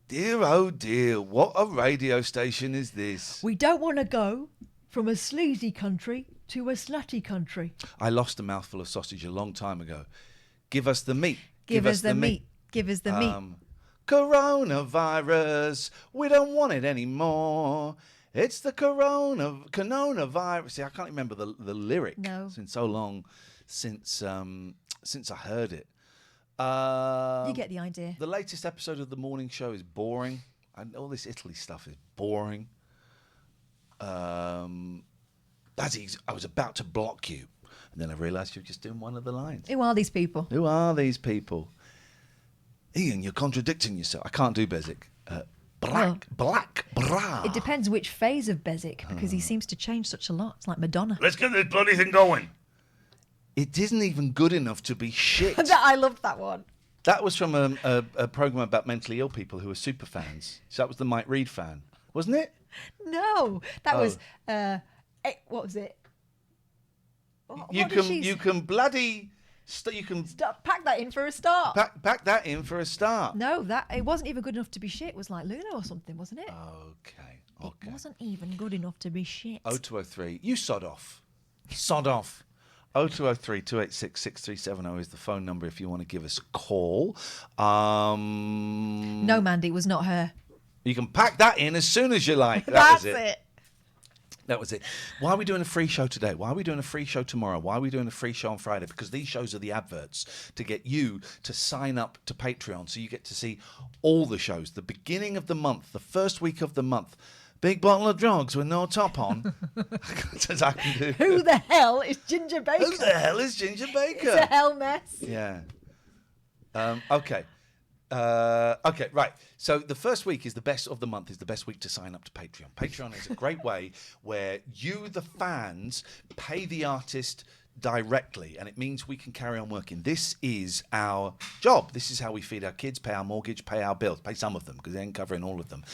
Dear, oh dear, what a radio station is this? We don't want to go from a sleazy country to a slutty country. I lost a mouthful of sausage a long time ago. Give us the meat. Give us the meat. Give us the meat. Coronavirus, we don't want it anymore. It's the coronavirus. See, I can't remember the lyric. No. It's been so long since I heard it. You get the idea. The latest episode of the morning show is boring. And all this Italy stuff is boring. Bazzy, I was about to block you. And then I realised you're just doing one of the lines. Who are these people? Who are these people? Ian, you're contradicting yourself. I can't do Bezic. Black bra. It depends which phase of Bezic, because he seems to change such a lot. It's like Madonna. Let's get this bloody thing going. It isn't even good enough to be shit. I loved that one. That was from a program about mentally ill people who were super fans. So that was the Mike Reed fan, wasn't it? No, that was what was it? You can bloody you can pack that in for a start. Pack that in for a start. No, that it wasn't even good enough to be shit. It was like Luna or something, wasn't it? Okay. It wasn't even good enough to be shit. 0203. You sod off. Sod off. 0203 286 6370 is the phone number if you want to give us a call. No, Mandy, it was not her. You can pack that in as soon as you like. That's it. That was it. Why are we doing a free show today? Why are we doing a free show tomorrow? Why are we doing a free show on Friday? Because these shows are the adverts to get you to sign up to Patreon so you get to see all the shows. The beginning of the month, the first week of the month. Big bottle of drugs with no top on. Who the hell is Ginger Baker? Who the hell is Ginger Baker? It's a hell mess. Yeah. Okay. Okay, right. So the first week is the best of the month, is the best week to sign up to Patreon. Patreon is a great way where you, the fans, pay the artist directly, and it means we can carry on working. This is our job. This is how we feed our kids, pay our mortgage, pay our bills, pay some of them because they ain't covering all of them.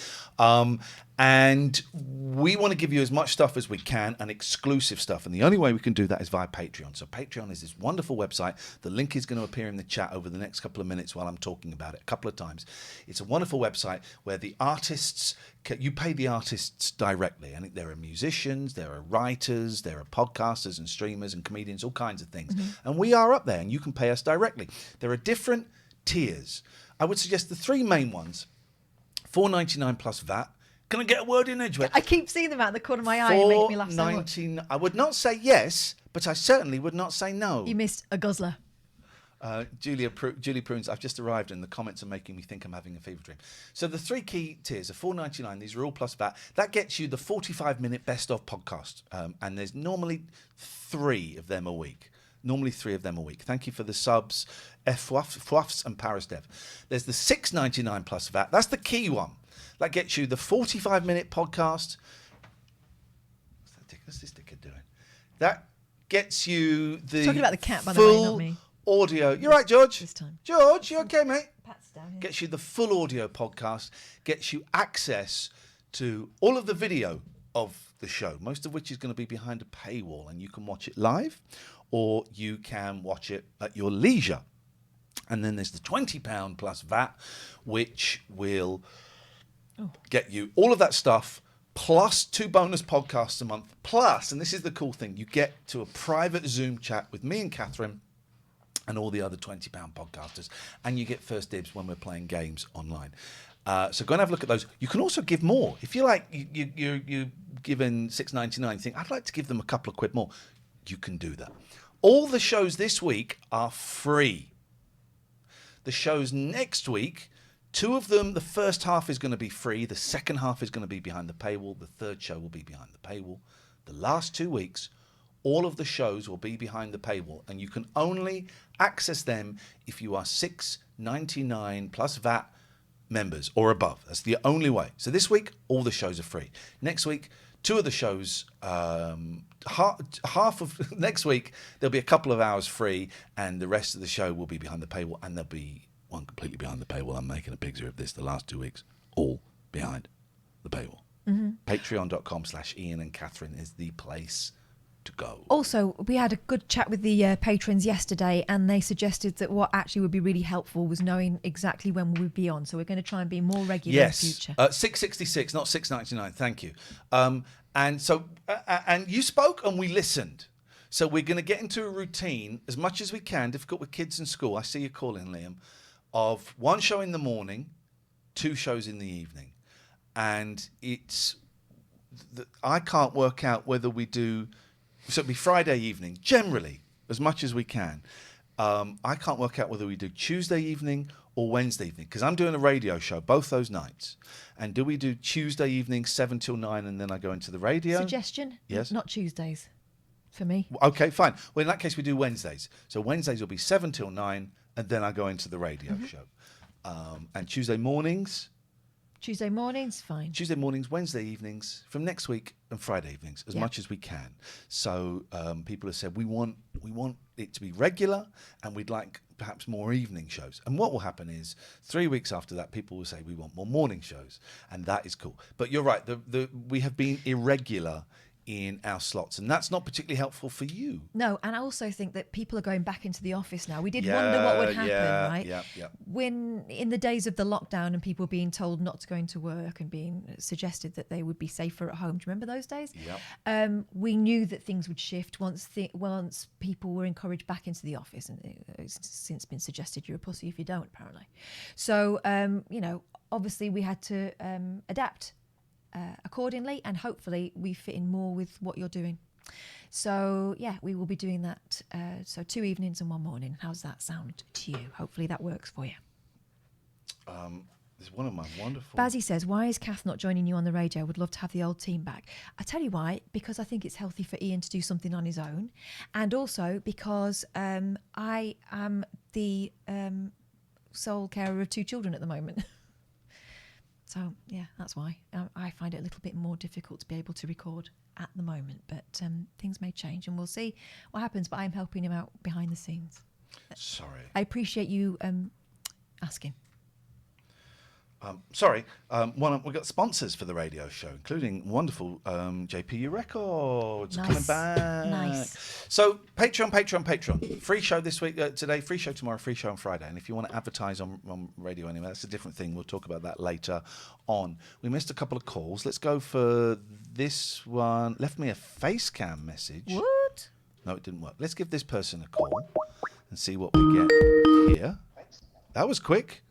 And we want to give you as much stuff as we can and exclusive stuff. And the only way we can do that is via Patreon. So Patreon is this wonderful website. The link is going to appear in the chat over the next couple of minutes while I'm talking about it a couple of times. It's a wonderful website where the artists, you pay the artists directly. And there are musicians, there are writers, there are podcasters and streamers and comedians, all kinds of things. And we are up there and you can pay us directly. There are different tiers. I would suggest the three main ones, $4.99 plus VAT. Can I get a word in edgeware? I keep seeing them out of the corner of my eye and make me laugh so much. I would not say yes, but I certainly would not say no. You missed a guzzler. Julie Prunes, I've just arrived and the comments are making me think I'm having a fever dream. So the three key tiers are $4.99. These are all plus VAT. That gets you the 45-minute best of podcast. And there's normally three of them a week. Thank you for the subs, Fwafs and Paris Dev. There's the $6.99 plus VAT. That's the key one. That gets you the 45-minute podcast. What's this dickhead doing? That gets you the talking about the cat, by the way, not me. Audio. You're right, George. This time. George, you okay, mate? Pat's down here. Gets you the full audio podcast. Gets you access to all of the video of the show, most of which is going to be behind a paywall, and you can watch it live, or you can watch it at your leisure. And then there's the £20 plus VAT, which will get you all of that stuff, plus 2 bonus podcasts a month, plus, and this is the cool thing, you get to a private Zoom chat with me and Catherine and all the other £20 podcasters, and you get first dibs when we're playing games online. So go and have a look at those. You can also give more. If you like, you're giving $6.99, you think, I'd like to give them a couple of quid more, you can do that. All the shows this week are free. The shows next week, 2 of them, the first half is going to be free. The second half is going to be behind the paywall. The third show will be behind the paywall. The last 2 weeks, all of the shows will be behind the paywall. And you can only access them if you are $6.99 plus VAT members or above. That's the only way. So this week, all the shows are free. Next week, 2 of the shows, half of next week, there'll be a couple of hours free. And the rest of the show will be behind the paywall. And there'll be one completely behind the paywall. I'm making a picture of this the last 2 weeks, all behind the paywall. Patreon.com/Ian and Catherine is the place to go. Also, we had a good chat with the patrons yesterday, and they suggested that what actually would be really helpful was knowing exactly when we would be on. So we're going to try and be more regular in the future. 666, not 699. Thank you. And so, and you spoke and we listened. So we're going to get into a routine as much as we can. Difficult with kids in school. I see you calling, Liam. Of one show in the morning, 2 shows in the evening, and I can't work out whether we do. So it'll be Friday evening, generally, as much as we can. I can't work out whether we do Tuesday evening or Wednesday evening, because I'm doing a radio show both those nights. And do we do Tuesday evening 7 till 9 and then I go into the radio? Suggestion? Yes. Not Tuesdays, for me. Okay, fine. Well, in that case, we do Wednesdays. So Wednesdays will be 7 till 9 and then I go into the radio show. And Tuesday mornings? Tuesday mornings, fine. Tuesday mornings, Wednesday evenings, from next week, and Friday evenings, as much as we can. So people have said we want it to be regular, and we'd like perhaps more evening shows. And what will happen is 3 weeks after that, people will say we want more morning shows, and that is cool. But you're right, we have been irregular in our slots, and that's not particularly helpful for you. No, and I also think that people are going back into the office now. We did wonder what would happen, right? Yeah. When in the days of the lockdown and people being told not to go into work and being suggested that they would be safer at home. Do you remember those days? Yeah. We knew that things would shift once people were encouraged back into the office, and it's since been suggested you're a pussy if you don't, apparently. So, obviously we had to adapt accordingly, and hopefully we fit in more with what you're doing. So yeah, we will be doing that. So 2 evenings and 1 morning. How's that sound to you? Hopefully that works for you. It's one of my wonderful. Bazzy says, why is Kath not joining you on the radio? Would love to have the old team back. I tell you why, because I think it's healthy for Ian to do something on his own, and also because I am the sole carer of 2 children at the moment. So, yeah, that's why. I find it a little bit more difficult to be able to record at the moment. But things may change, and we'll see what happens. But I'm helping him out behind the scenes. Sorry. I appreciate you asking. Sorry. We've got sponsors for the radio show, including wonderful JPU Records. Nice. Coming back. Nice. So Patreon. Free show this week, today, free show tomorrow, free show on Friday. And if you want to advertise on radio anyway, that's a different thing. We'll talk about that later on. We missed a couple of calls. Let's go for this one. Left me a face cam message. What? No, it didn't work. Let's give this person a call and see what we get here. That was quick.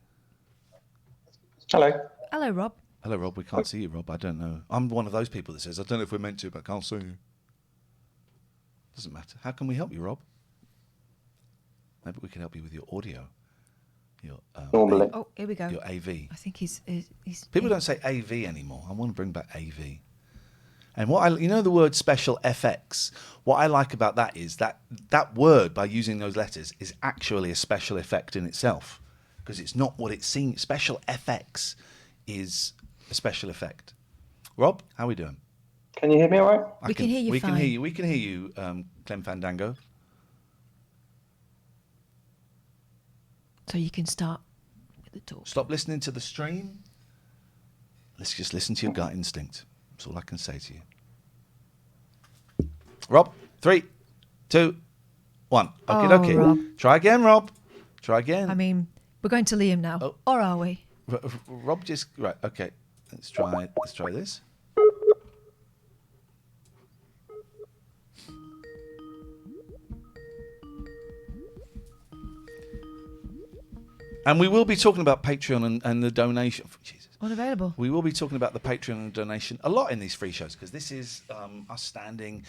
Hello. Hello, Rob. Hello, Rob. We can't see you, Rob. I don't know. I'm one of those people that says, I don't know if we're meant to, but I can't see you. Doesn't matter. How can we help you, Rob? Maybe we can help you with your audio. Your Normally. Oh, here we go. Your AV. I think he's People don't say AV anymore. I want to bring back AV. And the word special FX. What I like about that is that word, by using those letters, is actually a special effect in itself. Because it's not what it seems. Special FX is a special effect. Rob, how are we doing? Can you hear me all right? We can hear you we fine. Can hear you. We can hear you, Clem Fandango. So you can start with the talk. Stop listening to the stream. Let's just listen to your gut instinct. That's all I can say to you. Rob, 3, 2, 1. Okay, okay. Rob. Try again, Rob. Try again. I mean, we're going to Liam now, or are we? Rob just right. Okay, let's try this. And we will be talking about Patreon and the donation. Jesus. Unavailable. We will be talking about the Patreon and donation a lot in these free shows, because this is us standing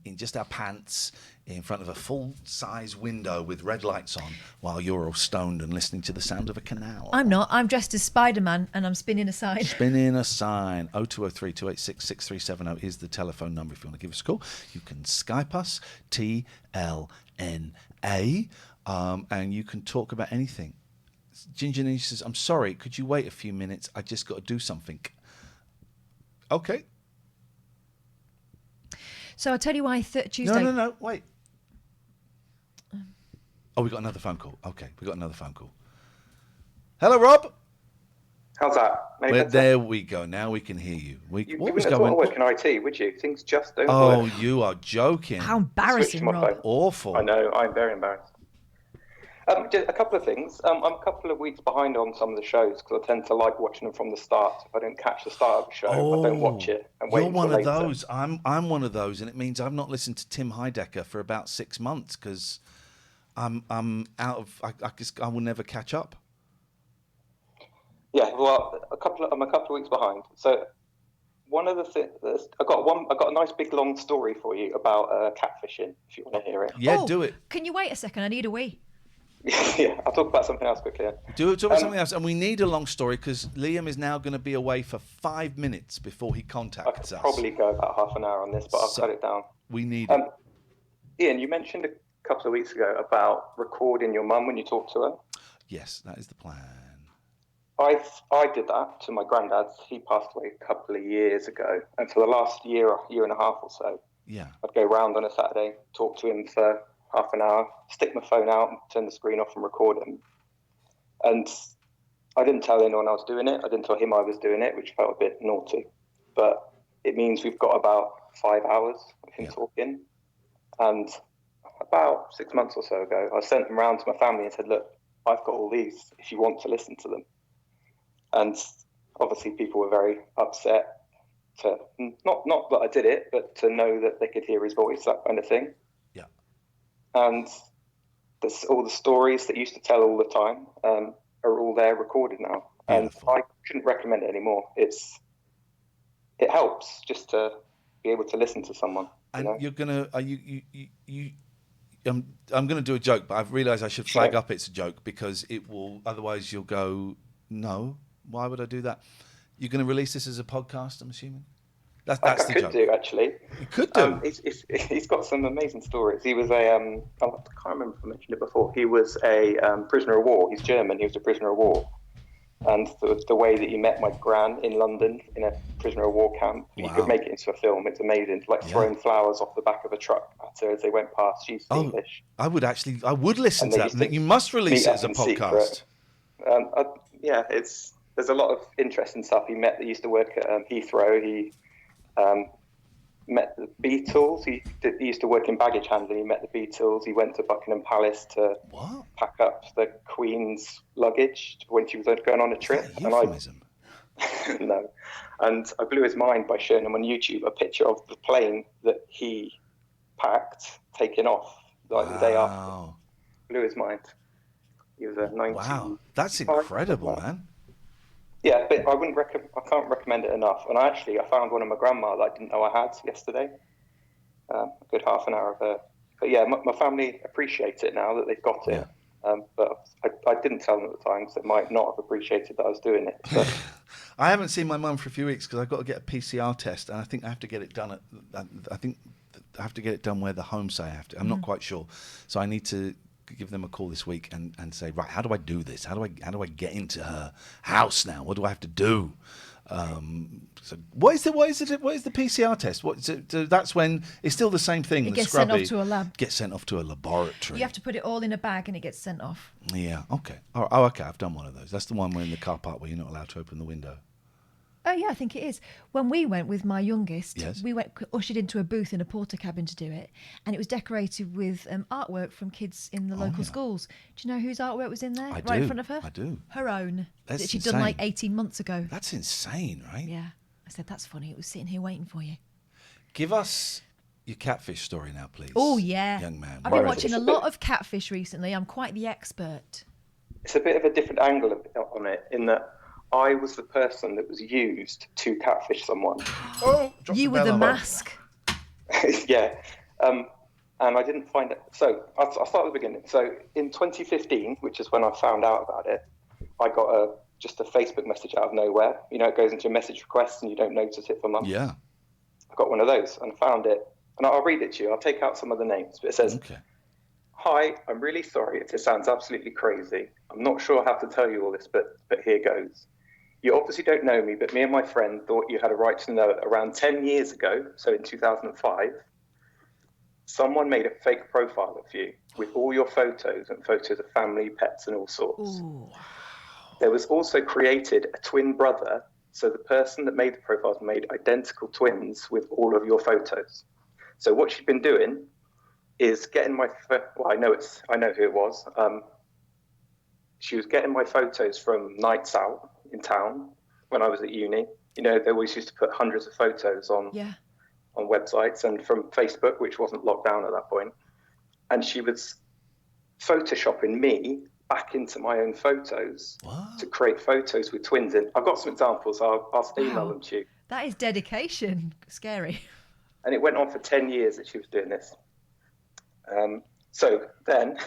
in just our pants in front of a full-size window with red lights on while you're all stoned and listening to the sound of a canal. I'm not. I'm dressed as Spider-Man and I'm spinning a sign. Spinning a sign. 0203 286 6370 is the telephone number if you want to give us a call. You can Skype us, TLNA, and you can talk about anything. Ginger Ninja says, I'm sorry, could you wait a few minutes? I just got to do something. Okay. So I'll tell you why Tuesday... No, wait. Oh, we got another phone call. Okay, we got another phone call. Hello, Rob. How's that? Any Well, better? there we go. Now we can hear you. You What wouldn't was have thought going I on? work in IT, would you? Things just don't Oh, work. you are joking. How Switch to embarrassing, my Rob. phone. Awful. I know, I'm very embarrassed. Just a couple of things. I'm a couple of weeks behind on some of the shows because I tend to like watching them from the start. If I don't catch the start of a show, I don't watch it and wait You're until one later. of those. I'm one of those, and it means I've not listened to Tim Heidecker for about 6 months because I'm out of. I will never catch up. Yeah, well, I'm a couple of weeks behind. So one of the things I got a nice big long story for you about catfishing. If you want to hear it. Yeah, do it. Can you wait a second? I need a wee. Yeah, I'll talk about something else quickly. Do it. Talk about something else, and we need a long story because Liam is now going to be away for 5 minutes before he I contacts could us. probably go about half an hour on this, but I'll cut it down. We need it. Ian, you mentioned a couple of weeks ago about recording your mum when you talk to her. Yes, that is the plan. I did that to my granddad. He passed away a couple of years ago, and for the last year and a half or so, Yeah. I'd go round on a Saturday, talk to him for half an hour, stick my phone out, and turn the screen off and record him. And I didn't tell anyone I was doing it. I didn't tell him I was doing it, which felt a bit naughty. But it means we've got about 5 hours of him talking. And about 6 months or so ago, I sent them round to my family and said, look, I've got all these if you want to listen to them. And obviously people were very upset to, not that I did it, but to know that they could hear his voice, that kind of thing. Yeah. And all the stories that he used to tell all the time are all there recorded now. Beautiful. And I couldn't recommend it anymore. It helps just to be able to listen to someone. And you're gonna, I'm gonna do a joke, but I've realised I should flag up it's a joke because it will. Otherwise, you'll go, no. Why would I do that? You're going to release this as a podcast, I'm assuming. That's the joke. I could do actually. You could do. He's got some amazing stories. He was I can't remember if I mentioned it before. He was a prisoner of war. He's German. He was a prisoner of war. And the way that he met my gran in London in a prisoner of war camp, you could make it into a film. It's amazing. Like throwing flowers off the back of a truck at her as they went past. She's English. I would listen to that. You must release it as a podcast. There's a lot of interesting stuff. He used to work at Heathrow. He met the Beatles. He used to work in baggage handling. He met the Beatles. He went to Buckingham Palace to pack up the Queen's luggage when she was going on a trip. Is that a euphemism? No. And I blew his mind by showing him on YouTube a picture of the plane that he packed, taking off the day after. Blew his mind. He was a 19. Wow, that's incredible, man. Yeah, but I can't recommend it enough. And I found one of my grandma that I didn't know I had yesterday. A good half an hour of her. But yeah, my family appreciate it now that they've got it. But I didn't tell them at the time because they might not have appreciated that I was doing it. So. I haven't seen my mum for a few weeks because I've got to get a PCR test, and I think I have to get it done I have to get it done where the home say I have to. I'm not quite sure, so I need to give them a call this week and say, right, how do I do this? How do I get into her house now? What do I have to do? So what is the PCR test? What is it? That's when it's still the same thing. It gets sent off to a lab. Gets sent off to a laboratory. You have to put it all in a bag and it gets sent off. Yeah. Okay. Oh, okay. I've done one of those. That's the one where in the car park where you're not allowed to open the window. Oh, yeah, I think it is. When we went with my youngest, Yes. we went ushered into a booth in a porter cabin to do it, and it was decorated with artwork from kids in the local schools. Do you know whose artwork was in there? I right do. in front of her? I do. Her own. That's that she'd insane. done like 18 months ago. That's insane, right? Yeah. I said, that's funny. It was sitting here waiting for you. Give us your catfish story now, please. Oh, yeah. Young man. I've been watching a lot of catfish recently. I'm quite the expert. It's a bit of a different angle on it in that I was the person that was used to catfish someone. Oh, you were the mask. Yeah. And I didn't find it. So I'll start at the beginning. So in 2015, which is when I found out about it, I got just a Facebook message out of nowhere. You know, it goes into your message requests and you don't notice it for months. Yeah. I got one of those and found it. And I'll read it to you. I'll take out some of the names. But it says, Hi, I'm really sorry if this sounds absolutely crazy. I'm not sure how to tell you all this, but here goes. You obviously don't know me, but me and my friend thought you had a right to know it. Around 10 years ago, so in 2005, someone made a fake profile of you with all your photos and photos of family, pets, and all sorts. Ooh. There was also created a twin brother. So the person that made the profiles made identical twins with all of your photos. So what she'd been doing is getting my, well, I know who it was. She was getting my photos from nights out in town when I was at uni. You know, they always used to put hundreds of photos on websites and from Facebook, which wasn't locked down at that point. And she was photoshopping me back into my own photos to create photos with twins in. I've got some examples. I'll email them to you. That is dedication. Scary. And it went on for 10 years that she was doing this. So then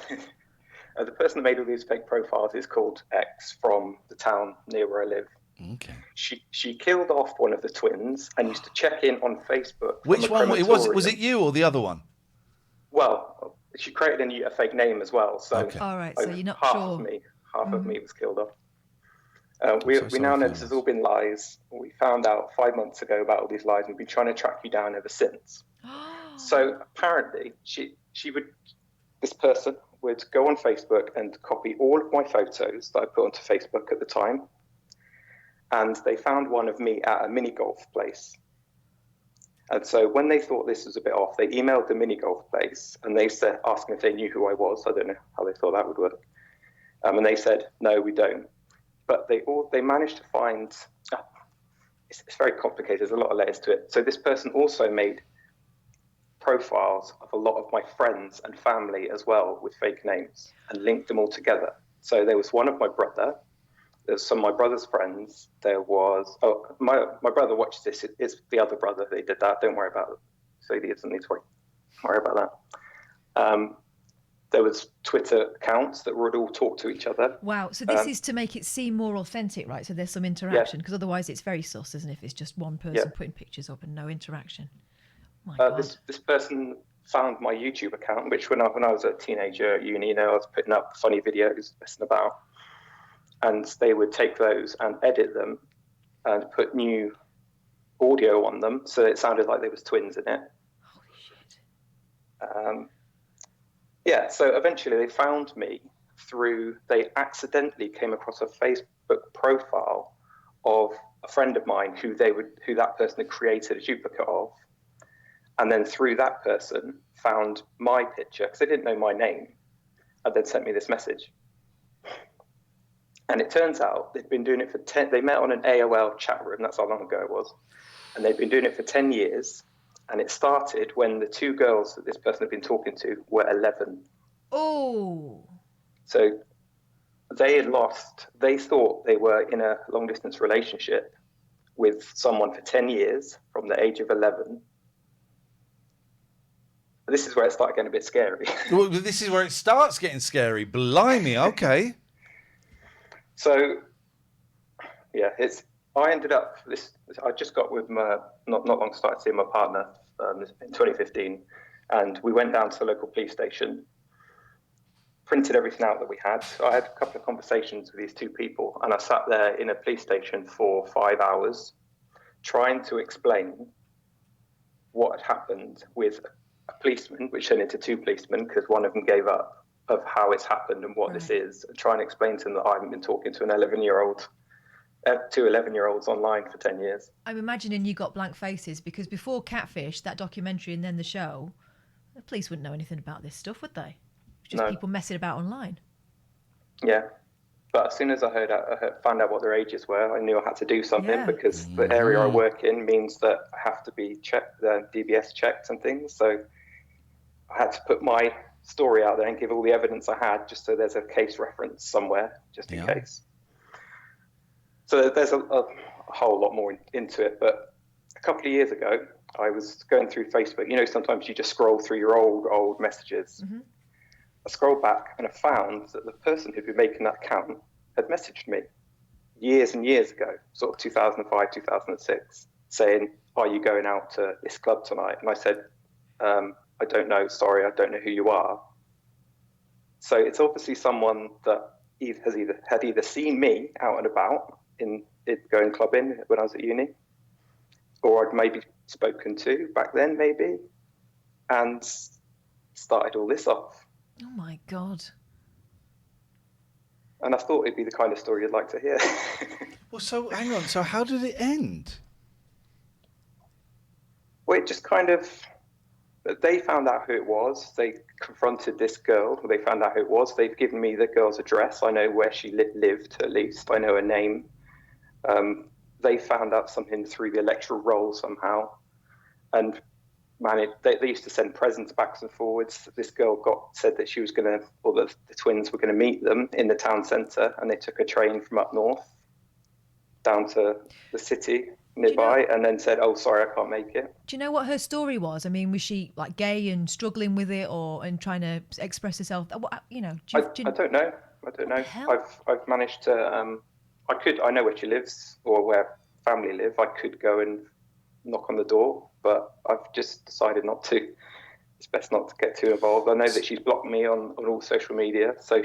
the person that made all these fake profiles is called X from the town near where I live. Okay. She killed off one of the twins and used to check in on Facebook. Which one? Was it you or the other one? Well, she created a fake name as well. So all right, so you're not half sure. Half of me was killed off. We now know this has all been lies. We found out 5 months ago about all these lies, and we've been trying to track you down ever since. So apparently, this person would go on Facebook and copy all of my photos that I put onto Facebook at the time, and they found one of me at a mini golf place. And so when they thought this was a bit off, they emailed the mini golf place and they said, asking if they knew who I was. I don't know how they thought that would work. And they said, no, we don't. But they managed to find, it's very complicated. There's a lot of layers to it. So this person also made profiles of a lot of my friends and family as well with fake names and linked them all together. So there was one of my brother. There's some of my brother's friends. There was, my brother watches this. It's the other brother. They did that. Don't worry about it. So he doesn't need to worry about that. There was Twitter accounts that would all talk to each other. Wow. So this is to make it seem more authentic, right? So there's some interaction, because otherwise it's very sus, isn't it? If it's just one person putting pictures up and no interaction. My God. This person found my YouTube account, which when I was a teenager at uni, I was putting up funny videos, messing about. And they would take those and edit them and put new audio on them so it sounded like there was twins in it. Holy So shit. eventually they found me they accidentally came across a Facebook profile of a friend of mine who that person had created a duplicate of. And then through that person found my picture, because they didn't know my name, and then sent me this message. And it turns out they'd been doing it for they met on an AOL chat room, that's how long ago it was. And they'd been doing it for 10 years. And it started when the two girls that this person had been talking to were 11. Oh. So they thought they were in a long distance relationship with someone for 10 years from the age of 11. This is where it started getting a bit scary. Well, this is where it starts getting scary. Blimey, okay. So, I ended up I just got with my not long started seeing my partner in 2015, and we went down to the local police station, printed everything out that we had. So I had a couple of conversations with these two people, and I sat there in a police station for 5 hours, trying to explain what had happened with a policeman, which turned into two policemen because one of them gave up, of how it's happened and what this is, and try and explain to them that I haven't been talking to an 11-year-old, two 11-year-olds online for 10 years. I'm imagining you got blank faces because before Catfish, that documentary and then the show, the police wouldn't know anything about this stuff, would they? It's just people messing about online. Yeah. But as soon as I found out what their ages were, I knew I had to do something because the area I work in means that I have to be checked, DBS checked and things. So I had to put my story out there and give all the evidence I had just so there's a case reference somewhere, just in case. So there's a whole lot more into it. But a couple of years ago, I was going through Facebook. You know, sometimes you just scroll through your old messages. Mm-hmm. I scrolled back and I found that the person who'd been making that account had messaged me years and years ago, sort of 2005, 2006, saying, are you going out to this club tonight? And I said, I don't know, sorry, I don't know who you are. So it's obviously someone that had either seen me out and about going clubbing when I was at uni, or I'd maybe spoken to back then maybe, and started all this off. Oh my God. And I thought it'd be the kind of story you'd like to hear. Well, so hang on. So how did it end? Well, it just kind of, they found out who it was. They confronted this girl. They found out who it was. They've given me the girl's address. I know where she lived, at least. I know her name. They found out something through the electoral roll somehow. And they used to send presents backwards and forwards. This girl said that she was going to, or the twins were going to meet them in the town centre, and they took a train from up north down to the city nearby, and then said, "Oh, sorry, I can't make it." Do you know what her story was? I mean, was she like gay and struggling with it, and trying to express herself? You know, I don't know. I don't know. I've managed to. I know where she lives or where family live. I could go and knock on the door, but I've just decided not to. It's best not to get too involved. I know that she's blocked me on all social media, so I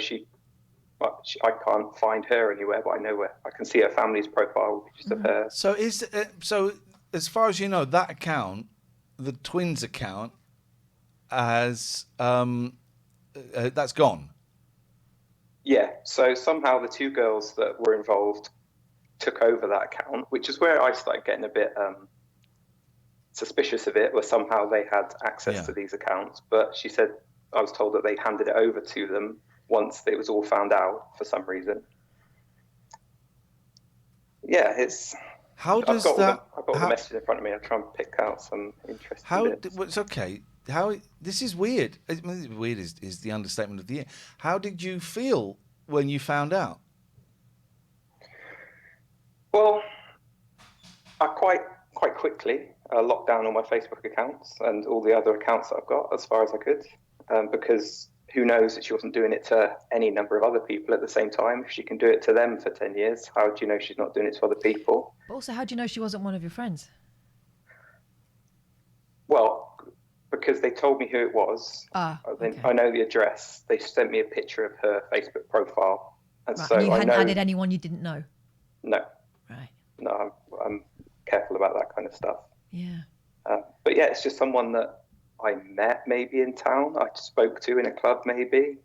can't find her anywhere, but I know where. I can see her family's profile, just of her. So so as far as you know, that account, the twins account, that's gone. Yeah. So somehow the two girls that were involved took over that account, which is where I started getting a bit suspicious of it, where somehow they had access to these accounts. But she said, I was told that they handed it over to them once it was all found out for some reason. Yeah, it's. How does I've got all the messages in front of me. I'll try and pick out some interesting bits. It's okay. This is weird. I mean, weird is the understatement of the year. How did you feel when you found out? Well, I quite quickly locked down all my Facebook accounts and all the other accounts that I've got as far as I could, because who knows that she wasn't doing it to any number of other people at the same time. If she can do it to them for 10 years, how do you know she's not doing it to other people? But also, how do you know she wasn't one of your friends? Well, because they told me who it was. Okay. I know the address. They sent me a picture of her Facebook profile. And right. so And you hadn't I know, added anyone you didn't know? No. Right. No, I'm careful about that kind of stuff. Yeah. But yeah, it's just someone that I met maybe in town, I spoke to in a club maybe,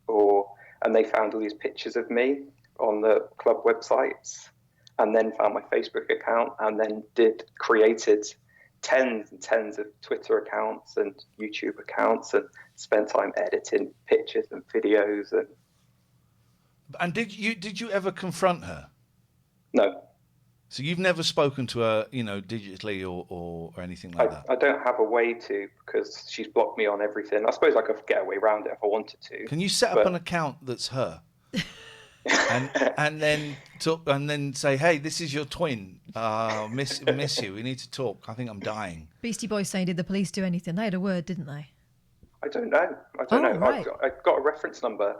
and they found all these pictures of me on the club websites, and then found my Facebook account, and then created tens and tens of Twitter accounts and YouTube accounts, and spent time editing pictures and videos. And did you ever confront her? No. So you've never spoken to her, digitally or anything like that? I don't have a way to, because she's blocked me on everything. I suppose I could get away around it if I wanted to. Can you set up an account that's her? and then say, hey, this is your twin. Miss you. We need to talk. I think I'm dying. Beastie Boys saying, did the police do anything? They had a word, didn't they? I don't know. Right. I've got a reference number,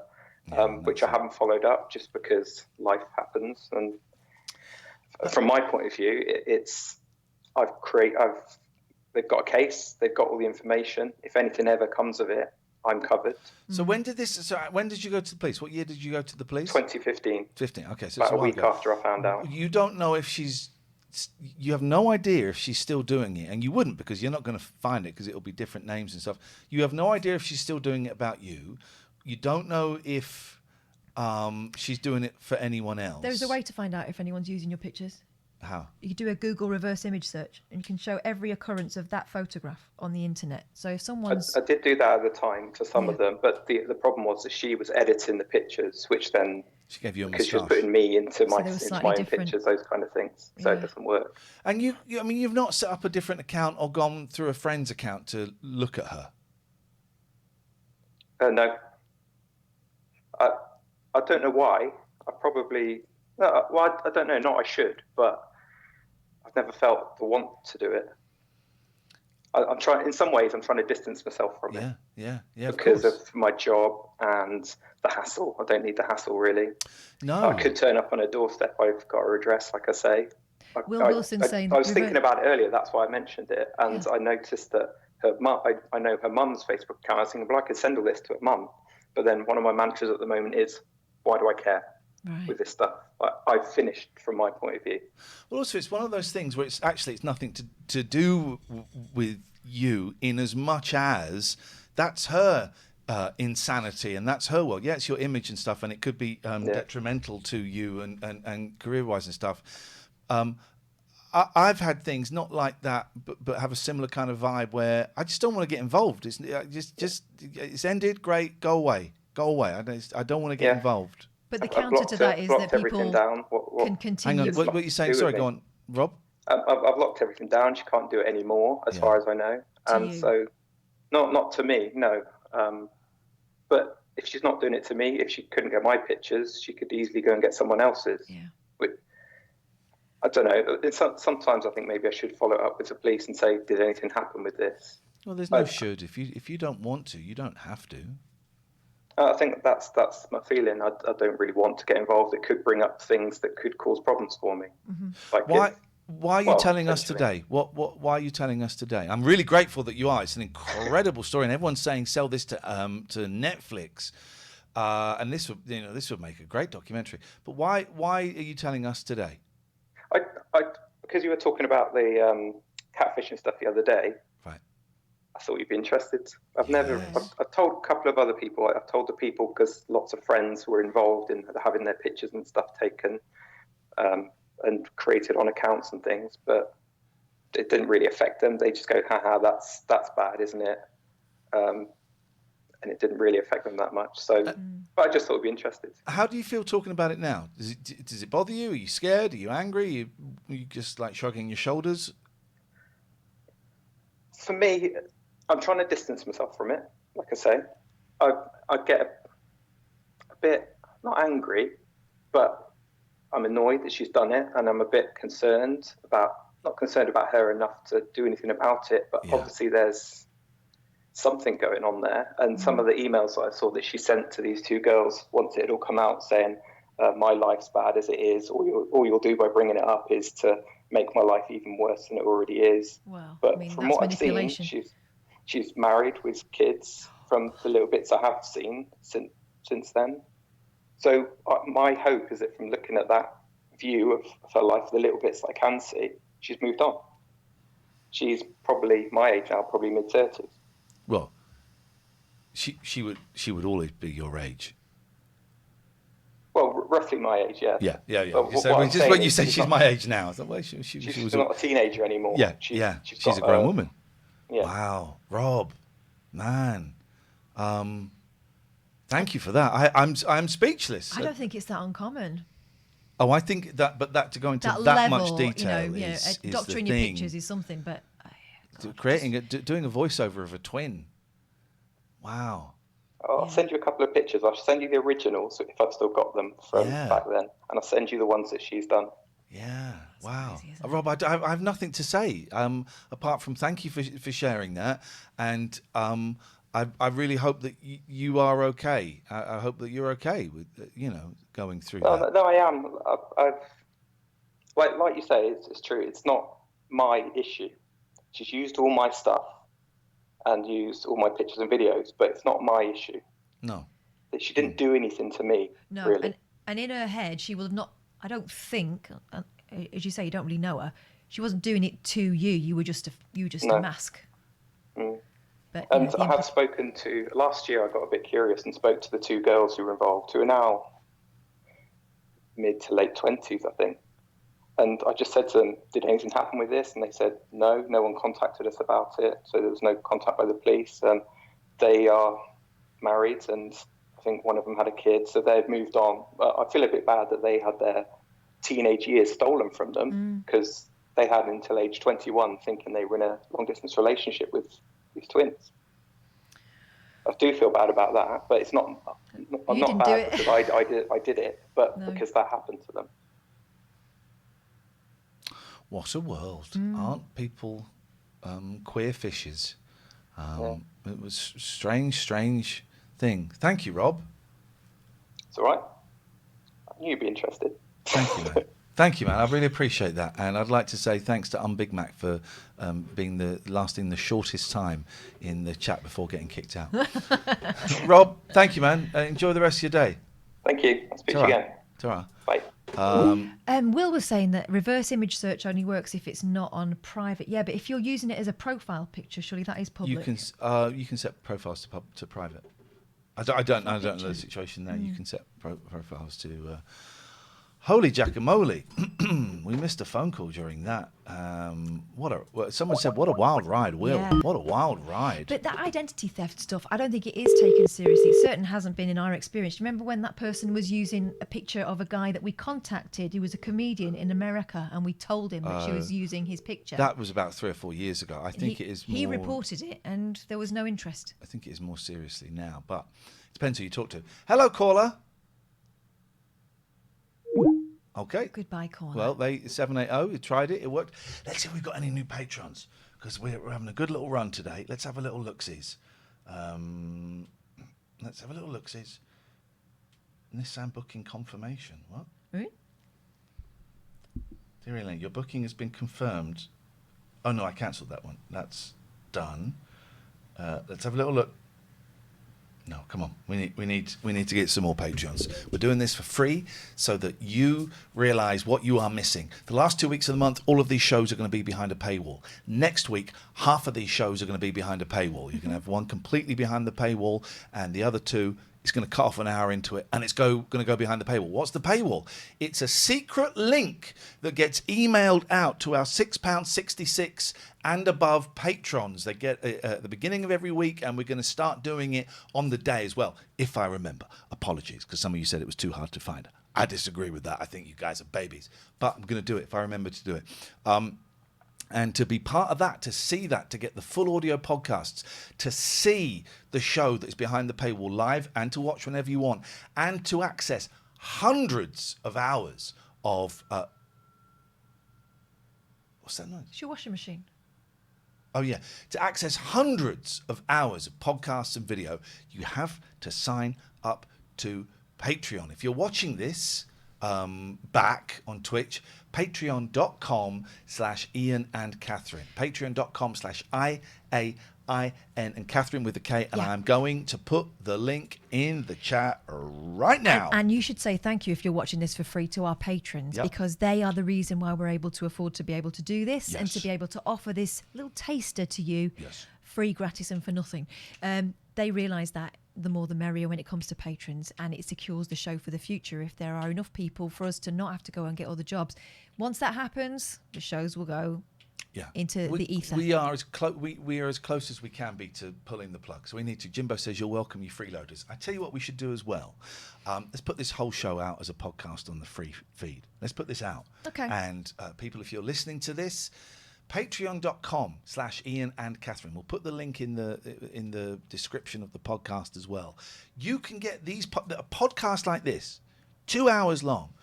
which I haven't followed up just because life happens. And from my point of view, they've got a case, they've got all the information. If anything ever comes of it, I'm covered. So when did you go to the police? What year did you go to the police? 2015. 15. Okay, so about it's a week after I found out. You don't know if you have no idea if she's still doing it, and you wouldn't, because you're not going to find it because it'll be different names and stuff. You have no idea if she's still doing it about you. You don't know if she's doing it for anyone else. There's a way to find out if anyone's using your pictures. How? You can do a Google reverse image search, and you can show every occurrence of that photograph on the internet. So if someone's... I did do that at the time to some of them, but the problem was that she was editing the pictures, which then... She gave you a because moustache. she was putting me into my own different pictures, those kind of things. So it doesn't work. And you've not set up a different account or gone through a friend's account to look at her? No. I don't know why. I don't know. Not I should, but I've never felt the want to do it. I'm trying. In some ways, I'm trying to distance myself from it. Yeah. Because of my job and the hassle. I don't need the hassle, really. No. I could turn up on a doorstep. I've got her address, like I say. Will Wilson saying... I was thinking about it earlier. That's why I mentioned it. And I noticed that her mum... I know her mum's Facebook account. I was thinking, well, I could send all this to her mum. But then one of my mantras at the moment is, why do I care with this stuff? I've finished from my point of view. Well, also, it's one of those things where it's nothing to do with you, in as much as that's her insanity, and that's her world. Yeah, it's your image and stuff, and it could be detrimental to you and career-wise and stuff. I've had things not like that, but have a similar kind of vibe where I just don't want to get involved. It's just it's ended. Great, go away. I don't want to get involved. But the counter to that is that people down. can continue. Hang on, what are you saying? Sorry, go on, Rob. I've locked everything down. She can't do it anymore, as far as I know. So, not to me, no. But if she's not doing it to me, if she couldn't get my pictures, she could easily go and get someone else's. Yeah. I don't know. Sometimes I think maybe I should follow up with the police and say, did anything happen with this? Well, there's no should. If you don't want to, you don't have to. I think that's my feeling. I don't really want to get involved. It could bring up things that could cause problems for me. Like why are you telling us today? Why are you telling us today? I'm really grateful that you are. It's an incredible story, and everyone's saying sell this to Netflix, and this would make a great documentary. But why are you telling us today? Because you were talking about the catfishing stuff the other day. Right. I thought you'd be interested. I've told a couple of other people. I've told the people because lots of friends were involved in having their pictures and stuff taken. And created on accounts and things, but it didn't really affect them. They just go, haha, that's bad, isn't it? And it didn't really affect them that much. So, but I just thought it'd be interested. How do you feel talking about it now? Does it bother you? Are you scared? Are you angry? Are you just like shrugging your shoulders? For me, I'm trying to distance myself from it. Like I say, I get a bit, not angry, but I'm annoyed that she's done it, and I'm a bit not concerned about her enough to do anything about it, but obviously there's something going on there. And some of the emails that I saw that she sent to these two girls once it had all come out saying, my life's bad as it is, all you'll do by bringing it up is to make my life even worse than it already is. Well, but from what I've seen, she's married with kids from the little bits I have seen since then. So my hope is that from looking at that view of her life, the little bits I can see, she's moved on. She's probably my age now, probably mid-30s. Well, she would always be your age. Well, roughly my age, yeah. Yeah. But Just when you say she's my age now, so, well, she she's was not a teenager anymore. Yeah, she's a grown woman. Yeah. Wow, Rob, man. Thank you for that. I'm speechless. I don't think it's that uncommon. Oh, I think that to go into that level, much detail is doctoring the your thing. pictures is something, but doing a voiceover of a twin. Wow. I'll send you a couple of pictures. I'll send you the originals if I've still got them from back then, and I'll send you the ones that she's done. Yeah. That's wow. crazy, Rob, I have nothing to say apart from thank you for sharing that, and I really hope that you are okay. I hope that you're okay with going through that. No, I am. I've like you say, it's true. It's not my issue. She's used all my stuff and used all my pictures and videos, but it's not my issue. No. She didn't do anything to me. No, really. and in her head, she will have not. I don't think, as you say, you don't really know her. She wasn't doing it to you. You were just a mask. Mm. But, and I have spoken to, last year I got a bit curious and spoke to the two girls who were involved, who are now mid to late 20s, I think. And I just said to them, did anything happen with this? And they said, no one contacted us about it. So there was no contact by the police. They are married, and I think one of them had a kid, so they've moved on. I feel a bit bad that they had their teenage years stolen from them, because they had until age 21 thinking they were in a long-distance relationship with these twins. I do feel bad about that, but it's not. I'm not bad because I did it, but because that happened to them. What a world! Aren't people queer fishes? It was strange thing. Thank you, Rob. It's all right. I knew you'd be interested. Thank you, man. Thank you, man. I really appreciate that, and I'd like to say thanks to Big Mac for being lasting the shortest time in the chat before getting kicked out. Rob, thank you, man. Enjoy the rest of your day. Thank you. I'll speak to you again. Ta-ra. Bye. Will was saying that reverse image search only works if it's not on private. Yeah, but if you're using it as a profile picture, surely that is public. You can set profiles to private. I don't know the situation there. You can set profiles to. Holy jackamole! We missed a phone call during that. Someone said, "What a wild ride, Will! Yeah. What a wild ride!" But that identity theft stuff, I don't think it is taken seriously. It certainly hasn't been in our experience. Do you remember when that person was using a picture of a guy that we contacted who was a comedian in America, and we told him that she was using his picture? That was about 3 or 4 years ago. I think it is more... He reported it, and there was no interest. I think it is more seriously now, but it depends who you talk to. Hello, caller. Okay. Goodbye, caller. Well, 780, you tried it, it worked. Let's see if we've got any new patrons, because we're having a good little run today. Let's have a little look-sees. Let's have a little look-sees. Nissan booking confirmation. What? Really? Dear Elaine, your booking has been confirmed. Oh, no, I cancelled that one. That's done. Let's have a little look. No, come on. We need to get some more Patreons. We're doing this for free so that you realise what you are missing. The last 2 weeks of the month, all of these shows are going to be behind a paywall. Next week, half of these shows are going to be behind a paywall. You're going to have one completely behind the paywall, and the other two, it's going to cut off an hour into it, and it's going to go behind the paywall. What's the paywall? It's a secret link that gets emailed out to our £6.66 and above patrons. They get at the beginning of every week, and we're going to start doing it on the day as well, if I remember. Apologies, because some of you said it was too hard to find. I disagree with that. I think you guys are babies, but I'm going to do it if I remember to do it. And to be part of that, to see that, to get the full audio podcasts, to see the show that is behind the paywall live and to watch whenever you want, and to access hundreds of hours of... what's that noise? It's your washing machine. Oh, yeah. To access hundreds of hours of podcasts and video, you have to sign up to Patreon. If you're watching this back on Twitch, patreon.com/Ian and Catherine. Patreon.com/IAIN and Catherine with a K. And I'm going to put the link in the chat right now. And you should say thank you if you're watching this for free to our patrons, because they are the reason why we're able to afford to be able to do this and to be able to offer this little taster to you free, gratis and for nothing. They realise that the more the merrier when it comes to patrons, and it secures the show for the future if there are enough people for us to not have to go and get other jobs. Once that happens, the shows will go into the ether. We are as close as we can be to pulling the plug. So we need to. Jimbo says you're welcome, you freeloaders. I tell you what we should do as well. Let's put this whole show out as a podcast on the free feed. Let's put this out. Okay. And people, if you're listening to this, patreon.com/Ian and Catherine. We'll put the link in the description of the podcast as well. You can get a podcast like this, 2 hours long,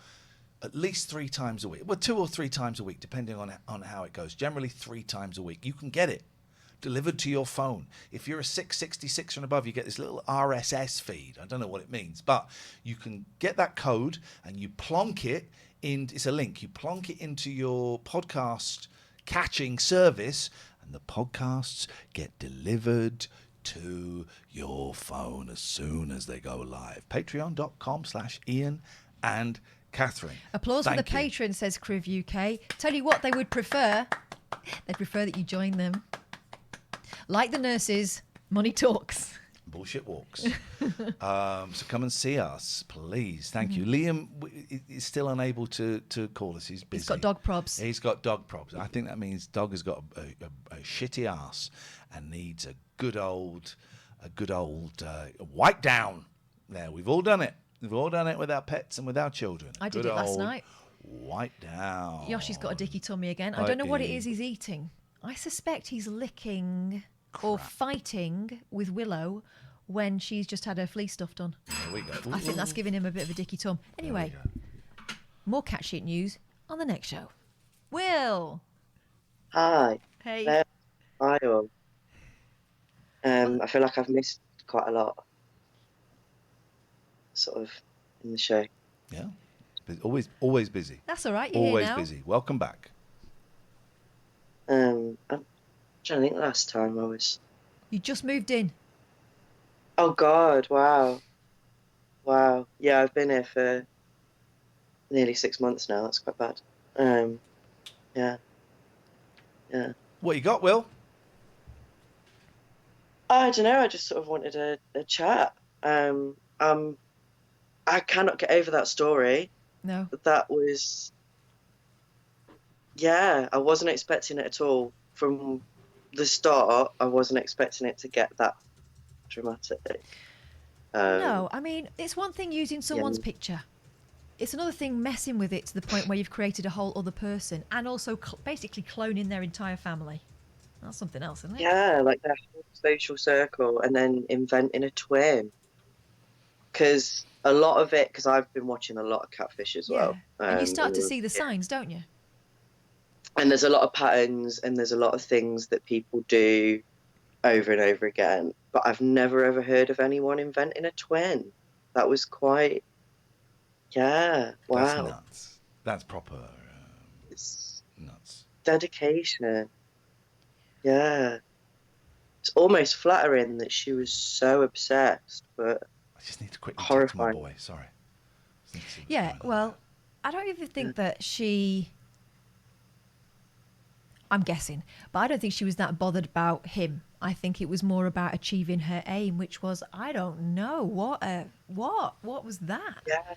at least 3 times a week. Well, 2 or 3 times a week, depending on how it goes. Generally 3 times a week. You can get it delivered to your phone. If you're a 666 and above, you get this little RSS feed. I don't know what it means, but you can get that code and you plonk it in. It's a link. You plonk it into your podcast catching service, and the podcasts get delivered to your phone as soon as they go live. Patreon.com/Ian and Catherine. Applause for the patron, says Criv UK. Tell you what they would prefer. They'd prefer that you join them. Like the nurses, money talks. Bullshit walks. So come and see us, please. Thank you. Liam is still unable to call us. He's busy. He's got dog probs. He's got dog probs. I think that means dog has got a shitty ass and needs a good old wipe down. There, we've all done it. We've all done it with our pets and with our children. I did it last night. Wipe down. Yoshi's got a dicky tummy again. I don't know what it is he's eating. I suspect he's licking or fighting with Willow when she's just had her flea stuff done. There we go. I think that's giving him a bit of a dicky tum. Anyway, more cat shit news on the next show. Will. Hi. Hey. Hi all. I feel like I've missed quite a lot, sort of, in the show. Yeah. Always busy. That's all right. You're always here now. Busy. Welcome back. I'm trying to think last time I was... You just moved in. Oh, God. Wow. Yeah, I've been here for nearly 6 months now. That's quite bad. Yeah. What you got, Will? I don't know. I just sort of wanted a chat. I cannot get over that story. No. That was, yeah, I wasn't expecting it at all. From the start, I wasn't expecting it to get that dramatic. No, I mean, it's one thing using someone's Yeah. picture. It's another thing messing with it to the point where you've created a whole other person and also basically cloning their entire family. That's something else, isn't it? Yeah, like that whole social circle, and then inventing a twin. Because a lot of it, because I've been watching a lot of Catfish as Yeah. well. And you start to see the signs, don't you? And there's a lot of patterns, and there's a lot of things that people do over and over again. But I've never ever heard of anyone inventing a twin. That was quite, yeah, wow. That's nuts. That's proper It's nuts. dedication. Yeah. It's almost flattering that she was so obsessed, but I just need to quickly talk to my horrifying. boy. Sorry. Yeah, well, I don't even think that she... I'm guessing, but I don't think she was that bothered about him. I think it was more about achieving her aim, which was, I don't know, what was that? Yeah.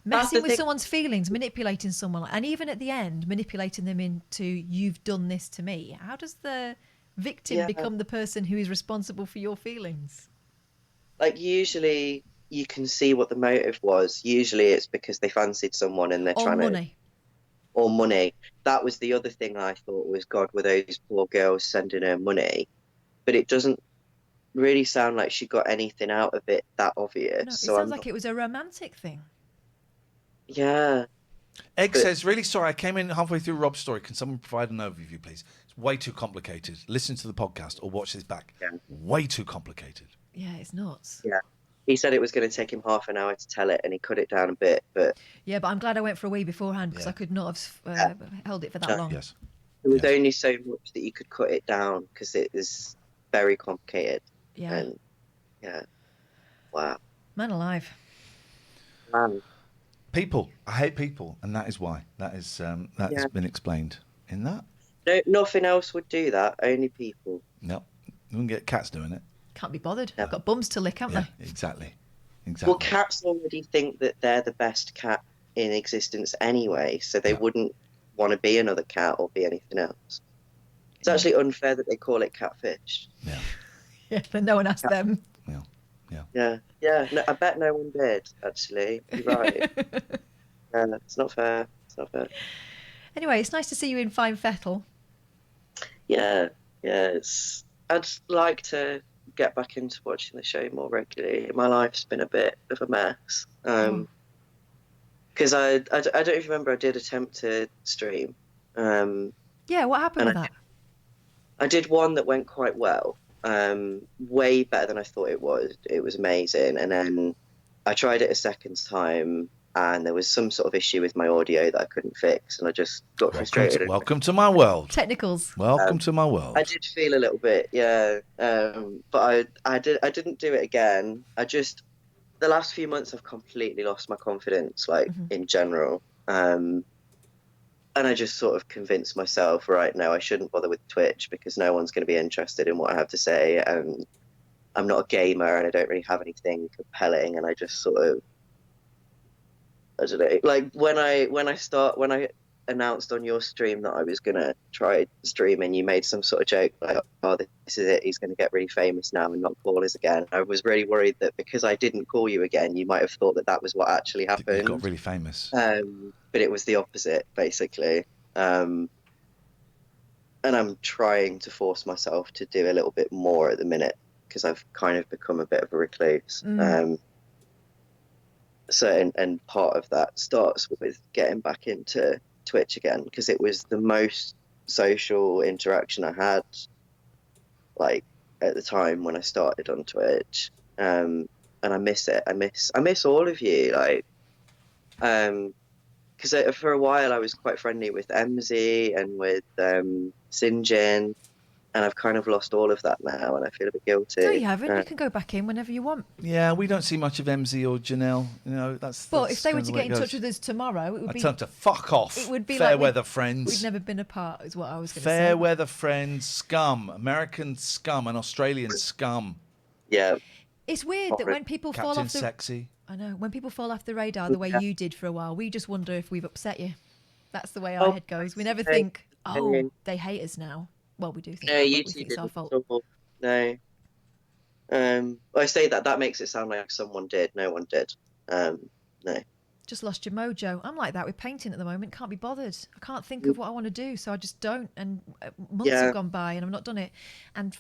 Messing with someone's feelings, manipulating someone, and even at the end, manipulating them into, you've done this to me. How does the victim become the person who is responsible for your feelings? Like, usually you can see what the motive was. Usually it's because they fancied someone and they're Or trying money. to... Or money. That was the other thing I thought was, God, were those poor girls sending her money? But it doesn't really sound like she got anything out of it that obvious. No, it so sounds like it was a romantic thing. Yeah. Egg says, really sorry, I came in halfway through Rob's story. Can someone provide an overview, please? It's way too complicated. Listen to the podcast or watch this back. Yeah. Way too complicated. Yeah, it's nuts. Yeah. He said it was going to take him half an hour to tell it, and he cut it down a bit. But yeah, but I'm glad I went for a wee beforehand because I could not have held it for that long. Yes. There was only so much that you could cut it down because it is very complicated. Yeah. And yeah. Wow. Man alive. Man. People. I hate people, and that is why. That is has been explained in that. No, nothing else would do that. Only people. No, you wouldn't get cats doing it. Can't be bothered. They've got bums to lick, haven't they? Exactly. Well, cats already think that they're the best cat in existence anyway, so they wouldn't want to be another cat or be anything else. It's actually unfair that they call it catfish. Yeah. Yeah, but no one asked them. Yeah. No, I bet no one did, actually. You're right. It's not fair. It's not fair. Anyway, it's nice to see you in fine fettle. Yeah. I'd like to get back into watching the show more regularly. My life's been a bit of a mess. Because I don't even remember, I did attempt to stream. Yeah, what happened with that? I did one that went quite well. Way better than I thought it was. It was amazing. And then I tried it a second time, and there was some sort of issue with my audio that I couldn't fix, and I just got frustrated. Welcome to my world. Technicals. Welcome to my world. I did feel a little bit, but I didn't do it again. The last few months I've completely lost my confidence, in general. And I just sort of convinced myself, right, now I shouldn't bother with Twitch because no one's going to be interested in what I have to say, and I'm not a gamer and I don't really have anything compelling, and I just sort of, I don't know, like when I announced on your stream that I was going to try streaming, you made some sort of joke like, oh, this is it, he's going to get really famous now and not call us again. I was really worried that because I didn't call you again, you might have thought that that was what actually happened. You got really famous. But it was the opposite, basically. And I'm trying to force myself to do a little bit more at the minute because I've kind of become a bit of a recluse. And part of that starts with getting back into Twitch again because it was the most social interaction I had, like at the time when I started on Twitch. And I miss it. I miss all of you, because for a while I was quite friendly with MZ and with Sinjin, and I've kind of lost all of that now, and I feel a bit guilty. No, you haven't. You can go back in whenever you want. Yeah, we don't see much of MZ or Janelle. You know, that's. But if they were to get in touch with us tomorrow, it would be. I'd tell them to fuck off. It would be fair like weather friends. We've never been apart, is what I was going to say. Fair weather friends, scum, American scum, and Australian scum. Yeah. It's weird that when people fall Captain off the Sexy. I know when people fall off the radar the way you did for a while, we just wonder if we've upset you. That's the way our head goes. We never think, oh, they hate us now. Well, we do think. No, that, you but we two think it's our didn't. fault. No. I say that makes it sound like someone did. No one did. No. Just lost your mojo. I'm like that with painting at the moment. Can't be bothered. I can't think of what I want to do, so I just don't. And months have gone by and I've not done it. And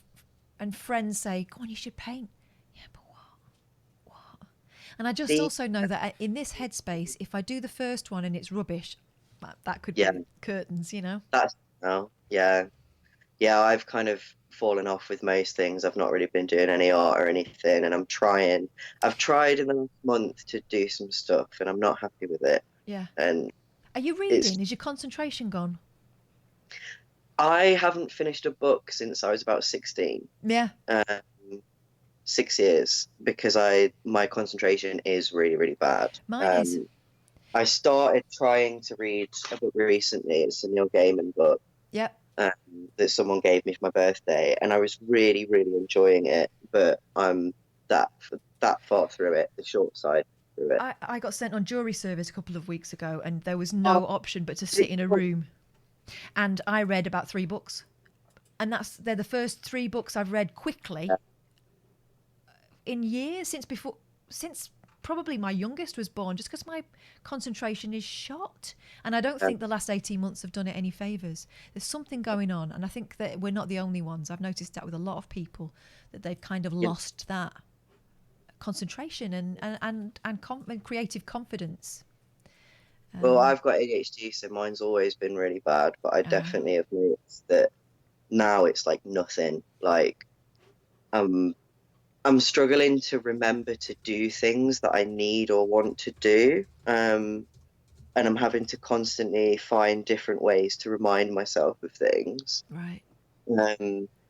friends say, "Go on, you should paint." Yeah, but what? And I just also know that in this headspace, if I do the first one and it's rubbish, that could be curtains, you know. Yeah. I've kind of fallen off with most things. I've not really been doing any art or anything, and I've tried in the last month to do some stuff, and I'm not happy with it. Yeah. And are you reading? Is your concentration gone? I haven't finished a book since I was about 16. Yeah. 6 years, because my concentration is really, really bad. Mine is. I started trying to read a book recently. It's a Neil Gaiman book. Yep. That someone gave me for my birthday, and I was really, really enjoying it. But I'm that far through it, the short side through it. I got sent on jury service a couple of weeks ago, and there was no option but to sit in a room. And I read about 3 books, and they're the first 3 books I've read quickly in years since probably my youngest was born, just because my concentration is shot. And I don't think the last 18 months have done it any favours. There's something going on, and I think that we're not the only ones. I've noticed that with a lot of people, that they've kind of lost that concentration and creative confidence. Well, I've got ADHD, so mine's always been really bad, but I definitely have noticed that now it's like nothing. Like, I'm struggling to remember to do things that I need or want to do. And I'm having to constantly find different ways to remind myself of things. Right.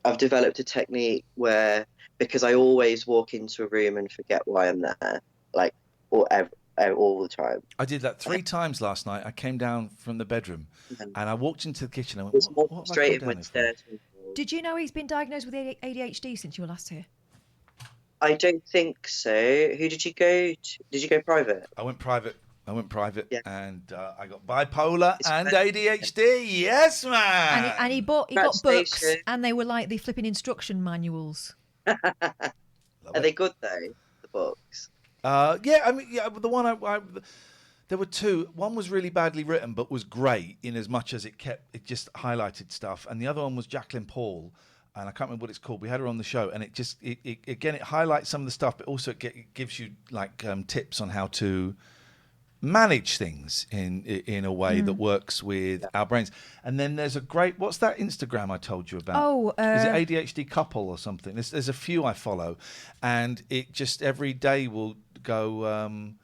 I've developed a technique where, because I always walk into a room and forget why I'm there, like, all the time. I did that 3 times last night. I came down from the bedroom and I walked into the kitchen and went, what have I come down here for? Did you know he's been diagnosed with ADHD since you were last here? I don't think so. Who did you go to? Did you go private? I went private, and I got bipolar and ADHD. Yes, man. And he got books, and they were like the flipping instruction manuals. Are they good though, the books? The one there were 2. One was really badly written, but was great in as much as it just highlighted stuff, and the other one was Jacqueline Paul. And I can't remember what it's called. We had her on the show, and it highlights some of the stuff, but also it gives you like tips on how to manage things in a way that works with our brains. And then there's a great, what's that Instagram I told you about? Is it ADHD couple or something? There's a few I follow, and it just every day will go.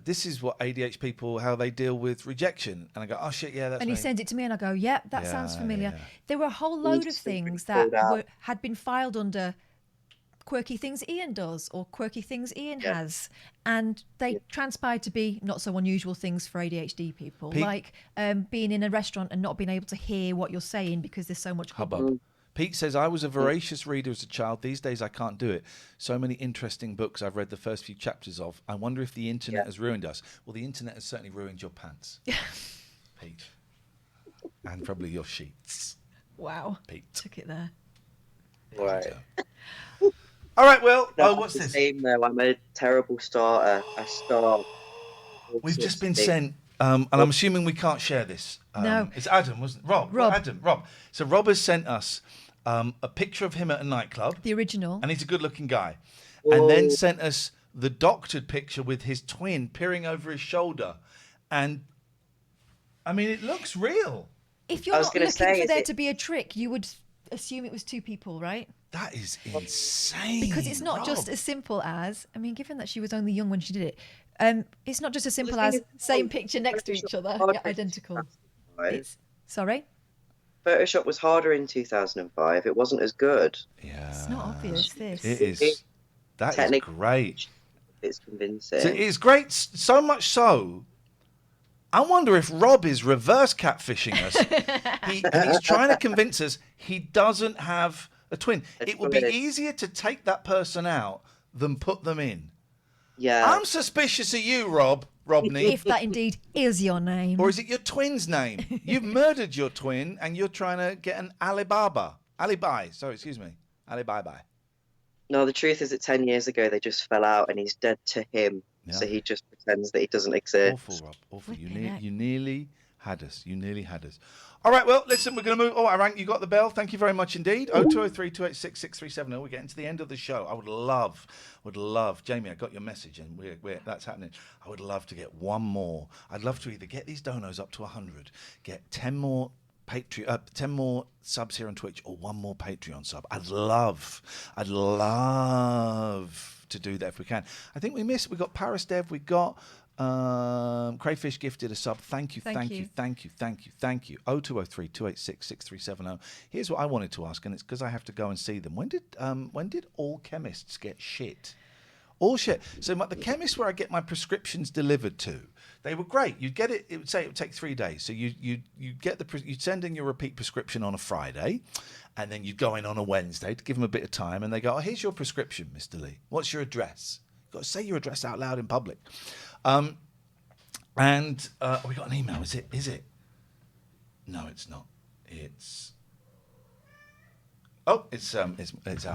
This is what ADHD people, how they deal with rejection. And I go, oh shit, yeah, that's And he me. sends it to me and I go, yep, that sounds familiar. Yeah. There were a whole load of things that had been filed under quirky things Ian does or quirky things Ian has. And they transpired to be not so unusual things for ADHD people. Like being in a restaurant and not being able to hear what you're saying because there's so much hubbub. Pete says, I was a voracious reader as a child. These days I can't do it. So many interesting books I've read the first few chapters of. I wonder if the internet has ruined us. Well, the internet has certainly ruined your pants, Pete. And probably your sheets. Wow. Pete. Took it there. Right. All right, well, what's this? Same, though. I'm a terrible starter. I start... We've just been sent... and I'm assuming we can't share this. No. It's Adam, wasn't it? Rob. So Rob has sent us a picture of him at a nightclub. The original. And he's a good-looking guy. Whoa. And then sent us the doctored picture with his twin peering over his shoulder. And, I mean, it looks real. If you're not looking for there to be a trick, you would assume it was 2 people, right? That is insane. Because it's not just as simple as, I mean, given that she was only young when she did it, it's not just as simple as same picture next to each other, identical. Sorry? Photoshop was harder in 2005. It wasn't as good. Yeah. It's not obvious, this. It is. That is great. It's convincing. So it is great, so much so, I wonder if Rob is reverse catfishing us. And he's trying to convince us he doesn't have a twin. It would be easier to take that person out than put them in. Yeah. I'm suspicious of you, Robney. If that indeed is your name. Or is it your twin's name? You've murdered your twin and you're trying to get an alibi. No, the truth is that 10 years ago they just fell out and he's dead to him. Yeah. So he just pretends that he doesn't exist. Awful, Rob. Awful. You nearly had us. All right, well, listen, we're going to move. Oh, Arang, you got the bell. Thank you very much indeed. 0203 286 6370. We're getting to the end of the show. I would love, Jamie, I got your message and that's happening. I would love to get one more. I'd love to either get these donos up to 100, get 10 more 10 more subs here on Twitch, or one more Patreon sub. I'd love to do that if we can. I think we got Paris Dev, we got Crayfish gifted a sub. Thank you. 0203 286 6370. Here's what I wanted to ask, and it's because I have to go and see them. When did all chemists get shit? All shit. So the chemist where I get my prescriptions delivered to, they were great. You'd get it. It would say it would take 3 days. So you'd send in your repeat prescription on a Friday, and then you'd go in on a Wednesday to give them a bit of time, and they go, "Oh, here's your prescription, Mr. Lee. What's your address?" You've got to say your address out loud in public. We got an email. Is it? No, it's not. It's our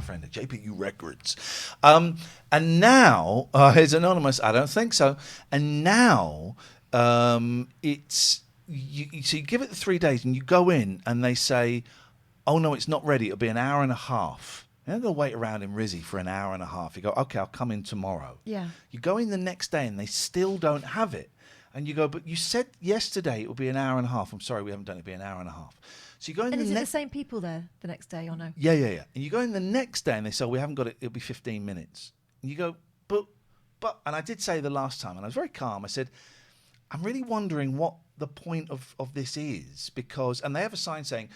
friend at JPU Records. And now, it's anonymous, I don't think so. And now, it's, so you give it the 3 days and you go in and they say, "Oh no, it's not ready. It'll be an hour and a half." You're not going to wait around in Rizzy for an hour and a half. You go, "Okay, I'll come in tomorrow." Yeah. You go in the next day and they still don't have it. And you go, "But you said yesterday it would be an hour and a half." "I'm sorry, we haven't done it. It'll be an hour and a half." So you go in. And is it the same people there the next day or no? Yeah. And you go in the next day and they say, "We haven't got it. It'll be 15 minutes." And you go, but, and I did say the last time, and I was very calm. I said, "I'm really wondering what the point of this is, because," and they have a sign saying,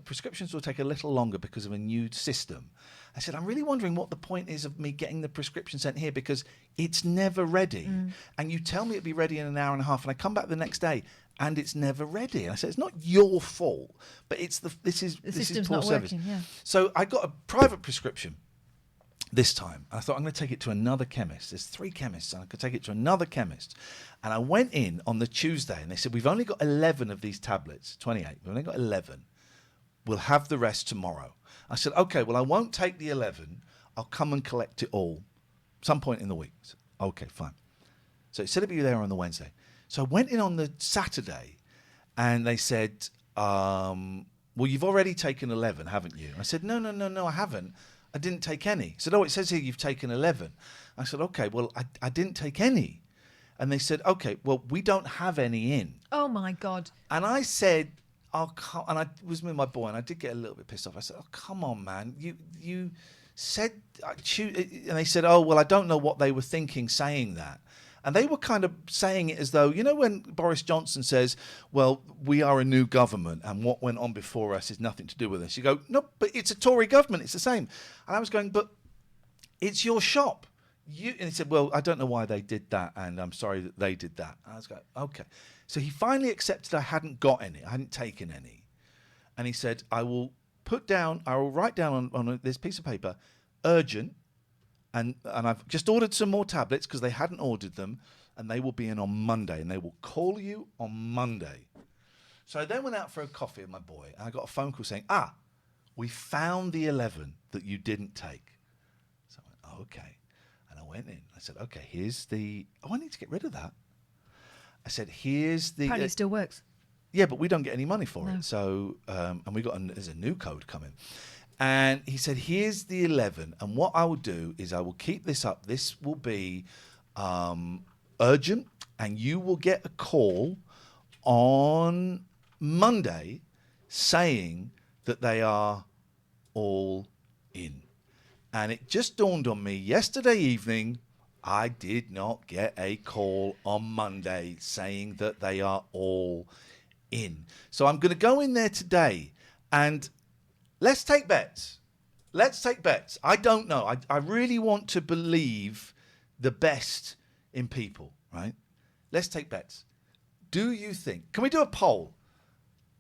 "Prescriptions will take a little longer because of a new system." I said, "I'm really wondering what the point is of me getting the prescription sent here, because it's never ready. And you tell me it'll be ready in an hour and a half, and I come back the next day and it's never ready." And I said, "It's not your fault, but this is poor not service." working, yeah. So I got a private prescription this time. I thought, I'm going to take it to another chemist. There's 3 chemists, and I could take it to another chemist. And I went in on the Tuesday, and they said, "We've only got 11 of these tablets, 28. We've only got 11. We'll have the rest tomorrow." I said, "Okay, well, I won't take the 11. I'll come and collect it all some point in the week." I said, "Okay, fine." So it said it'd be there on the Wednesday. So I went in on the Saturday, and they said, "Well, you've already taken 11, haven't you?" I said, No, I haven't. I didn't take any." He said, "Oh, it says here you've taken 11. I said, "Okay, well, I didn't take any." And they said, "Okay, well, we don't have any in." Oh my God. And I said, and I was with my boy, and I did get a little bit pissed off. I said, "Oh, come on, man. You said," and they said, "Oh, well, I don't know what they were thinking saying that." And they were kind of saying it as though, when Boris Johnson says, "Well, we are a new government and what went on before us is nothing to do with us." You go, "No, but it's a Tory government. It's the same." And I was going, "But it's your shop." And he said, "Well, I don't know why they did that, and I'm sorry that they did that." And I was going, "Okay." So he finally accepted I hadn't got any. I hadn't taken any. And he said, I will write down on this piece of paper, urgent, and I've just ordered some more tablets because they hadn't ordered them, and they will be in on Monday, and they will call you on Monday. So I then went out for a coffee with my boy, and I got a phone call saying, "We found the 11 that you didn't take." So I went, "Oh, okay." And I went in. I said, "Okay, here's the..." "Oh, I need to get rid of that." I said, "Here's the..." Apparently it still works. Yeah, but we don't get any money for it. So, and there's a new code coming. And he said, "Here's the 11. And what I will do is I will keep this up. This will be urgent. And you will get a call on Monday saying that they are all in." And it just dawned on me yesterday evening, I did not get a call on Monday saying that they are all in. So I'm going to go in there today and let's take bets. I don't know. I really want to believe the best in people, right? Let's take bets. Do you think... Can we do a poll?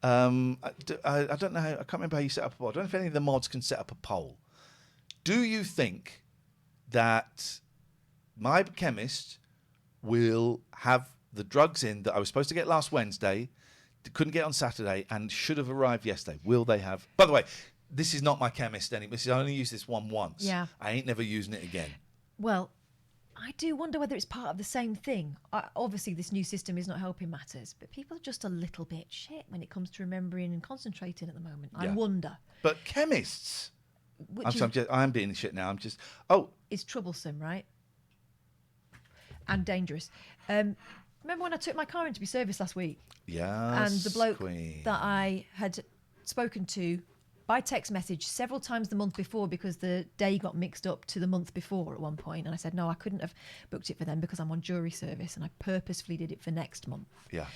I don't know I can't remember how you set up a poll. I don't know if any of the mods can set up a poll. Do you think that my chemist will have the drugs in that I was supposed to get last Wednesday, couldn't get on Saturday, and should have arrived yesterday. Will they have? By the way, this is not my chemist anymore. I only used this one once. Yeah. I ain't never using it again. Well, I do wonder whether it's part of the same thing. Obviously, this new system is not helping matters, but people are just a little bit shit when it comes to remembering and concentrating at the moment. I wonder. But chemists... I'm being shit now. It's troublesome, right? And dangerous. Remember when I took my car in to be serviced last week? Yeah. And the bloke that I had spoken to by text message several times the month before, because the day got mixed up to the month before at one point, and I said no, I couldn't have booked it for them because I'm on jury service, and I purposefully did it for next month. Yeah.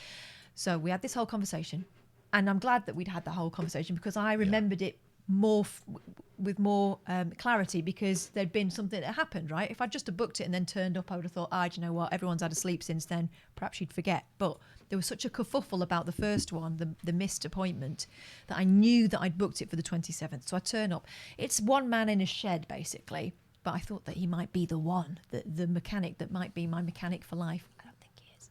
So we had this whole conversation, and I'm glad that we'd had the whole conversation because I remembered it with more clarity, because there'd been something that happened, right? If I'd just have booked it and then turned up, I would have thought, do you know what, everyone's had a sleep since then, perhaps you'd forget. But there was such a kerfuffle about the first one, the missed appointment, that I knew that I'd booked it for the 27th. So I turn up. It's one man in a shed, basically, but I thought that he might be the one, the mechanic that might be my mechanic for life. I don't think he is.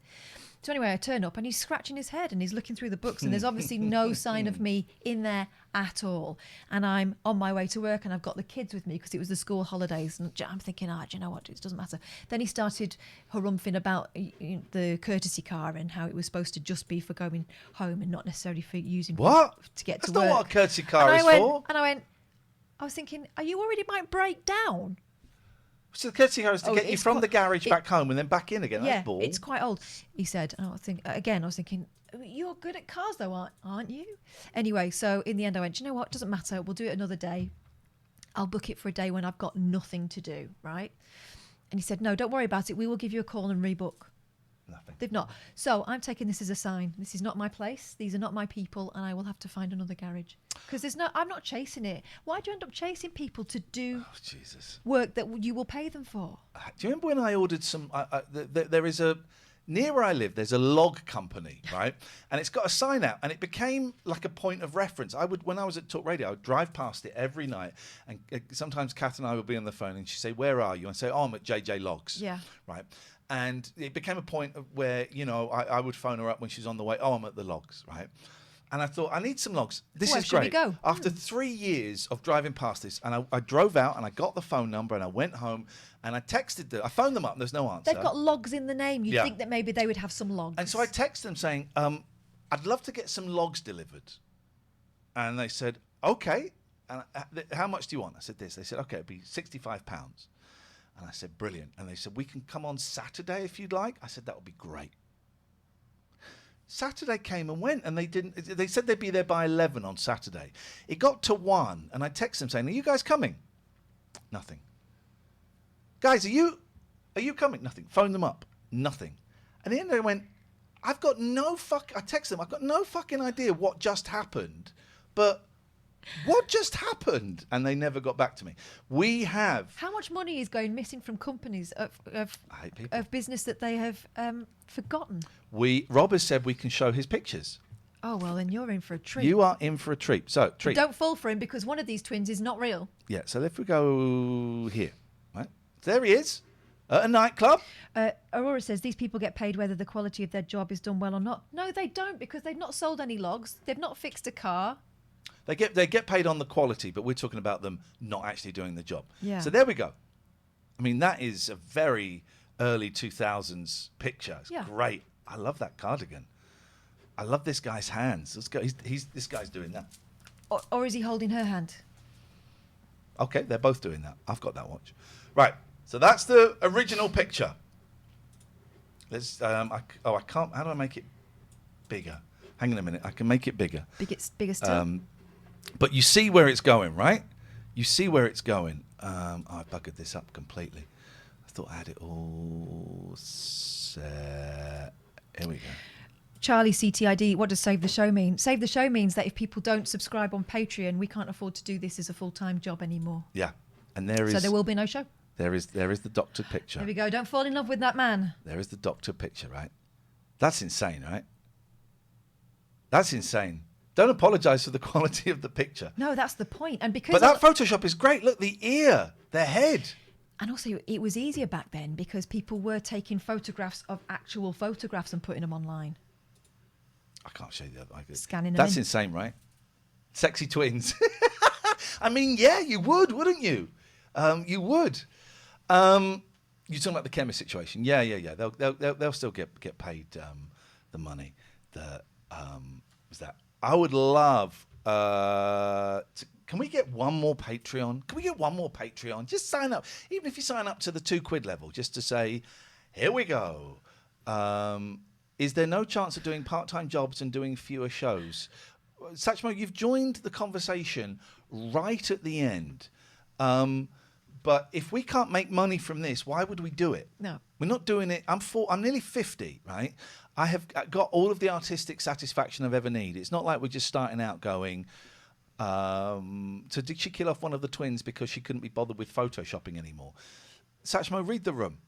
So anyway, I turn up and he's scratching his head and he's looking through the books, and there's obviously no sign of me in there at all. And I'm on my way to work and I've got the kids with me because it was the school holidays, and I'm thinking, do you know what, it doesn't matter. Then he started harumphing about the courtesy car and how it was supposed to just be for going home and not necessarily for using to get to work. That's not what a courtesy car is for. And I was thinking, are you worried it might break down? So the courtesy car is to get you from the garage back home and then back in again. Yeah, That's ball. it's quite old, he said. And I was thinking, you're good at cars though, aren't you? Anyway, so in the end I went, you know what, doesn't matter, we'll do it another day. I'll book it for a day when I've got nothing to do, right? And he said, no, don't worry about it, we will give you a call and rebook. Nothing. They've not. So I'm taking this as a sign. This is not my place. These are not my people, and I will have to find another garage. Because I'm not chasing it. Why do you end up chasing people to do work that you will pay them for? Do you remember when I ordered some? There is near where I live, there's a log company, right? And it's got a sign out, and it became like a point of reference. When I was at Talk Radio, I would drive past it every night, and sometimes Kath and I would be on the phone, and she'd say, "Where are you?" And I'd say, "Oh, I'm at JJ Logs." Yeah. Right. And it became a point of where, I would phone her up when she's on the way. Oh, I'm at the logs, right? And I thought, I need some logs. This is great. Go? After 3 years of driving past this, and I drove out and I got the phone number and I went home and I texted them. I phoned them up and there's no answer. They've got logs in the name. You'd think that maybe they would have some logs. And so I texted them saying, I'd love to get some logs delivered. And they said, okay. And how much do you want? I said this. They said, okay, it'd be £65. And I said, brilliant. And they said, we can come on Saturday if you'd like. I said, that would be great. Saturday came and went, and they said they'd be there by 11 on Saturday. It got to 1, and I texted them saying, are you guys coming? Nothing. Guys, are you coming? Nothing. Phone them up. Nothing. And then they went, I texted them, I've got no fucking idea what just happened, but what just happened? And they never got back to me. How much money is going missing from companies of business that they have forgotten? Rob has said we can show his pictures. Oh, well, then you're in for a treat. You are in for a treat. So, treat. Don't fall for him, because one of these twins is not real. Yeah, so if we go here, right? There he is, at a nightclub. Aurora says these people get paid whether the quality of their job is done well or not. No, they don't, because they've not sold any logs. They've not fixed a car. They get paid on the quality, but we're talking about them not actually doing the job. Yeah. So there we go. I mean, that is a very early 2000s picture. It's great. I love that cardigan. I love this guy's hands. Let's go. This guy's doing that. Or is he holding her hand? Okay, they're both doing that. I've got that watch. Right. So that's the original picture. Let's. I can't. How do I make it bigger? Hang on a minute. I can make it bigger. Bigger still. But you see where it's going, right? You see where it's going. I buggered this up completely. I thought I had it all set. Here we go. Charlie CTID, what does Save the Show mean? Save the Show means that if people don't subscribe on Patreon, we can't afford to do this as a full-time job anymore. Yeah. And so there will be no show. There is the doctored picture. There we go. Don't fall in love with that man. There is the doctored picture, right? That's insane, right? That's insane. Don't apologise for the quality of the picture. No, that's the point. And because But that Photoshop is great. Look, the ear, the head. And also, it was easier back then because people were taking photographs of actual photographs and putting them online. I can't show you that. Scanning them That's in. insane, right? Sexy twins. I mean, yeah, you would, wouldn't you? You would. You're talking about the chemist situation. Yeah. They'll still get paid the money. Was that? I would love. Can we get one more Patreon? Can we get one more Patreon? Just sign up, even if you sign up to the £2 level, just to say, here we go. Is there no chance of doing part-time jobs and doing fewer shows? Satchmo, you've joined the conversation right at the end. But if we can't make money from this, why would we do it? No. We're not doing it. I'm nearly 50, right? I have got all of the artistic satisfaction I've ever needed. It's not like we're just starting out going, so did she kill off one of the twins because she couldn't be bothered with photoshopping anymore? Satchmo, read the room.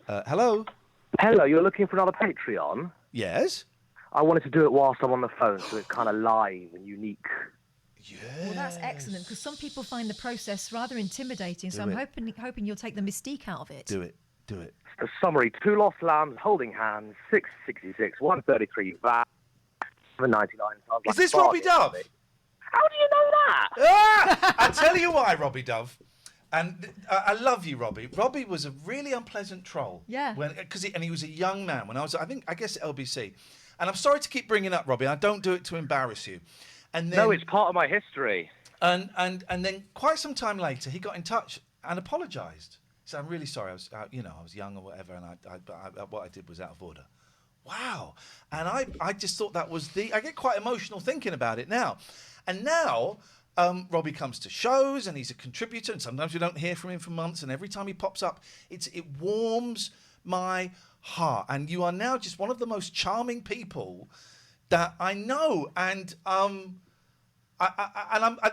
Hello? Hello, you're looking for another Patreon? Yes? I wanted to do it whilst I'm on the phone, so it's kind of live and unique. Yes. Well, that's excellent, because some people find the process rather intimidating, so I'm hoping you'll take the mystique out of it. Do it. The summary: 2 lost lambs holding hands, 666, 133 VAT, 799. Is this Robbie Dove? How do you know that? I tell you why, Robbie Dove. And I love you, Robbie. Robbie was a really unpleasant troll. Yeah. Because he was a young man when I guess at LBC. And I'm sorry to keep bringing up Robbie. I don't do it to embarrass you. And then, no, it's part of my history. And then quite some time later, he got in touch and apologised. He said, "I'm really sorry. I was young or whatever, and what I did was out of order." Wow. And I just thought that was I get quite emotional thinking about it now. And now Robbie comes to shows and he's a contributor, and sometimes we don't hear from him for months, and every time he pops up, it warms my heart. And you are now just one of the most charming people that I know. And do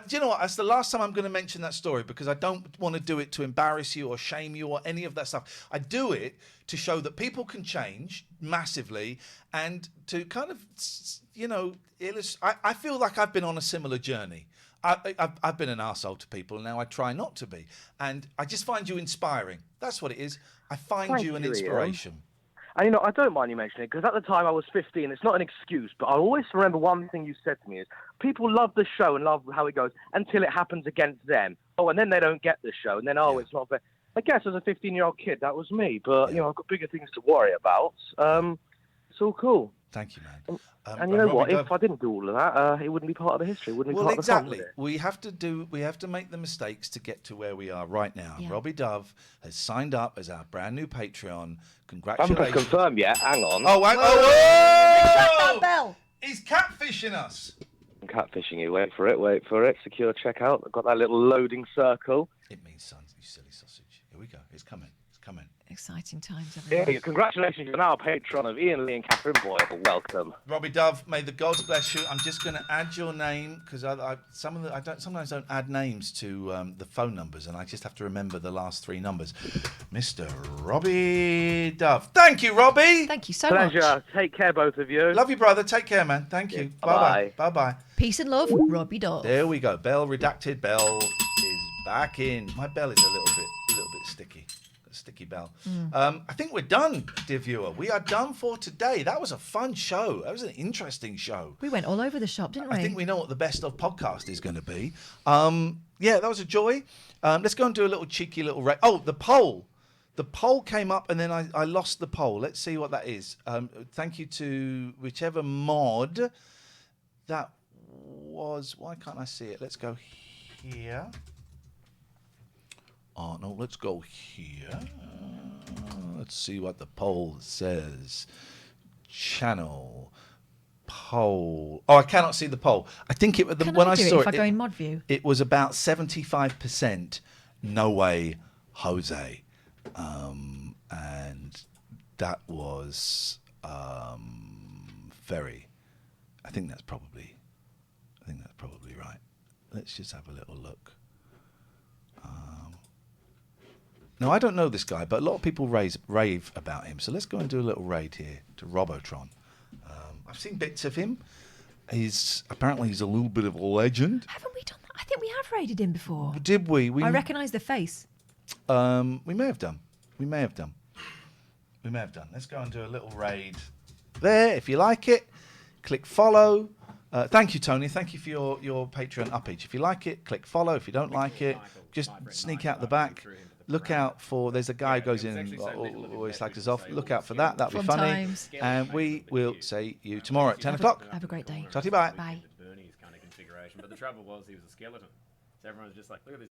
you know what? That's the last time I'm going to mention that story, because I don't want to do it to embarrass you or shame you or any of that stuff. I do it to show that people can change massively, and to kind of, I feel like I've been on a similar journey. I've been an arsehole to people, and now I try not to be. And I just find you inspiring. That's what it is. I find you an inspiration. And, I don't mind you mentioning it, because at the time I was 15. It's not an excuse, but I always remember one thing you said to me is, people love the show and love how it goes until it happens against them. Oh, and then they don't get the show, and then, it's not fair. I guess as a 15-year-old kid, that was me. But, I've got bigger things to worry about. It's all cool. Thank you, man. And you know what? If I didn't do all of that, it wouldn't be part of the history. It wouldn't be part of the fun, would it? We have to make the mistakes to get to where we are right now. Yeah. Robbie Dove has signed up as our brand new Patreon. Congratulations. I haven't confirmed yet. Hang on. Whoa! Bell. He's catfishing us. I'm catfishing you. Wait for it. Secure checkout. I've got that little loading circle. It means sons, you silly sausage. Here we go. It's coming. Exciting times, everyone. Yeah, congratulations. You're now a patron of Ian, Lee and Katherine Boyle. Welcome. Robbie Dove, may the gods bless you. I'm just going to add your name, because I sometimes don't add names to the phone numbers, and I just have to remember the last 3 numbers. Mr. Robbie Dove. Thank you, Robbie. Thank you so much. Pleasure. Take care, both of you. Love you, brother. Take care, man. Thank you. Bye-bye. Bye-bye. Peace and love, Robbie Dove. There we go. Bell redacted. Bell is back in. My bell is a little bit sticky. Sticky bell. I think we're done, dear viewer. We are done for today. That was a fun show. That was an interesting show. We went all over the shop, didn't we? I think we know what the best of podcast is going to be. That was a joy. Let's go and do a little cheeky little... the poll. The poll came up and then I lost the poll. Let's see what that is. Thank you to whichever mod that was. Why can't I see it? Let's go here. Oh, no, let's go here. Let's see what the poll says. Channel. Poll. Oh, I cannot see the poll. I think when I saw it, if I go in mod view? It was about 75% no way Jose. And that was very... I think that's probably right. Let's just have a little look. No, I don't know this guy, but a lot of people rave about him. So let's go and do a little raid here to Robotron. I've seen bits of him. Apparently he's a little bit of a legend. Haven't we done that? I think we have raided him before. Did we? I recognise the face. We may have done. Let's go and do a little raid there. If you like it, click follow. Thank you, Tony. Thank you for your Patreon up each. If you like it, click follow. If you don't like it, just sneak out the back. Look out for, there's a guy who goes in and always slags us off. Look out for that. That'll be funny. And we will see you tomorrow at 10 o'clock. Have a great day. Talk to you, bye. Bye. Bernie's kind of configuration. But the trouble was he was a skeleton. So everyone was just like, look at this